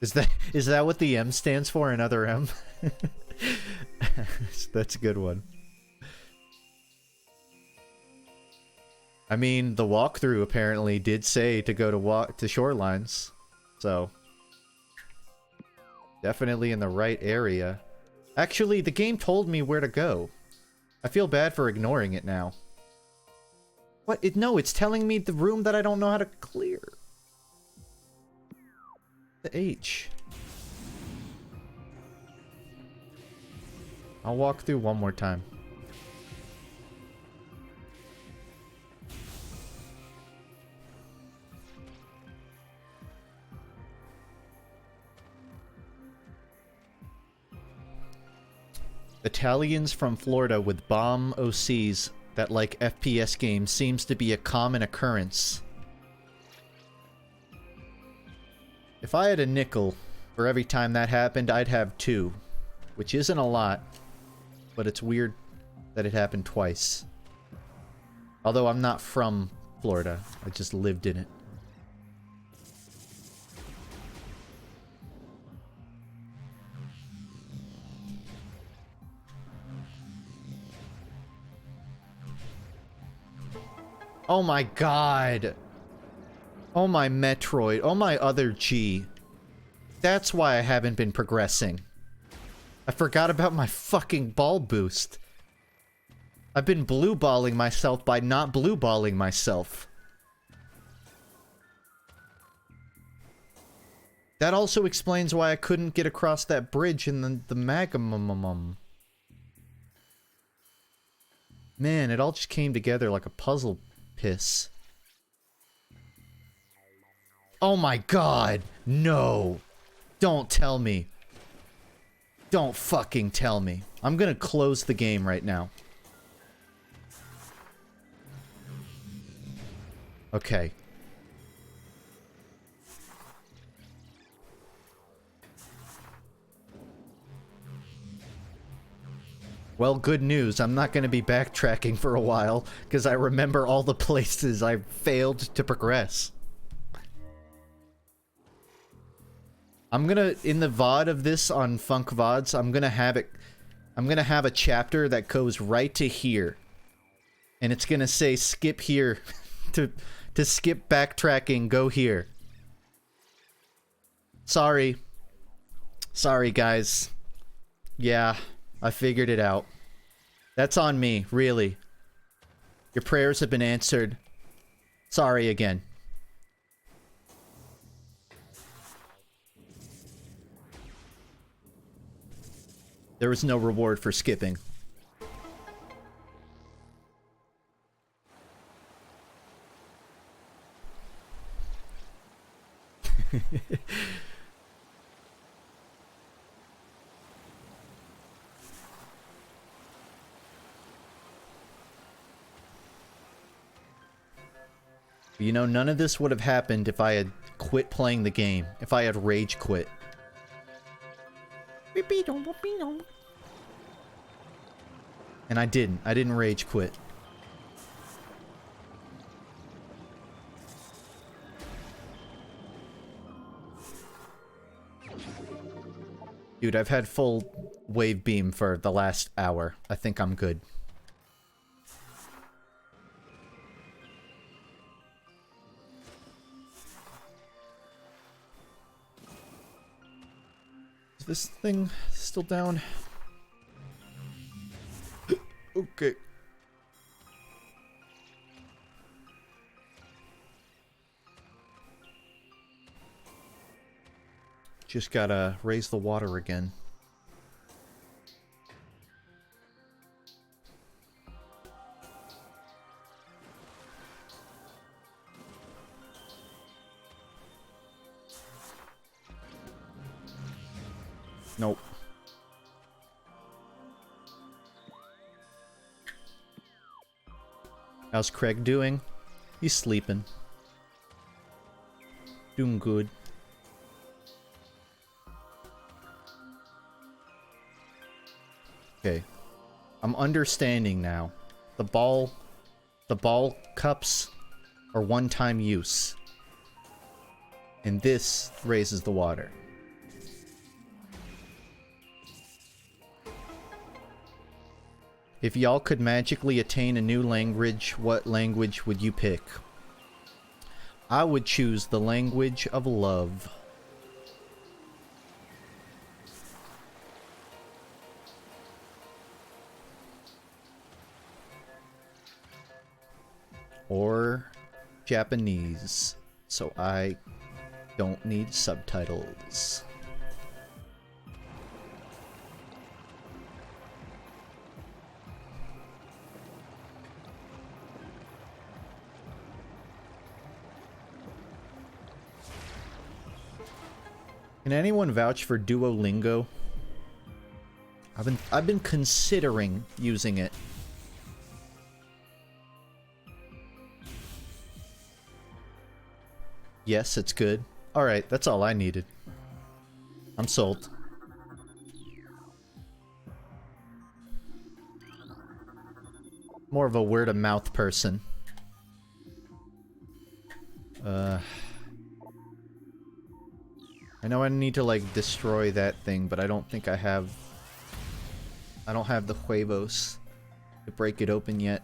Speaker 1: Is that what the M stands for? Another M? That's a good one. I mean, the walkthrough apparently did say to go to shorelines, so definitely in the right area. Actually, the game told me where to go. I feel bad for ignoring it now. What? No, it's telling me the room that I don't know how to clear. The H. I'll walk through one more time. Italians from Florida with bomb OCs that like FPS games seems to be a common occurrence. If I had a nickel for every time that happened, I'd have 2. Which isn't a lot, but it's weird that it happened twice. Although I'm not from Florida, I just lived in it. Oh my god! Oh my Metroid, oh my other G. That's why I haven't been progressing. I forgot about my fucking ball boost. I've been blue balling myself by not blue balling myself. That also explains why I couldn't get across that bridge in the magma. Man, it all just came together like a puzzle piss. Oh my god! No! Don't tell me. Don't fucking tell me. I'm gonna close the game right now. Okay. Well, good news. I'm not going to be backtracking for a while, because I remember all the places I failed to progress. I'm gonna, in the VOD of this on FUNKe VODs, I'm gonna have a chapter that goes right to here. And it's gonna say, skip here. to skip backtracking, go here. Sorry. Sorry, guys. Yeah, I figured it out. That's on me, really. Your prayers have been answered. Sorry again. There was no reward for skipping. You know, none of this would have happened if I had quit playing the game. If I had rage quit. And I didn't. I didn't rage quit. Dude, I've had full wave beam for the last hour. I think I'm good. Is this thing still down? Okay. Just gotta raise the water again. Nope. How's Craig doing? He's sleeping. Doing good. Okay. I'm understanding now. The ball cups are one-time use. And this raises the water. If y'all could magically attain a new language, what language would you pick? I would choose the language of love. Or Japanese, so I don't need subtitles. Can anyone vouch for Duolingo? I've been considering using it. Yes, it's good. Alright, that's all I needed. I'm sold. More of a word-of-mouth person. I know I need to, like, destroy that thing, but I don't think I have... I don't have the huevos to break it open yet.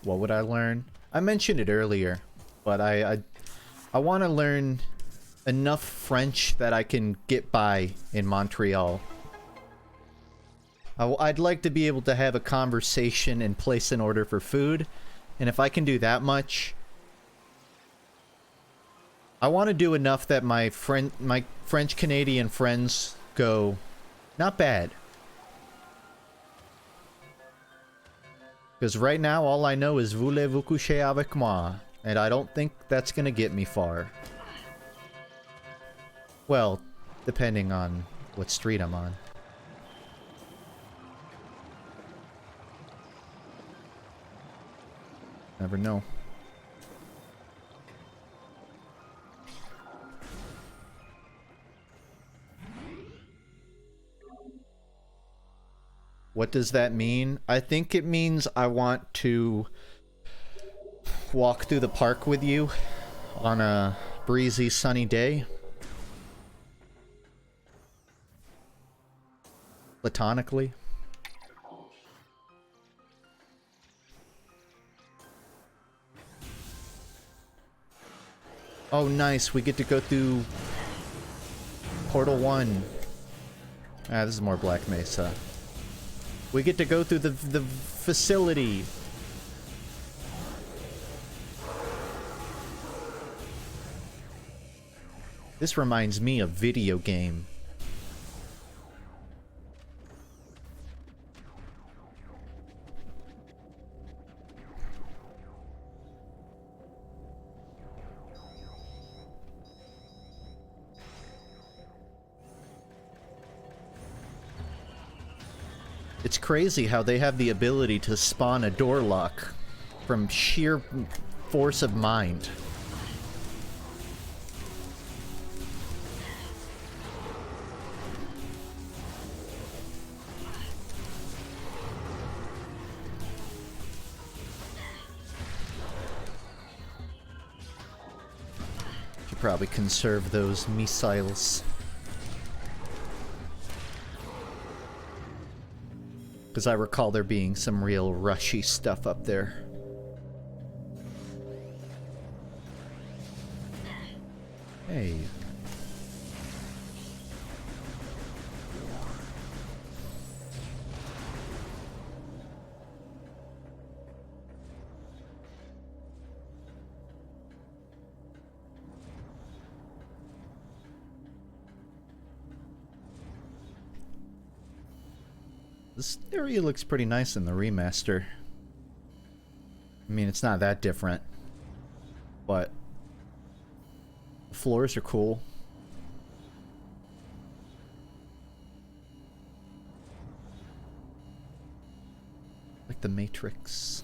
Speaker 1: What would I learn? I mentioned it earlier, but I want to learn enough French that I can get by in Montreal. I'd like to be able to have a conversation and place an order for food, and if I can do that much, I want to do enough that my French-Canadian friends go, not bad. Because right now, all I know is voulez-vous coucher avec moi, and I don't think that's gonna get me far. Well, depending on what street I'm on. Never know. What does that mean? I think it means I want to walk through the park with you on a breezy, sunny day. Platonically. Oh, nice. We get to go through Portal 1. Ah, this is more Black Mesa. We get to go through the facility. This reminds me of video game. It's crazy how they have the ability to spawn a door lock from sheer force of mind. Should probably conserve those missiles. Because I recall there being some real rushy stuff up there. Hey. This area looks pretty nice in the remaster. I mean, it's not that different, but the floors are cool. Like the Matrix.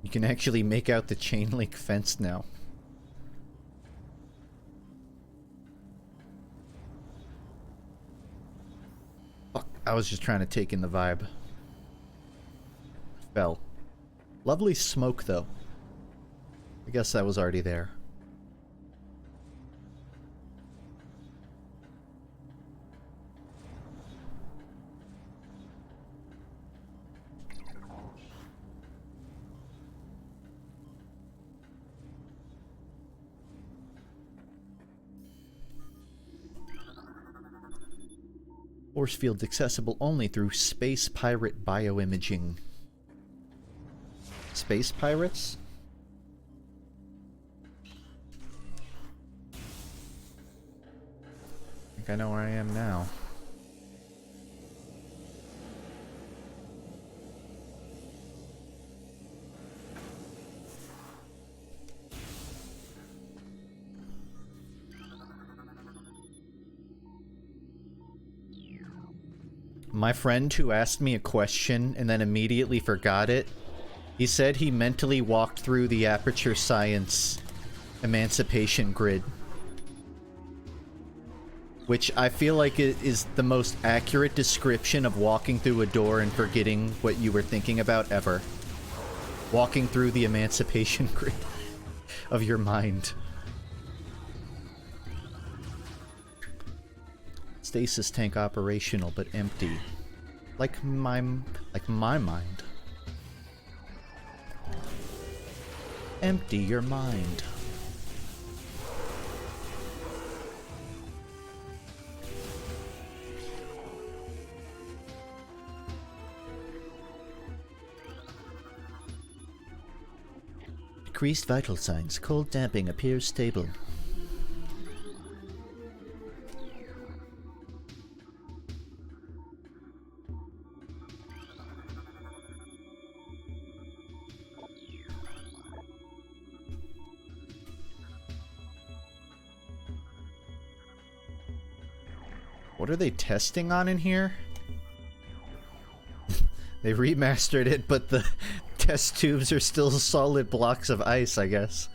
Speaker 1: You can actually make out the chain link fence now. I was just trying to take in the vibe. Fell. Lovely smoke, though. I guess that was already there. Force fields accessible only through Space Pirate bioimaging. Space pirates? I think I know where I am now. My friend who asked me a question and then immediately forgot it, he said he mentally walked through the Aperture Science emancipation grid. Which I feel like it is the most accurate description of walking through a door and forgetting what you were thinking about ever. Walking through the emancipation grid of your mind. Stasis tank operational, but empty. Like my mind. Empty your mind. Decreased vital signs. Cold damping appears stable. What are they testing on in here? They remastered it, but the test tubes are still solid blocks of ice, I guess.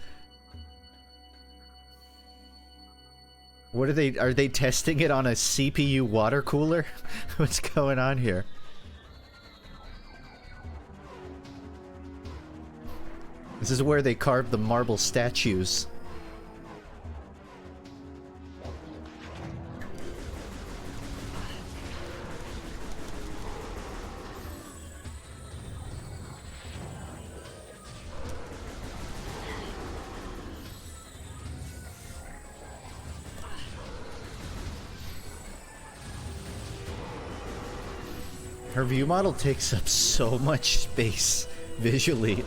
Speaker 1: What are they testing it on a CPU water cooler? What's going on here? This is where they carved the marble statues. Her view model takes up so much space visually.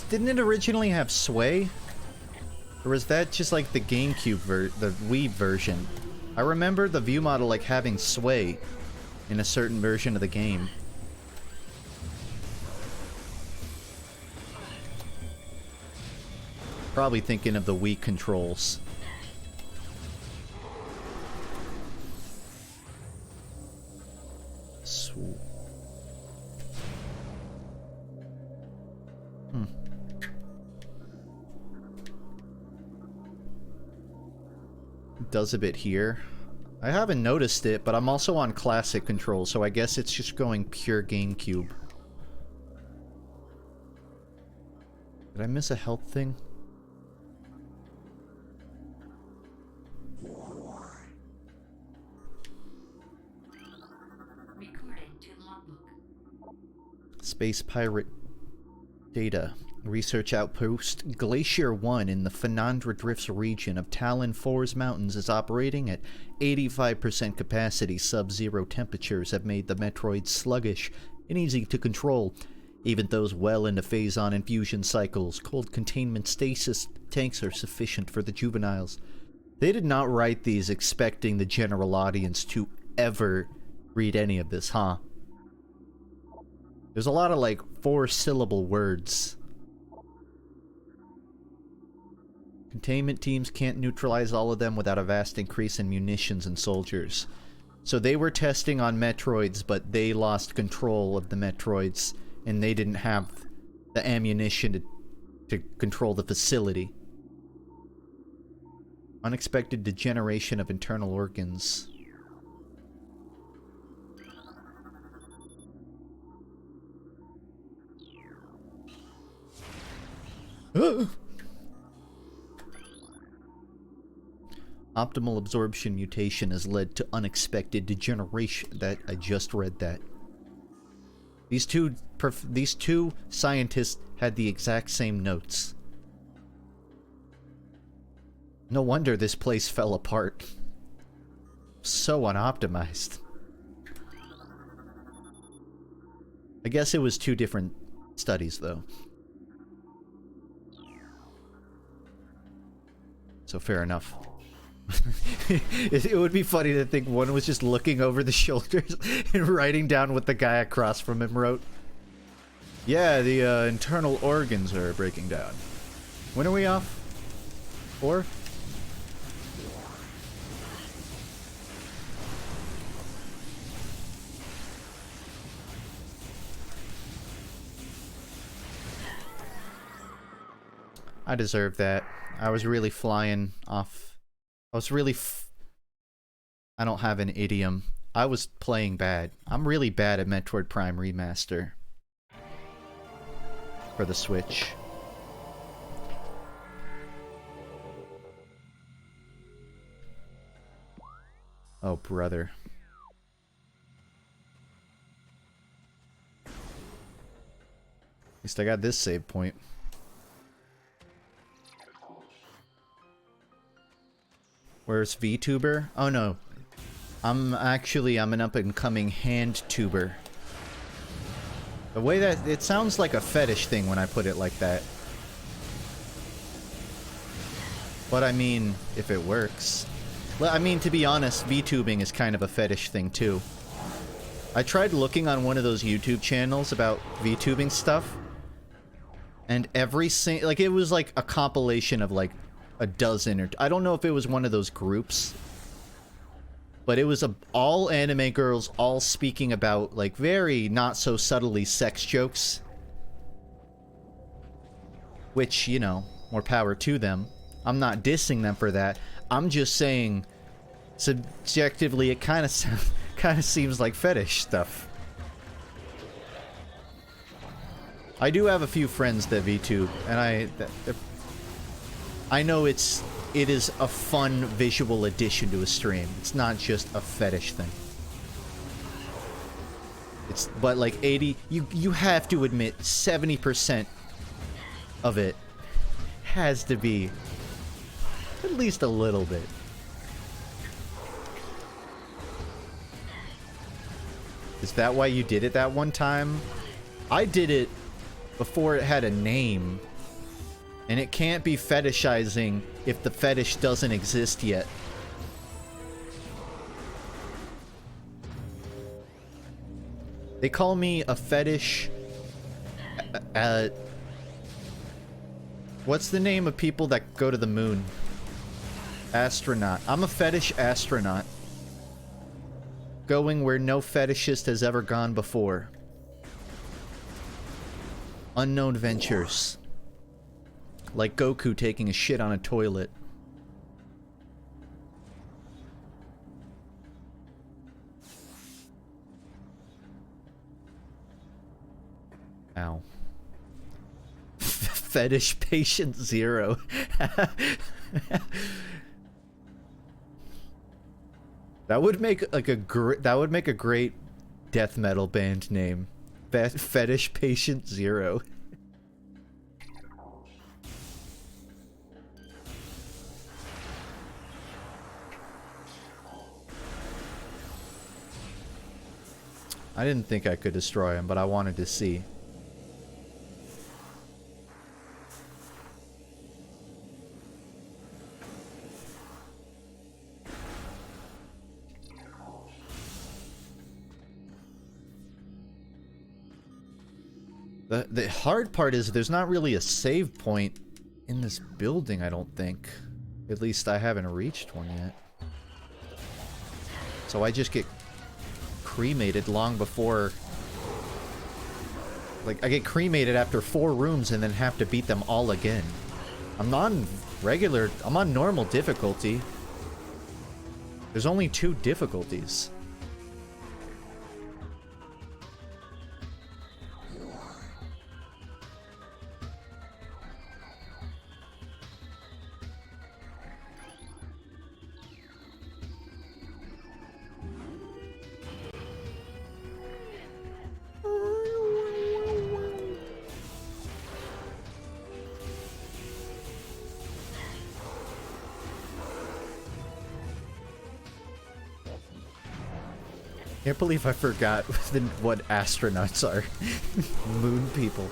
Speaker 1: Didn't it originally have sway? Or was that just like the GameCube the Wii version? I remember the view model like having sway in a certain version of the game. Probably thinking of the Wii controls. Sweet. It does a bit here. I haven't noticed it, but I'm also on classic control, so I guess it's just going pure GameCube. Did I miss a health thing? Space Pirate Data. Research outpost Glacier 1 in the Fenandra Drifts region of Talon 4's mountains is operating at 85% capacity. Sub-zero temperatures have made the Metroid sluggish and easy to control. Even those well into phase-on infusion cycles, cold containment stasis tanks are sufficient for the juveniles. They did not write these expecting the general audience to ever read any of this, huh? There's a lot of, like, 4-syllable words. Containment teams can't neutralize all of them without a vast increase in munitions and soldiers. So they were testing on Metroids, but they lost control of the Metroids, and they didn't have the ammunition to control the facility. Unexpected degeneration of internal organs. Optimal absorption mutation has led to unexpected degeneration. That I just read that. These two scientists had the exact same notes. No wonder this place fell apart. So unoptimized. I guess it was 2 different studies, though. So fair enough. It would be funny to think one was just looking over the shoulders and writing down what the guy across from him wrote. Yeah, the internal organs are breaking down. When are we off? 4? I deserve that. I was really flying off. I was really I don't have an idiom. I was playing bad. I'm really bad at Metroid Prime Remaster. For the Switch. Oh, brother. At least I got this save point. Where's VTuber? Oh no. I'm an up-and-coming hand tuber. The way that... it sounds like a fetish thing when I put it like that. But I mean, if it works. Well, I mean, to be honest, VTubing is kind of a fetish thing too. I tried looking on one of those YouTube channels about VTubing stuff. And like, it was like a compilation of like a dozen or I don't know if it was one of those groups, but it was all anime girls all speaking about like very not so subtly sex jokes, which, you know, more power to them. I'm not dissing them for that. I'm just saying subjectively it kind of seems like fetish stuff. I do have a few friends that VTube, and I know it is a fun visual addition to a stream. It's not just a fetish thing. But like 80, you have to admit 70% of it has to be at least a little bit. Is that why you did it that one time? I did it before it had a name, and it can't be fetishizing if the fetish doesn't exist yet. They call me a fetish. What's the name of people that go to the moon? Astronaut. I'm a fetish astronaut. Going where no fetishist has ever gone before. Unknown ventures. Like Goku taking a shit on a toilet. Ow. Fetish patient 0. That would make like a great death metal band name. Fetish patient 0. I didn't think I could destroy him, but I wanted to see. The hard part is there's not really a save point in this building, I don't think. At least I haven't reached one yet. So I just get cremated long before... Like, I get cremated after 4 rooms and then have to beat them all again. I'm on normal difficulty. There's only 2 difficulties. I can't believe I forgot what astronauts are. Moon people.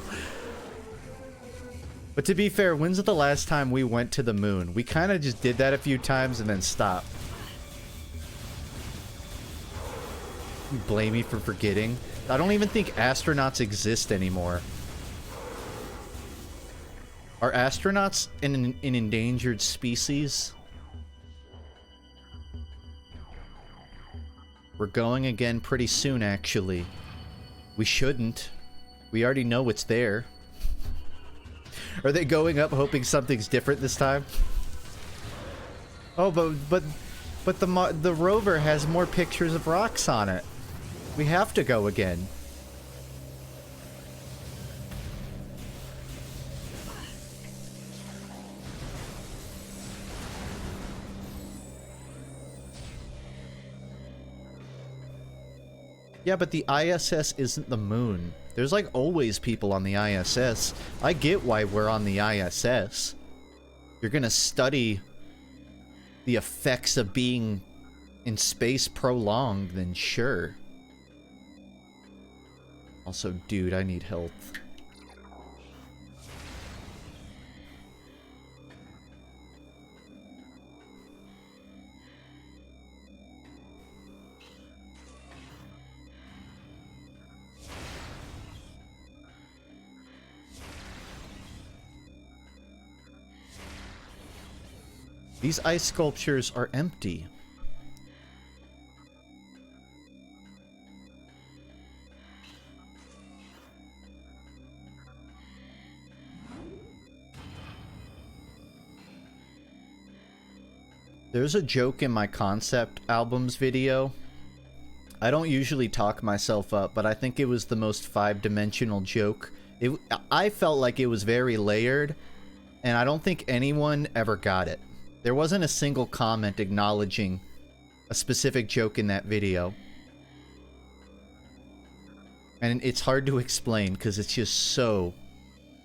Speaker 1: But to be fair, when's the last time we went to the moon? We kind of just did that a few times and then stopped. You blame me for forgetting? I don't even think astronauts exist anymore. Are astronauts an endangered species? We're going again pretty soon, actually. We shouldn't. We already know it's there. Are they going up hoping something's different this time? Oh, but the rover has more pictures of rocks on it. We have to go again. Yeah, but the ISS isn't the moon. There's like always people on the ISS. I get why we're on the ISS. You're gonna study the effects of being in space prolonged, then sure. Also, dude, I need health. These ice sculptures are empty. There's a joke in my concept albums video. I don't usually talk myself up, but I think it was the most five-dimensional joke. I felt like it was very layered, and I don't think anyone ever got it. There wasn't a single comment acknowledging a specific joke in that video. And it's hard to explain because it's just so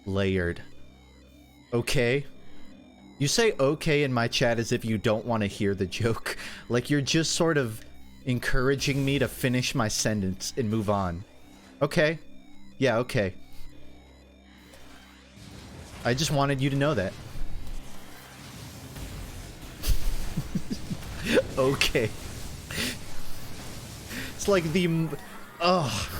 Speaker 1: layered. Okay? You say okay in my chat as if you don't want to hear the joke. Like you're just sort of encouraging me to finish my sentence and move on. Okay. Yeah, okay. I just wanted you to know that. Okay. It's like the... Ugh.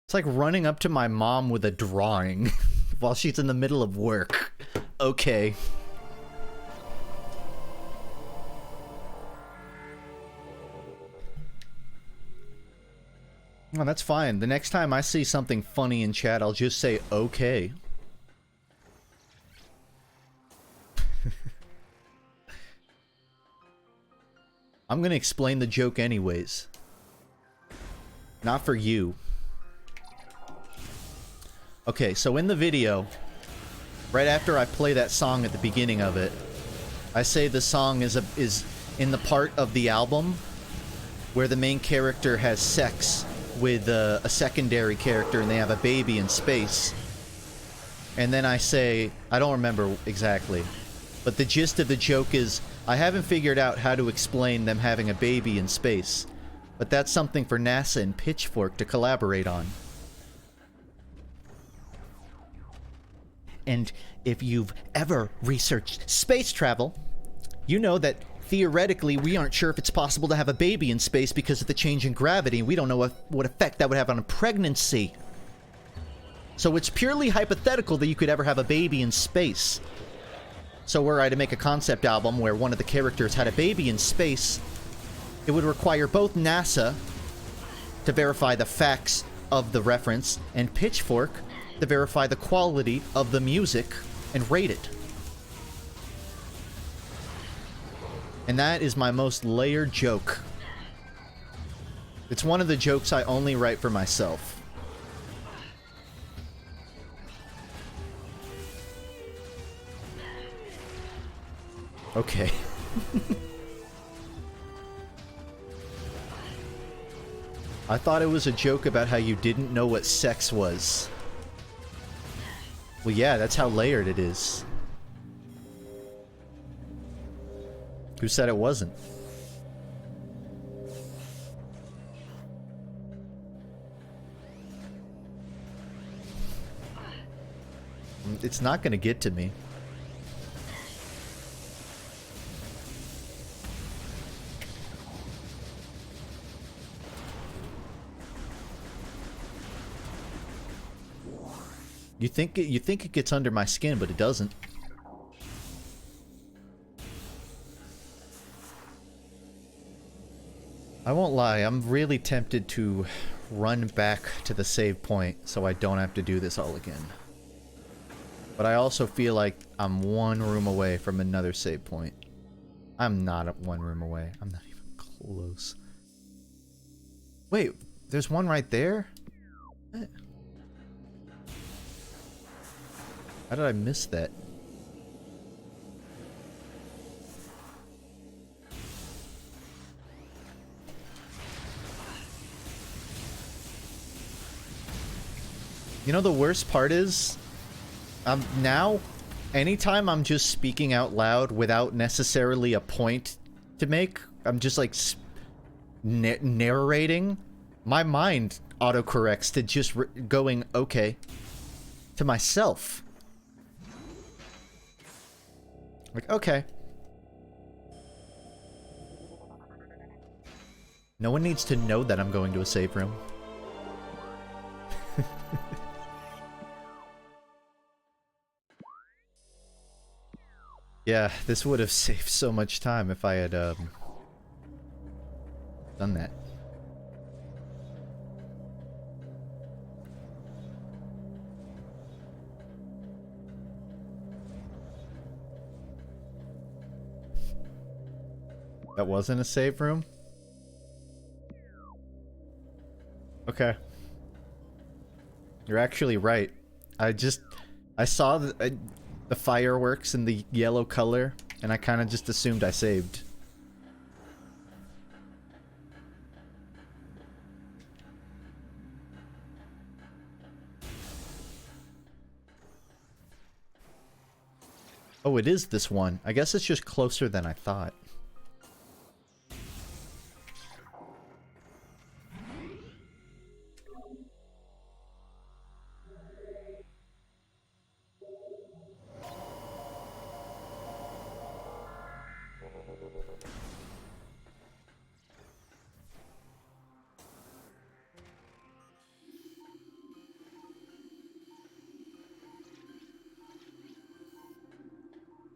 Speaker 1: It's like running up to my mom with a drawing while she's in the middle of work. Okay. Well, that's fine. The next time I see something funny in chat, I'll just say, okay. I'm gonna explain the joke anyways. Not for you. Okay, so in the video, right after I play that song at the beginning of it, I say the song is in the part of the album where the main character has sex with a secondary character and they have a baby in space. And then I say, I don't remember exactly, but the gist of the joke is, I haven't figured out how to explain them having a baby in space, but that's something for NASA and Pitchfork to collaborate on. And if you've ever researched space travel, you know that theoretically we aren't sure if it's possible to have a baby in space because of the change in gravity, and we don't know what effect that would have on a pregnancy. So it's purely hypothetical that you could ever have a baby in space. So were I to make a concept album where one of the characters had a baby in space, it would require both NASA to verify the facts of the reference and Pitchfork to verify the quality of the music and rate it. And that is my most layered joke. It's one of the jokes I only write for myself. Okay. I thought it was a joke about how you didn't know what sex was. Well, yeah, that's how layered it is. Who said it wasn't? It's not gonna get to me. You think it gets under my skin, but it doesn't. I won't lie, I'm really tempted to run back to the save point so I don't have to do this all again. But I also feel like I'm one room away from another save point. I'm not at one room away. I'm not even close. Wait, there's one right there? What? How did I miss that? You know, the worst part is, now, anytime I'm just speaking out loud without necessarily a point to make, I'm just like narrating, my mind autocorrects to just going, okay, to myself. Like, okay. No one needs to know that I'm going to a save room. Yeah, this would have saved so much time if I had done that. That wasn't a save room? Okay. You're actually right. I saw the fireworks in the yellow color, and I kind of just assumed I saved. Oh, it is this one. I guess it's just closer than I thought.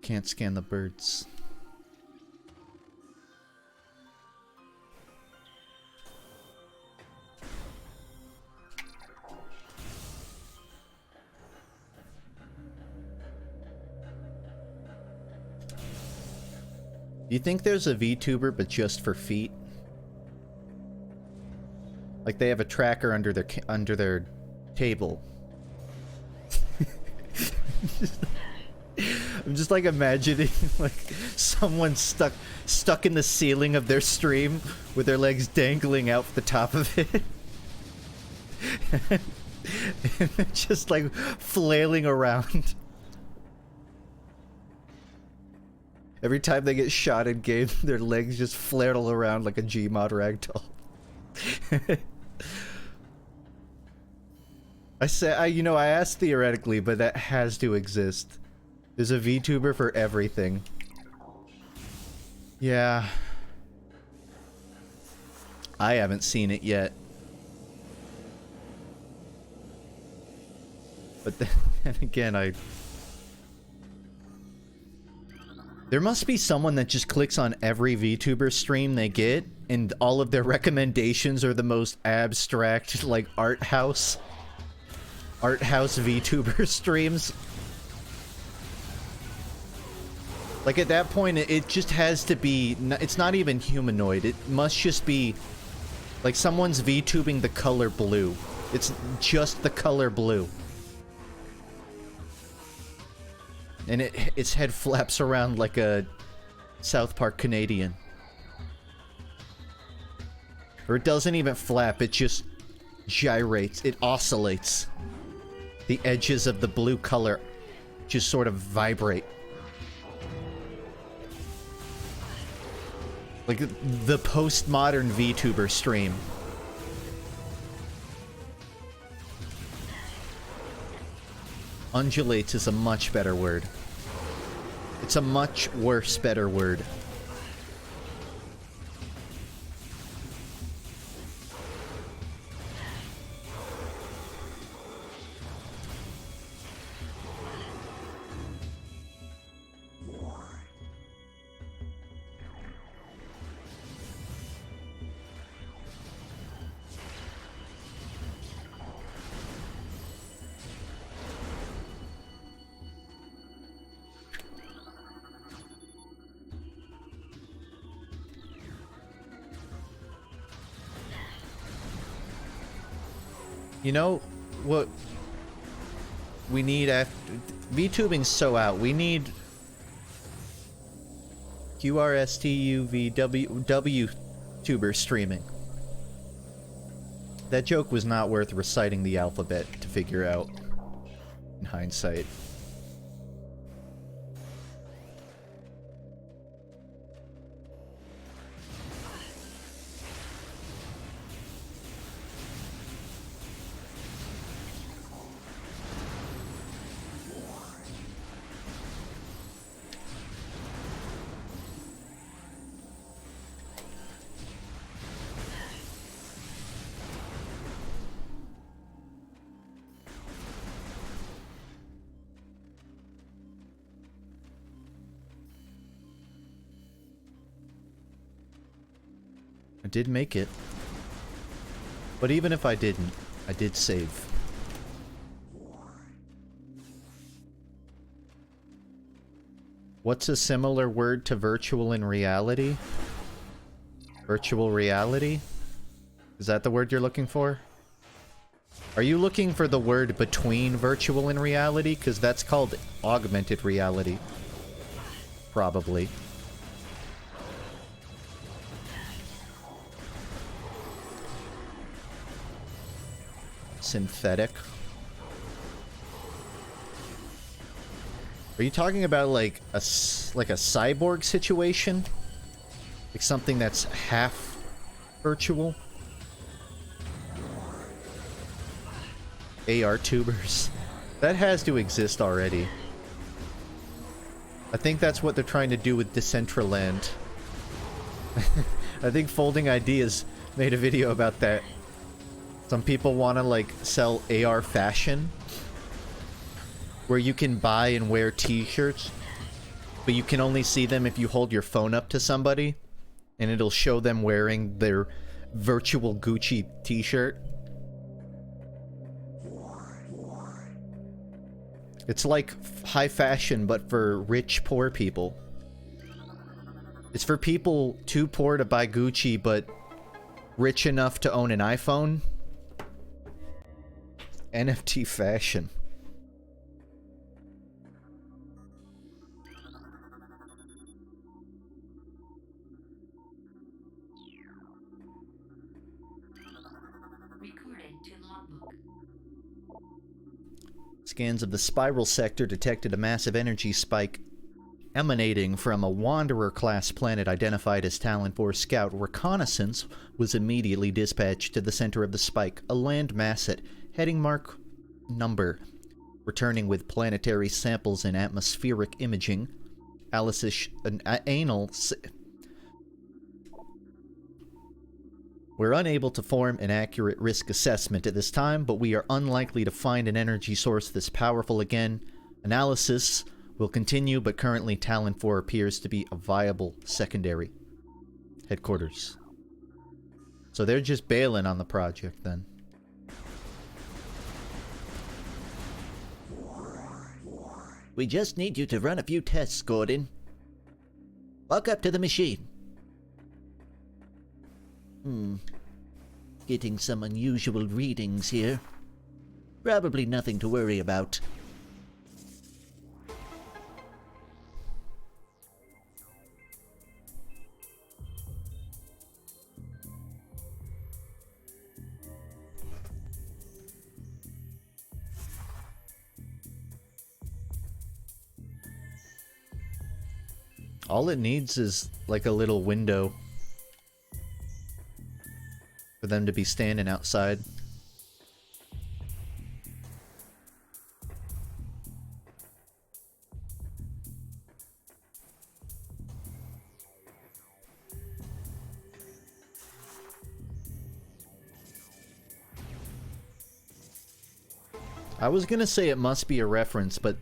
Speaker 1: Can't scan the birds. Do you think there's a VTuber but just for feet? Like they have a tracker under their table. I'm just like imagining like someone stuck in the ceiling of their stream with their legs dangling out the top of it. And they're just like flailing around. Every time they get shot in game, their legs just flail around like a Gmod ragdoll. I asked theoretically, but that has to exist. There's a VTuber for everything. Yeah. I haven't seen it yet. But then again, there must be someone that just clicks on every VTuber stream they get, and all of their recommendations are the most abstract, like, art house VTuber streams. Like, at that point, it just has to be... It's not even humanoid. It must just be... Like, someone's VTubing the color blue. It's just the color blue. And its head flaps around like a South Park Canadian. Or it doesn't even flap, it just gyrates. It oscillates. The edges of the blue color just sort of vibrate. Like the postmodern VTuber stream. Undulates is a much better word. It's a much worse better word. You know what we need after VTubing's so out. We need QRSTUVW tuber streaming. That joke was not worth reciting the alphabet to figure out in hindsight. did make it. But even if I didn't, I did save. What's a similar word to virtual in reality? Virtual reality? Is that the word you're looking for? Are you looking for the word between virtual and reality? Because that's called augmented reality. Probably. Synthetic. Are you talking about like a cyborg situation? Like something that's half virtual? AR tubers. That has to exist already. I think that's what they're trying to do with Decentraland. I think Folding Ideas made a video about that. Some people want to like sell AR fashion, where you can buy and wear t-shirts, but you can only see them if you hold your phone up to somebody, and it'll show them wearing their virtual Gucci t-shirt. It's like high fashion, but for rich, poor people. It's for people too poor to buy Gucci, but rich enough to own an iPhone. NFT fashion. Scans of the spiral sector detected a massive energy spike emanating from a Wanderer-class planet identified as Talon 4 Scout. Reconnaissance was immediately dispatched to the center of the spike, a landmass at heading mark number, returning with planetary samples and atmospheric imaging. We're unable to form an accurate risk assessment at this time, but we are unlikely to find an energy source this powerful again. Analysis will continue, but currently Talon 4 appears to be a viable secondary headquarters. So they're just bailing on the project then. We just need you to run a few tests, Gordon. Walk up to the machine. Getting some unusual readings here. Probably nothing to worry about. All it needs is like a little window for them to be standing outside. I was gonna say it must be a reference, but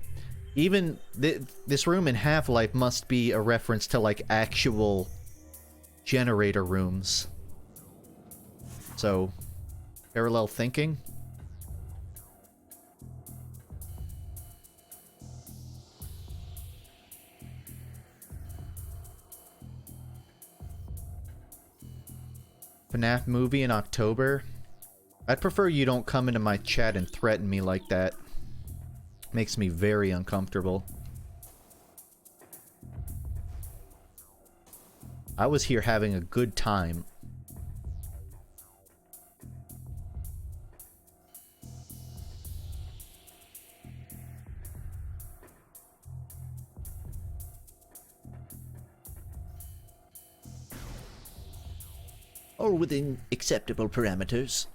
Speaker 1: even this room in Half-Life must be a reference to like actual generator rooms. So, parallel thinking? FNAF movie in October? I'd prefer you don't come into my chat and threaten me like that. Makes me very uncomfortable. I was here having a good time. All within acceptable parameters.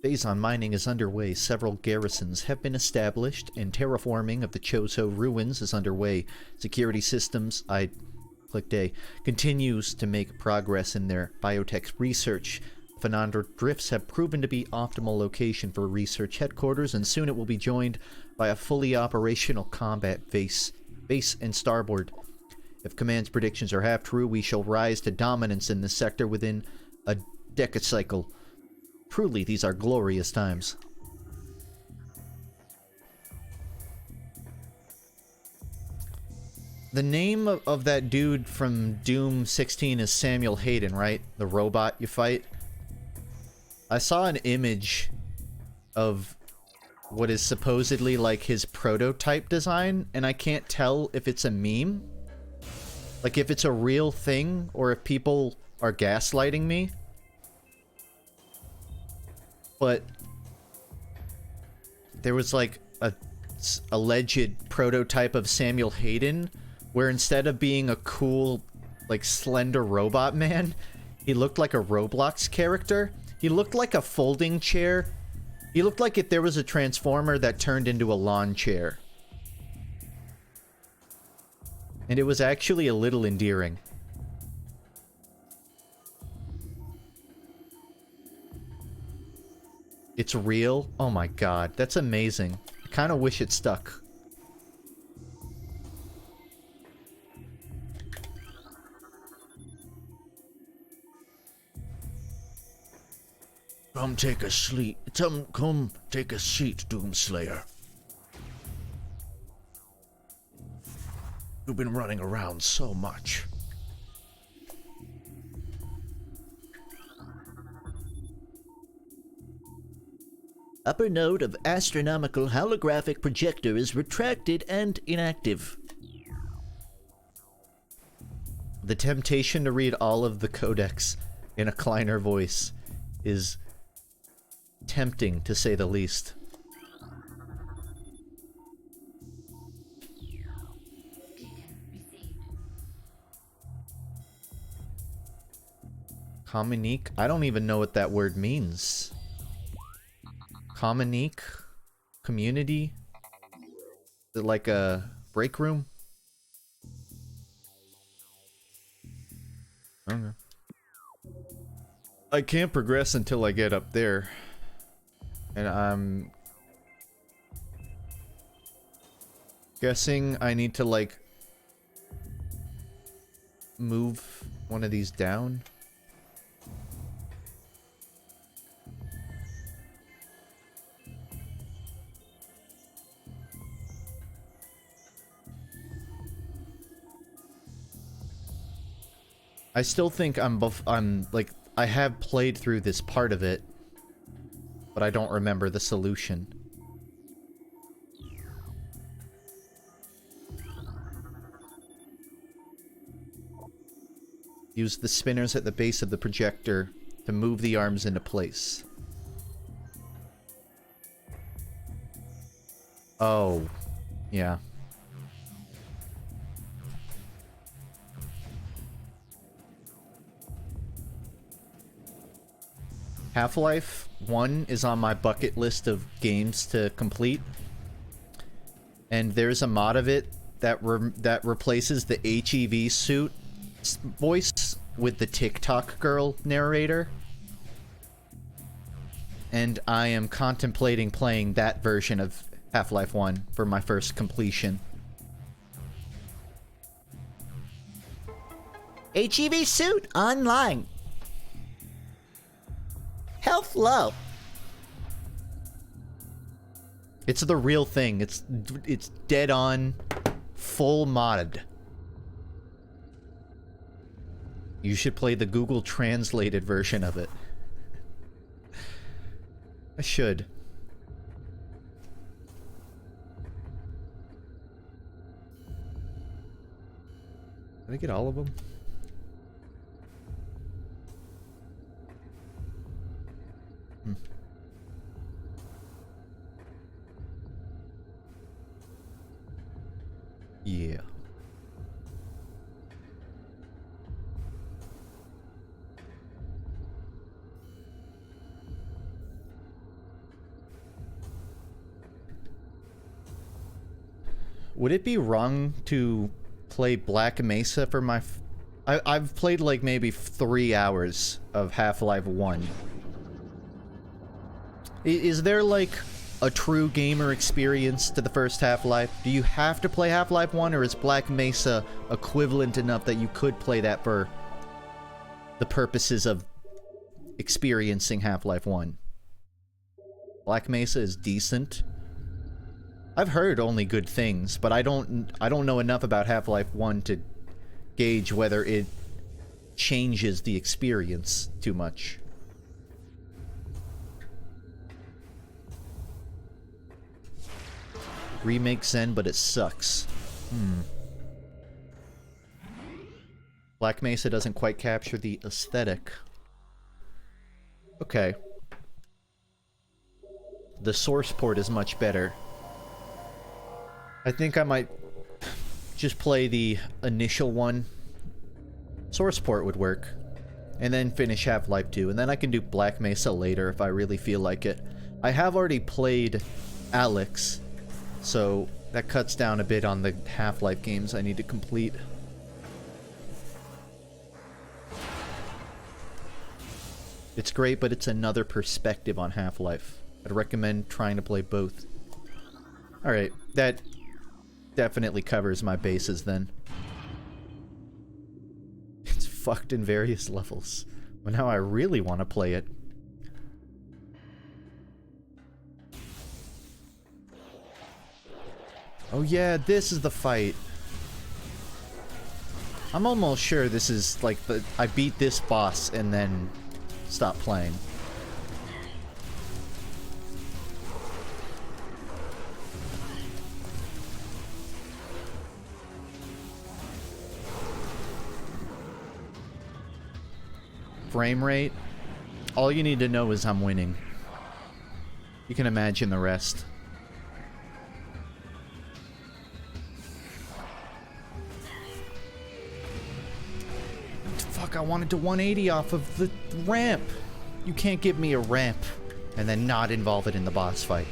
Speaker 1: Phase on mining is underway. Several garrisons have been established, and terraforming of the Chozo ruins is underway. Security systems Clicked A, continues to make progress in their biotech research. Fernando Drifts have proven to be optimal location for research headquarters, and soon it will be joined by a fully operational combat base and starboard. If Command's predictions are half true, we shall rise to dominance in this sector within a decacycle. Truly, these are glorious times. The name of that dude from Doom 16 is Samuel Hayden, right? The robot you fight? I saw an image of what is supposedly like his prototype design, and I can't tell if it's a meme. Like if it's a real thing, or if people are gaslighting me. But there was like a alleged prototype of Samuel Hayden, where instead of being a cool, like, slender robot man, he looked like a Roblox character. He looked like a folding chair. He looked like if there was a transformer that turned into a lawn chair. And it was actually a little endearing. It's real? Oh my god, that's amazing. I kind of wish it stuck. Come take a seat. Come take a seat, Doomslayer. You've been running around so much. Upper node of astronomical holographic projector is retracted and inactive. The temptation to read all of the codex in a Kleiner voice is tempting, to say the least. Communique? I don't even know what that word means. Communique? Community? Is it like a break room? Okay. I can't progress until I get up there. And I'm guessing I need to, like, move one of these down. I still think I'm like, I have played through this part of it, but I don't remember the solution. Use the spinners at the base of the projector to move the arms into place. Oh, yeah. Half-Life 1 is on my bucket list of games to complete. And there's a mod of it that replaces the HEV suit voice with the TikTok girl narrator. And I am contemplating playing that version of Half-Life 1 for my first completion. HEV suit online. Health low. It's the real thing. It's dead on, full modded. You should play the Google translated version of it. I should. Did I get all of them? Yeah. Would it be wrong to play Black Mesa for my... I've played like maybe 3 hours of Half-Life 1. Is there like a true gamer experience to the first Half-Life? Do you have to play Half-Life 1, or is Black Mesa equivalent enough that you could play that for the purposes of experiencing Half-Life 1? Black Mesa is decent. I've heard only good things, but I don't know enough about Half-Life 1 to gauge whether it changes the experience too much. Remake Zen, but it sucks. Black Mesa doesn't quite capture the aesthetic. Okay. The source port is much better. I think I might just play the initial one. Source port would work. And then finish Half-Life 2. And then I can do Black Mesa later if I really feel like it. I have already played Alex, so that cuts down a bit on the Half-Life games I need to complete. It's great, but it's another perspective on Half-Life. I'd recommend trying to play both. Alright, that definitely covers my bases then. It's fucked in various levels. But now I really want to play it. Oh yeah, this is the fight. I'm almost sure this is like the... I beat this boss and then stop playing. Frame rate? All you need to know is I'm winning. You can imagine the rest. Fuck, I wanted to 180 off of the ramp. You can't give me a ramp and then not involve it in the boss fight.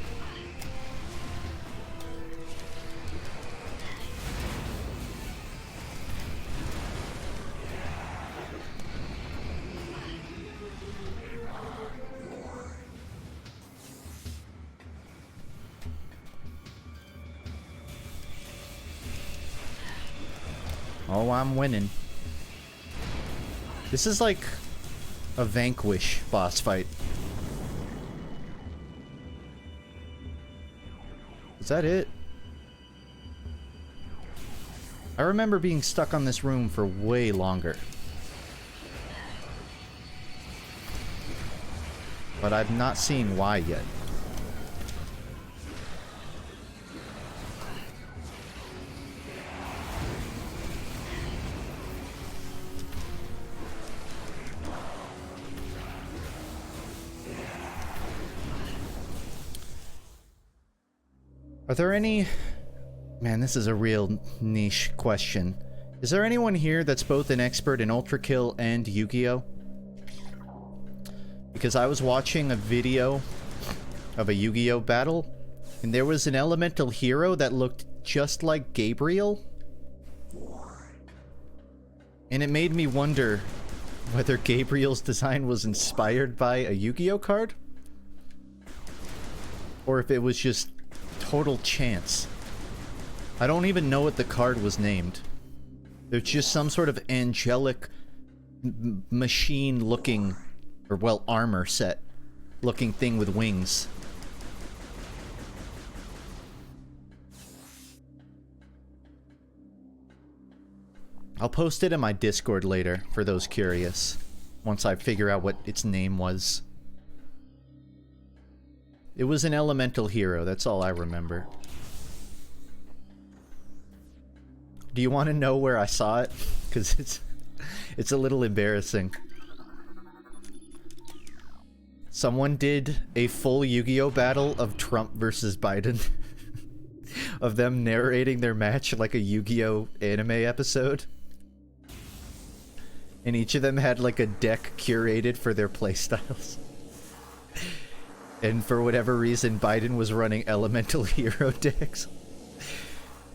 Speaker 1: Oh, I'm winning. This is like a Vanquish boss fight. Is that it? I remember being stuck on this room for way longer. But I've not seen why yet. Are there any... Man, this is a real niche question. Is there anyone here that's both an expert in Ultra Kill and Yu-Gi-Oh? Because I was watching a video of a Yu-Gi-Oh battle, and there was an elemental hero that looked just like Gabriel. And it made me wonder whether Gabriel's design was inspired by a Yu-Gi-Oh card? Or if it was just total chance. I don't even know what the card was named. There's just some sort of angelic machine looking, or well, armor set looking thing with wings. I'll post it in my Discord later for those curious, once I figure out what its name was. It was an elemental hero, that's all I remember. Do you want to know where I saw it? Because it's a little embarrassing. Someone did a full Yu-Gi-Oh battle of Trump versus Biden. Of them narrating their match like a Yu-Gi-Oh anime episode. And each of them had like a deck curated for their playstyles. And for whatever reason, Biden was running elemental hero decks.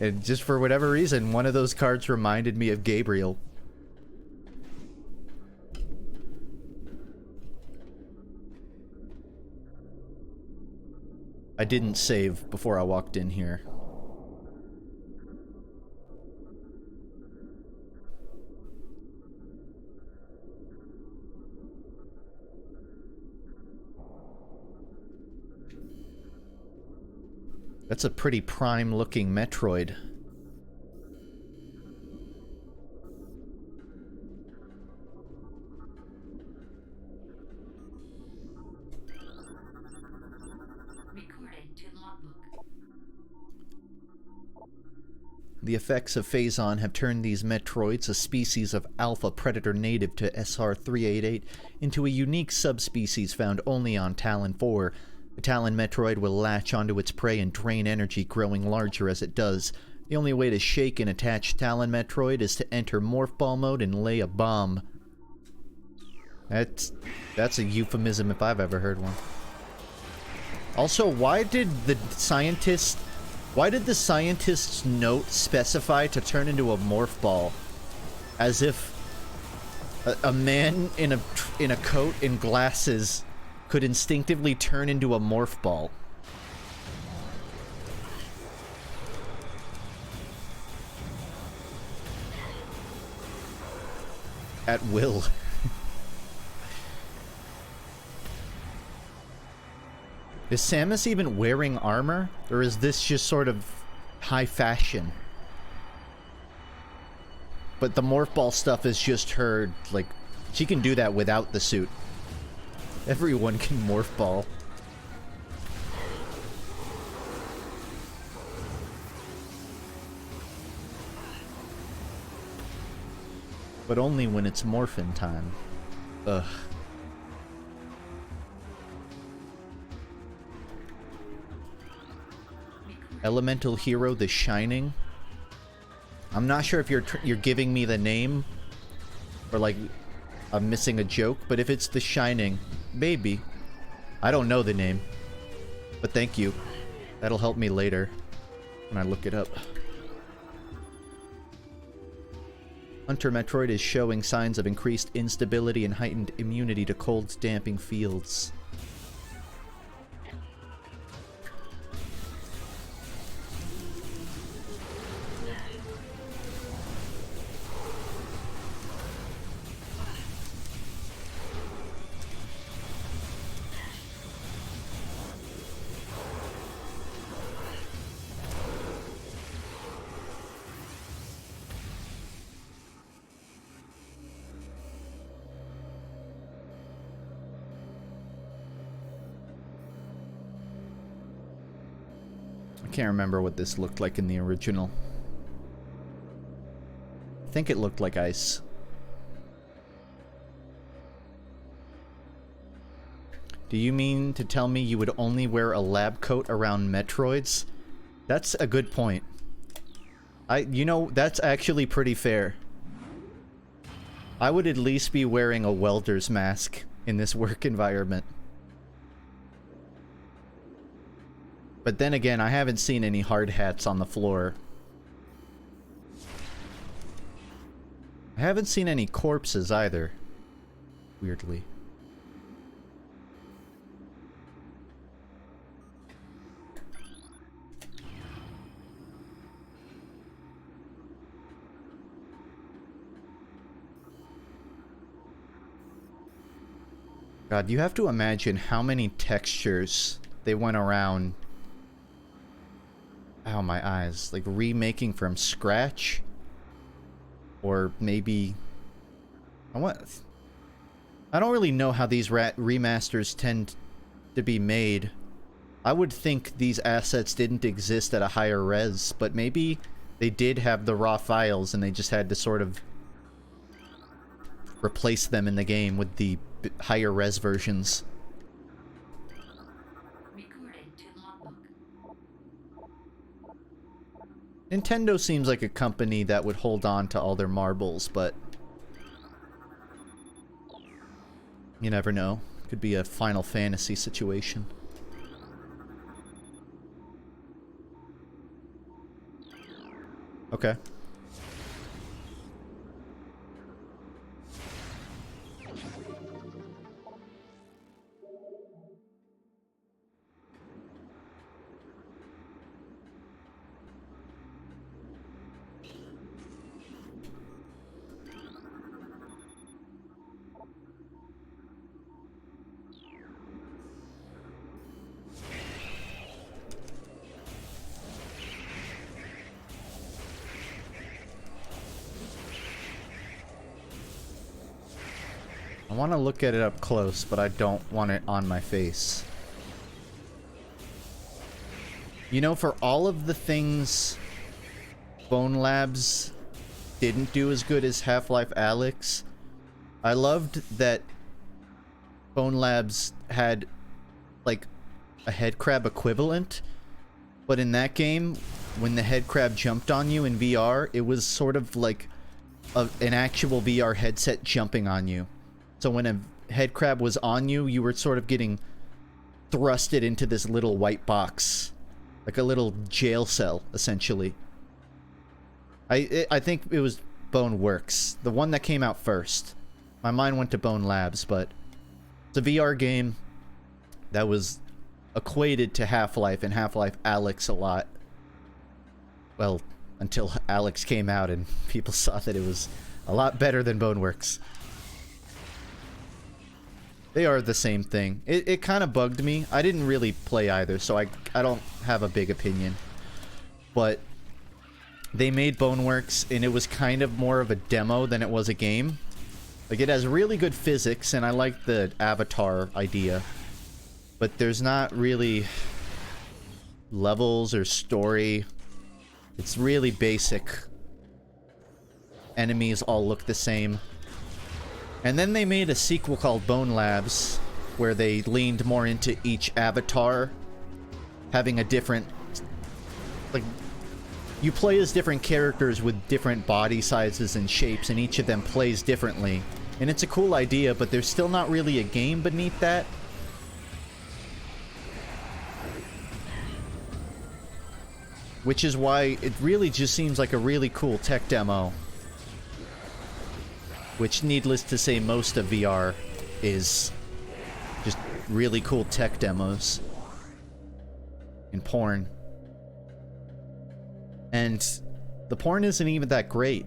Speaker 1: And just for whatever reason, one of those cards reminded me of Gabriel. I didn't save before I walked in here. That's a pretty prime-looking Metroid. The effects of Phazon have turned these Metroids, a species of alpha predator native to SR-388, into a unique subspecies found only on Talon 4. The Talon Metroid will latch onto its prey and drain energy, growing larger as it does. The only way to shake an attached Talon Metroid is to enter Morph Ball mode and lay a bomb. That's a euphemism if I've ever heard one. Also, why did the scientist's note specify to turn into a morph ball? As if a man in a coat and glasses could instinctively turn into a morph ball. At will. Is Samus even wearing armor? Or is this just sort of high fashion? But the morph ball stuff is just her, like, she can do that without the suit. Everyone can morph ball. But only when it's morphin' time. Ugh. Elemental Hero The Shining. I'm not sure if you're giving me the name or like I'm missing a joke, but if it's The Shining, maybe. I don't know the name, but thank you. That'll help me later when I look it up. Hunter Metroid is showing signs of increased instability and heightened immunity to cold, damping fields. Can't remember what this looked like in the original. I think it looked like ice. Do you mean to tell me you would only wear a lab coat around Metroids? That's a good point. You know, that's actually pretty fair. I would at least be wearing a welder's mask in this work environment. But then again, I haven't seen any hard hats on the floor. I haven't seen any corpses either. Weirdly. God, you have to imagine how many textures they went around. Ow, my eyes. Like, remaking from scratch? Or maybe... I don't really know how these remasters tend to be made. I would think these assets didn't exist at a higher res, but maybe they did have the raw files and they just had to sort of replace them in the game with the higher res versions. Nintendo seems like a company that would hold on to all their marbles, but you never know. Could be a Final Fantasy situation. Okay. I want to look at it up close, but I don't want it on my face. You know, for all of the things Bone Labs didn't do as good as Half-Life Alyx, I loved that Bone Labs had, like, a headcrab equivalent, but in that game, when the headcrab jumped on you in VR, it was sort of like an actual VR headset jumping on you. So when a headcrab was on you, you were sort of getting thrusted into this little white box. Like a little jail cell, essentially. I think it was Bone Works, the one that came out first. My mind went to Bone Labs, but it's a VR game that was equated to Half-Life and Half-Life Alyx a lot. Well, until Alyx came out and people saw that it was a lot better than Bone Works. They are the same thing. It kind of bugged me. I didn't really play either, so I don't have a big opinion. But they made Boneworks, and it was kind of more of a demo than it was a game. Like, it has really good physics, and I like the avatar idea. But there's not really levels or story. It's really basic. Enemies all look the same. And then they made a sequel called Bone Labs, where they leaned more into each avatar having a different... Like, you play as different characters with different body sizes and shapes, and each of them plays differently. And it's a cool idea, but there's still not really a game beneath that. Which is why it really just seems like a really cool tech demo. Which, needless to say, most of VR is just really cool tech demos. And porn. And the porn isn't even that great.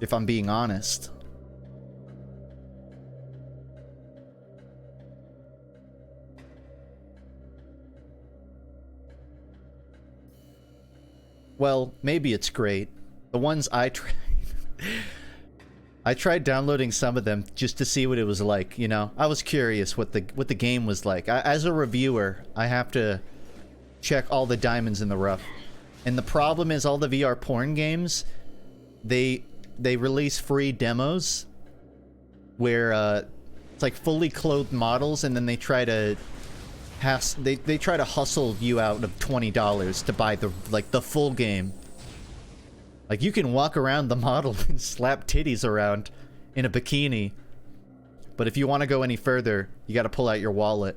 Speaker 1: If I'm being honest. Well, maybe it's great. The ones I tried... I tried downloading some of them just to see what it was like, you know? I was curious what the game was like. As a reviewer, I have to check all the diamonds in the rough. And the problem is all the VR porn games, they release free demos where it's like fully clothed models, and then they try to they try to hustle you out of $20 to buy the full game. Like, you can walk around the model and slap titties around in a bikini. But if you want to go any further, you gotta pull out your wallet.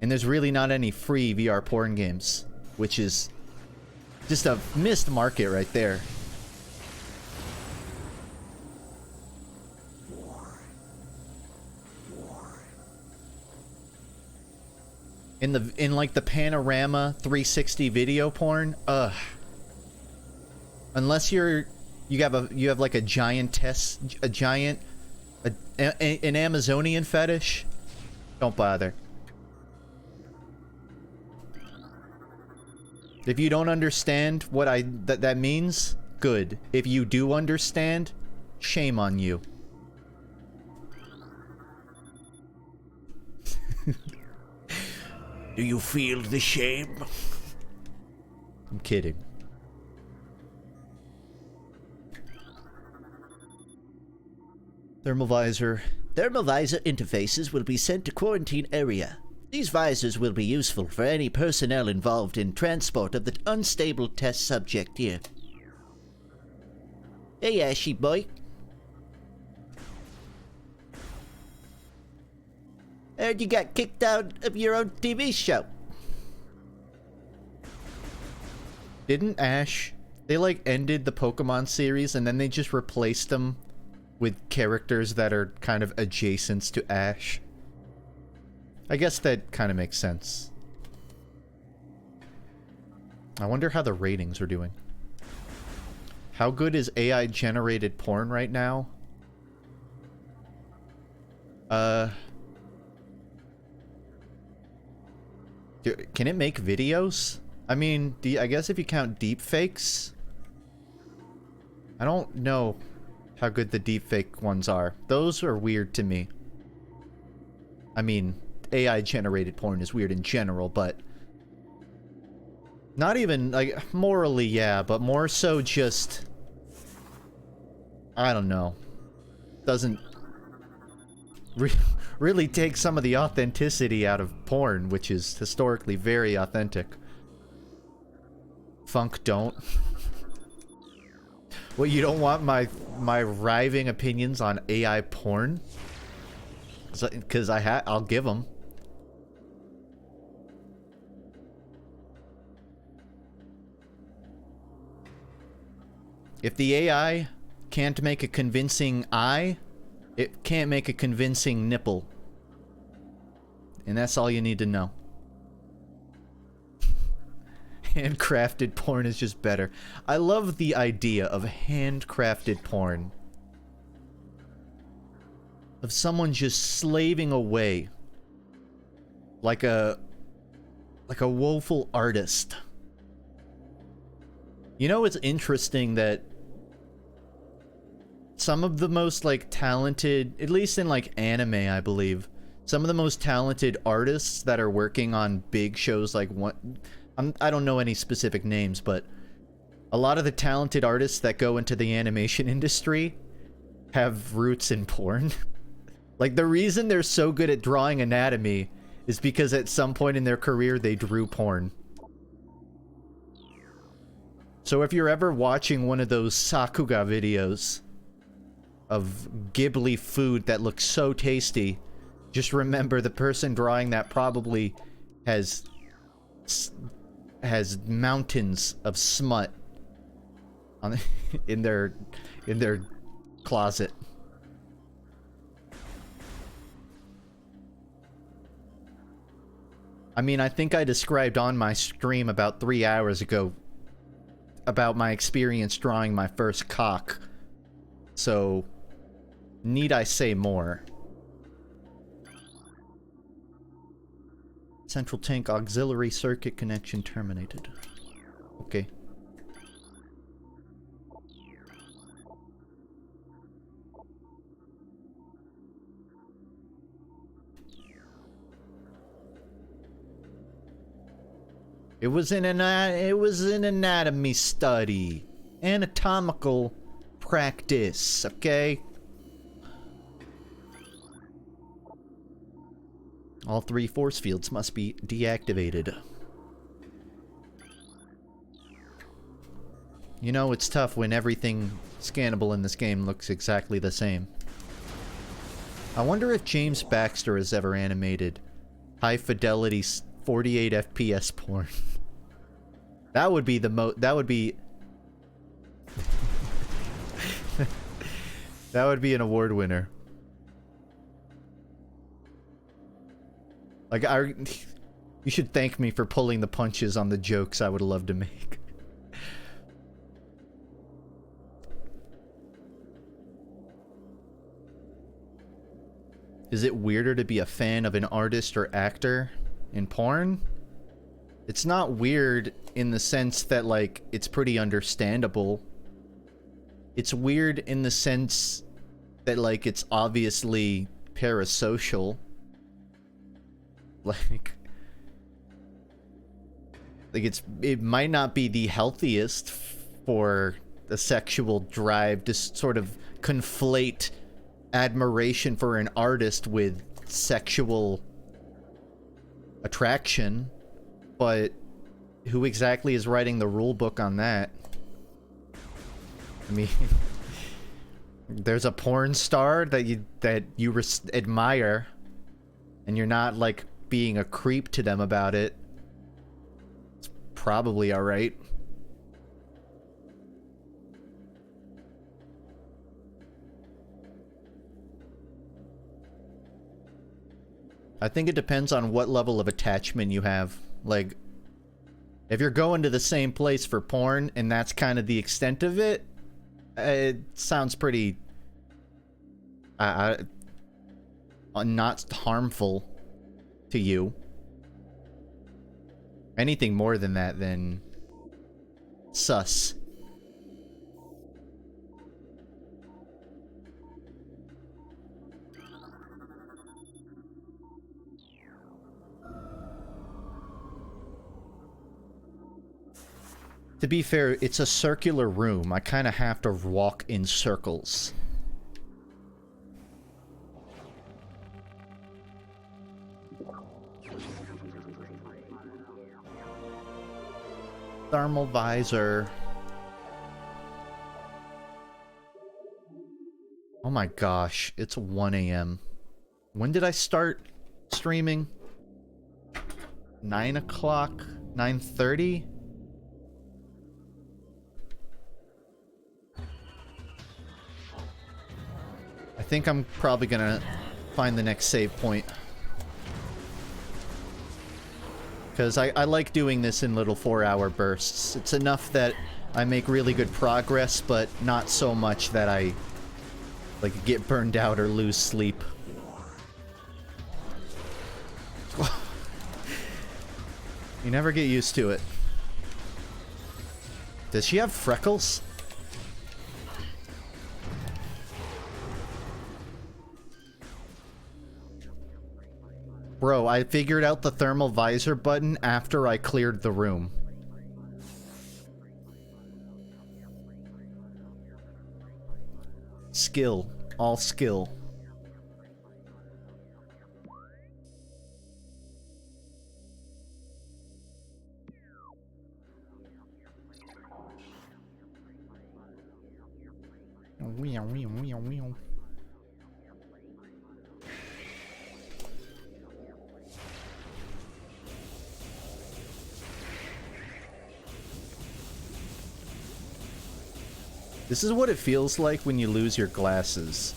Speaker 1: And there's really not any free VR porn games, which is just a missed market right there. In like the panorama 360 video porn, unless you have like a giantess, an Amazonian fetish, don't bother. If you don't understand what that means, good. If you do understand, shame on you. Do you feel the shame? I'm kidding. Thermal visor.
Speaker 2: Thermal visor interfaces will be sent to quarantine area. These visors will be useful for any personnel involved in transport of the unstable test subject here. Hey, Ashy boy. Heard you got kicked out of your own TV show.
Speaker 1: Didn't Ash... They, like, ended the Pokemon series, and then they just replaced them with characters that are kind of adjacent to Ash. I guess that kind of makes sense. I wonder how the ratings are doing. How good is AI-generated porn right now? Can it make videos? I mean, I guess if you count deepfakes... I don't know how good the deepfake ones are. Those are weird to me. I mean, AI-generated porn is weird in general, but... Not even, like, morally, yeah, but more so just... I don't know. Doesn't... really take some of the authenticity out of porn, which is historically very authentic. FUNKe don't. Well, you don't want my riving opinions on AI porn? Because I'll give them. If the AI can't make a convincing eye, it can't make a convincing nipple. And that's all you need to know. Handcrafted porn is just better. I love the idea of handcrafted porn. Of someone just slaving away. Like a woeful artist. You know, it's interesting that some of the most, like, talented, at least in, like, anime, I believe, some of the most talented artists that are working on big shows like I don't know any specific names, but a lot of the talented artists that go into the animation industry have roots in porn. Like, the reason they're so good at drawing anatomy is because at some point in their career they drew porn. So if you're ever watching one of those Sakuga videos of Ghibli food that looks so tasty, just remember the person drawing that probably has mountains of smut on in their closet. I mean, I think I described on my stream about 3 hours ago about my experience drawing my first cock. So, need I say more? Central tank auxiliary circuit connection terminated. Okay. It was an anatomy study. Anatomical practice, okay? All 3 force fields must be deactivated. You know, it's tough when everything scannable in this game looks exactly the same. I wonder if James Baxter has ever animated high fidelity 48 FPS porn. That would be that would be that would be an award winner. Like, you should thank me for pulling the punches on the jokes I would love to make. Is it weirder to be a fan of an artist or actor in porn? It's not weird in the sense that, like, it's pretty understandable. It's weird in the sense that, like, it's obviously parasocial. Like it might not be the healthiest for the sexual drive to sort of conflate admiration for an artist with sexual attraction, but who exactly is writing the rule book on that? I mean, there's a porn star that you admire, and you're not, like, being a creep to them about it. It's probably alright. I think it depends on what level of attachment you have. Like, if you're going to the same place for porn and that's kind of the extent of it, it sounds pretty not harmful to you. Anything more than that, then sus. To be fair, it's a circular room. I kind of have to walk in circles. Thermal visor. Oh my gosh, it's 1 a.m. When did I start streaming? 9 o'clock? 9:30? I think I'm probably gonna find the next save point. Because I like doing this in little 4-hour bursts. It's enough that I make really good progress, but not so much that I like get burned out or lose sleep. You never get used to it. Does she have freckles? Bro, I figured out the thermal visor button after I cleared the room. Skill. All skill. This is what it feels like when you lose your glasses.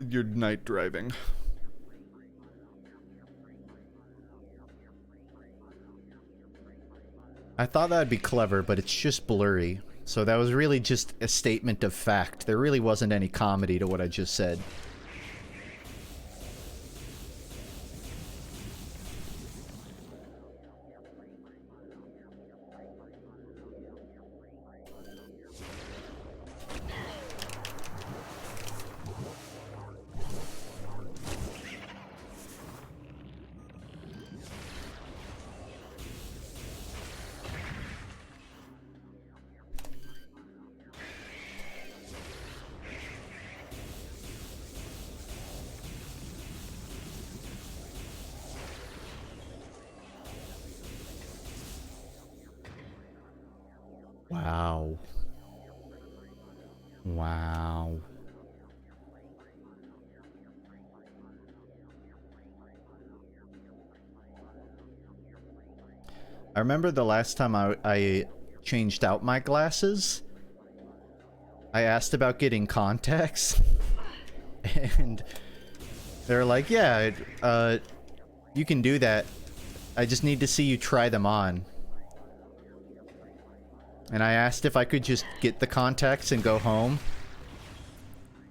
Speaker 1: You're night driving. I thought that'd be clever, but it's just blurry. So that was really just a statement of fact. There really wasn't any comedy to what I just said. Wow. Wow. I remember the last time I changed out my glasses, I asked about getting contacts, and they're like, yeah, you can do that. I just need to see you try them on. And I asked if I could just get the contacts and go home.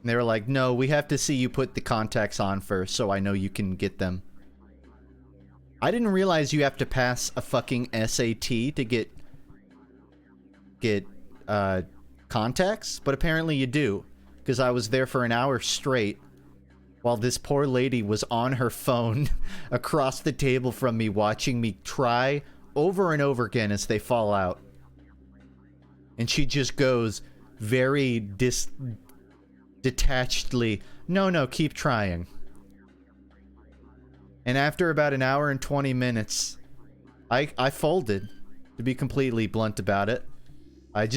Speaker 1: And they were like, no, we have to see you put the contacts on first so I know you can get them. I didn't realize you have to pass a fucking SAT to get contacts, but apparently you do. Because I was there for an hour straight while this poor lady was on her phone across the table from me watching me try over and over again as they fall out. And she just goes very detachedly, no, keep trying. And after about an hour and 20 minutes, I folded, to be completely blunt about it. I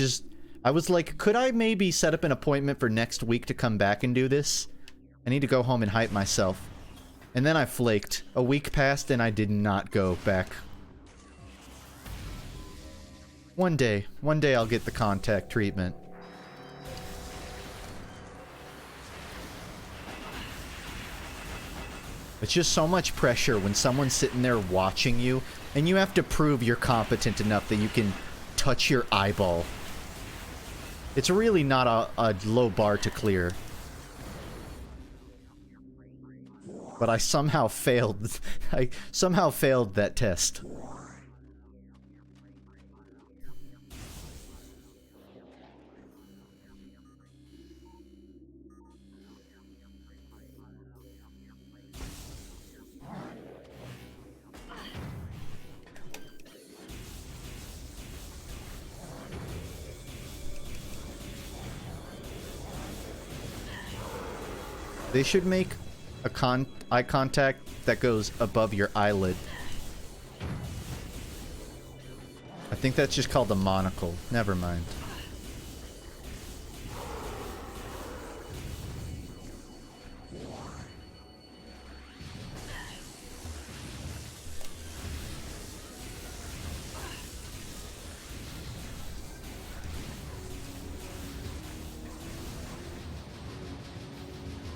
Speaker 1: was like, could I maybe set up an appointment for next week to come back and do this? I need to go home and hype myself. And then I flaked. A week passed and I did not go back. One day I'll get the contact treatment. It's just so much pressure when someone's sitting there watching you, and you have to prove you're competent enough that you can touch your eyeball. It's really not a low bar to clear. But I somehow failed. I somehow failed that test. They should make a eye contact that goes above your eyelid. I think that's just called a monocle. Never mind.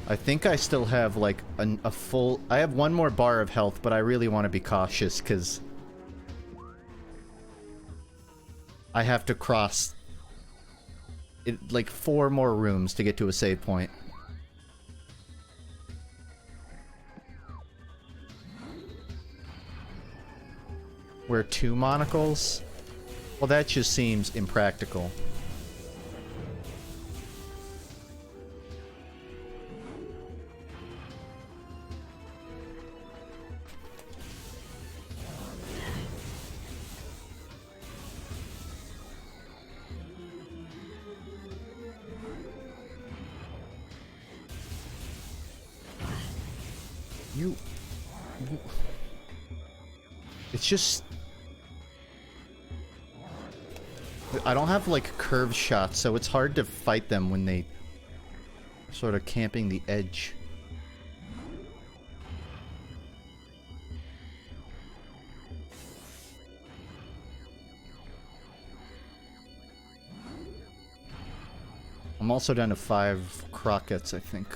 Speaker 1: I think I still have, like, a full... I have one more bar of health, but I really want to be cautious, because... I have to cross... like, 4 more rooms to get to a save point. Wear 2 monocles? Well, that just seems impractical. It's just... I don't have, like, curved shots, so it's hard to fight them when they sort of camping the edge. I'm also down to 5 crockets, I think.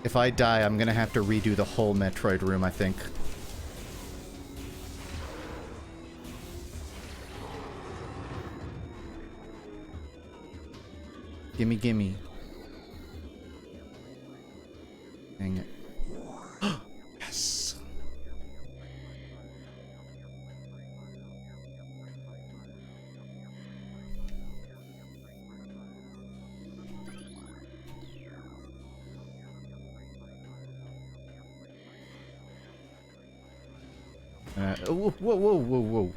Speaker 1: If I die, I'm gonna have to redo the whole Metroid room, I think. Gimme, gimme. Dang it. Yes! Whoa, whoa, whoa, whoa, whoa.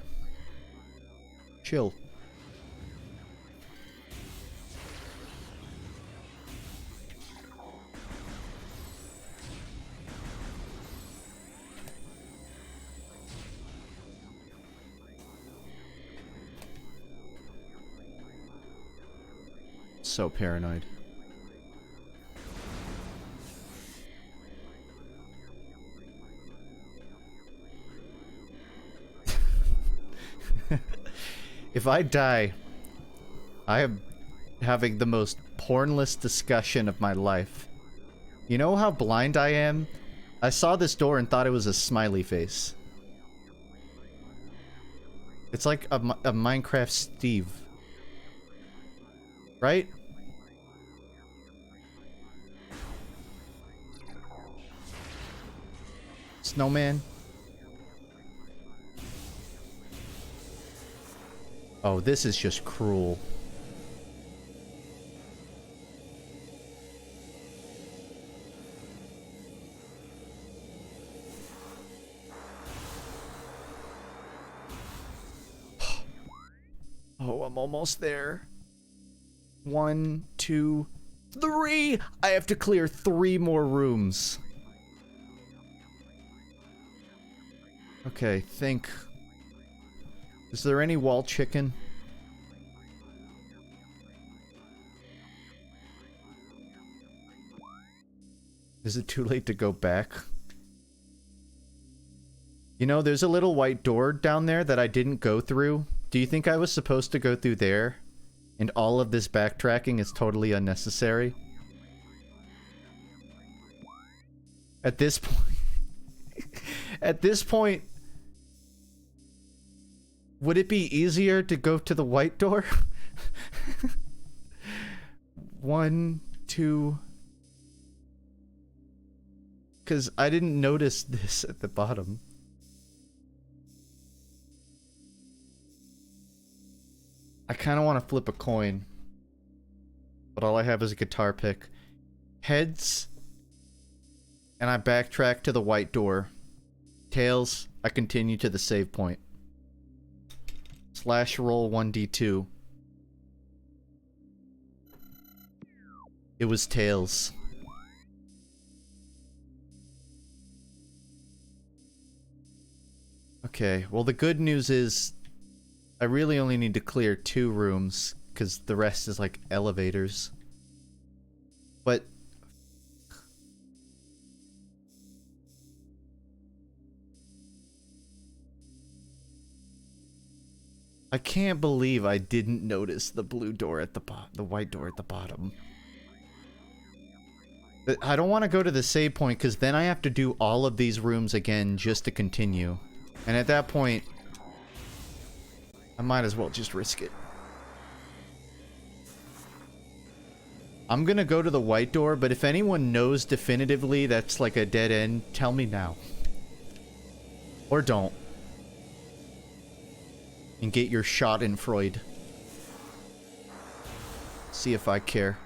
Speaker 1: Chill. So paranoid. If I die, I am having the most pornless discussion of my life. You know how blind I am? I saw this door and thought it was a smiley face. It's like a Minecraft Steve. Right? Snowman? Oh, this is just cruel. Oh, I'm almost there. 1, 2, 3! I have to clear 3 more rooms. Okay, think... Is there any wall chicken? Is it too late to go back? You know, there's a little white door down there that I didn't go through. Do you think I was supposed to go through there? And all of this backtracking is totally unnecessary. At this point... At this point... Would it be easier to go to the white door? 1, 2... Because I didn't notice this at the bottom. I kind of want to flip a coin. But all I have is a guitar pick. Heads. And I backtrack to the white door. Tails, I continue to the save point. Slash roll 1d2. It was tails. Okay, well the good news is I really only need to clear 2 rooms, because the rest is like elevators. But... I can't believe I didn't notice the blue door at the the white door at the bottom. But I don't want to go to the save point, because then I have to do all of these rooms again just to continue. And at that point... I might as well just risk it. I'm gonna go to the white door, but if anyone knows definitively that's like a dead end, tell me now. Or don't. And get your shot in Freud. See if I care.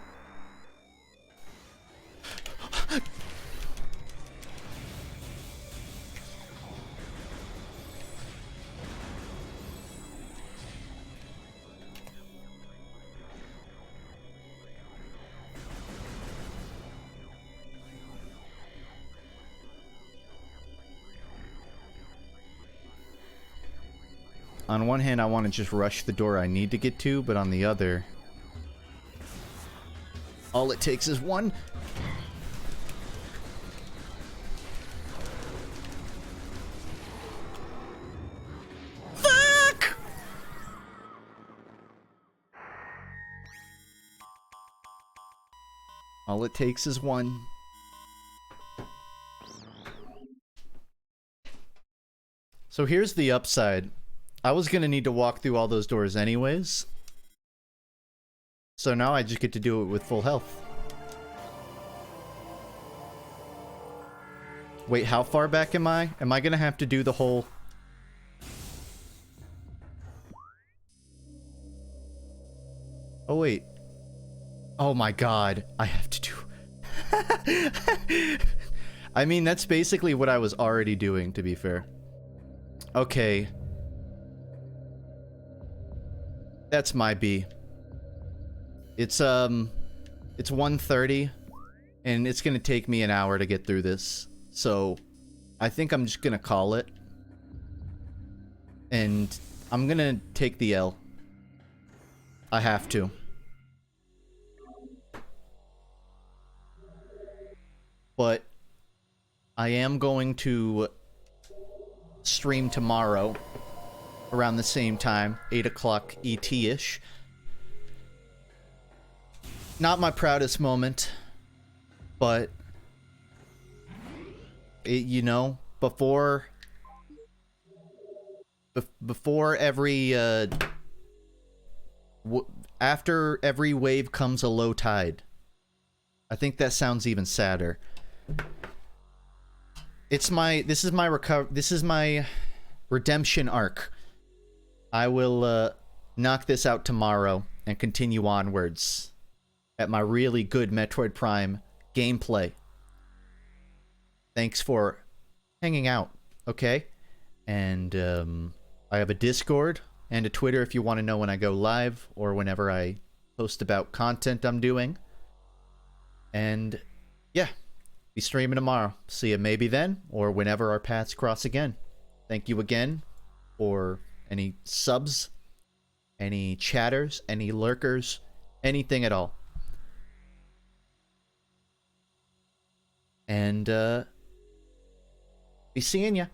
Speaker 1: On one hand, I want to just rush the door I need to get to, but on the other... all it takes is one. Fuck! All it takes is one. So here's the upside. I was gonna need to walk through all those doors anyways. So now I just get to do it with full health. Wait, how far back am I? Am I gonna have to do the whole... Oh wait. Oh my god, I have to do... I mean, that's basically what I was already doing, to be fair. Okay. That's my B. It's 1:30, and it's gonna take me an hour to get through this. So, I think I'm just gonna call it. And I'm gonna take the L. I have to. But I am going to stream tomorrow around the same time, 8 o'clock ET-ish. Not my proudest moment, but it, you know, before every after every wave comes a low tide. I think that sounds even sadder. This is my redemption arc. I will knock this out tomorrow and continue onwards at my really good Metroid Prime gameplay. Thanks for hanging out, okay? And I have a Discord and a Twitter if you want to know when I go live or whenever I post about content I'm doing. And yeah, be streaming tomorrow. See you maybe then or whenever our paths cross again. Thank you again for any subs, any chatters, any lurkers, anything at all. And be seeing ya.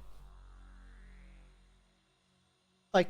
Speaker 1: Bye.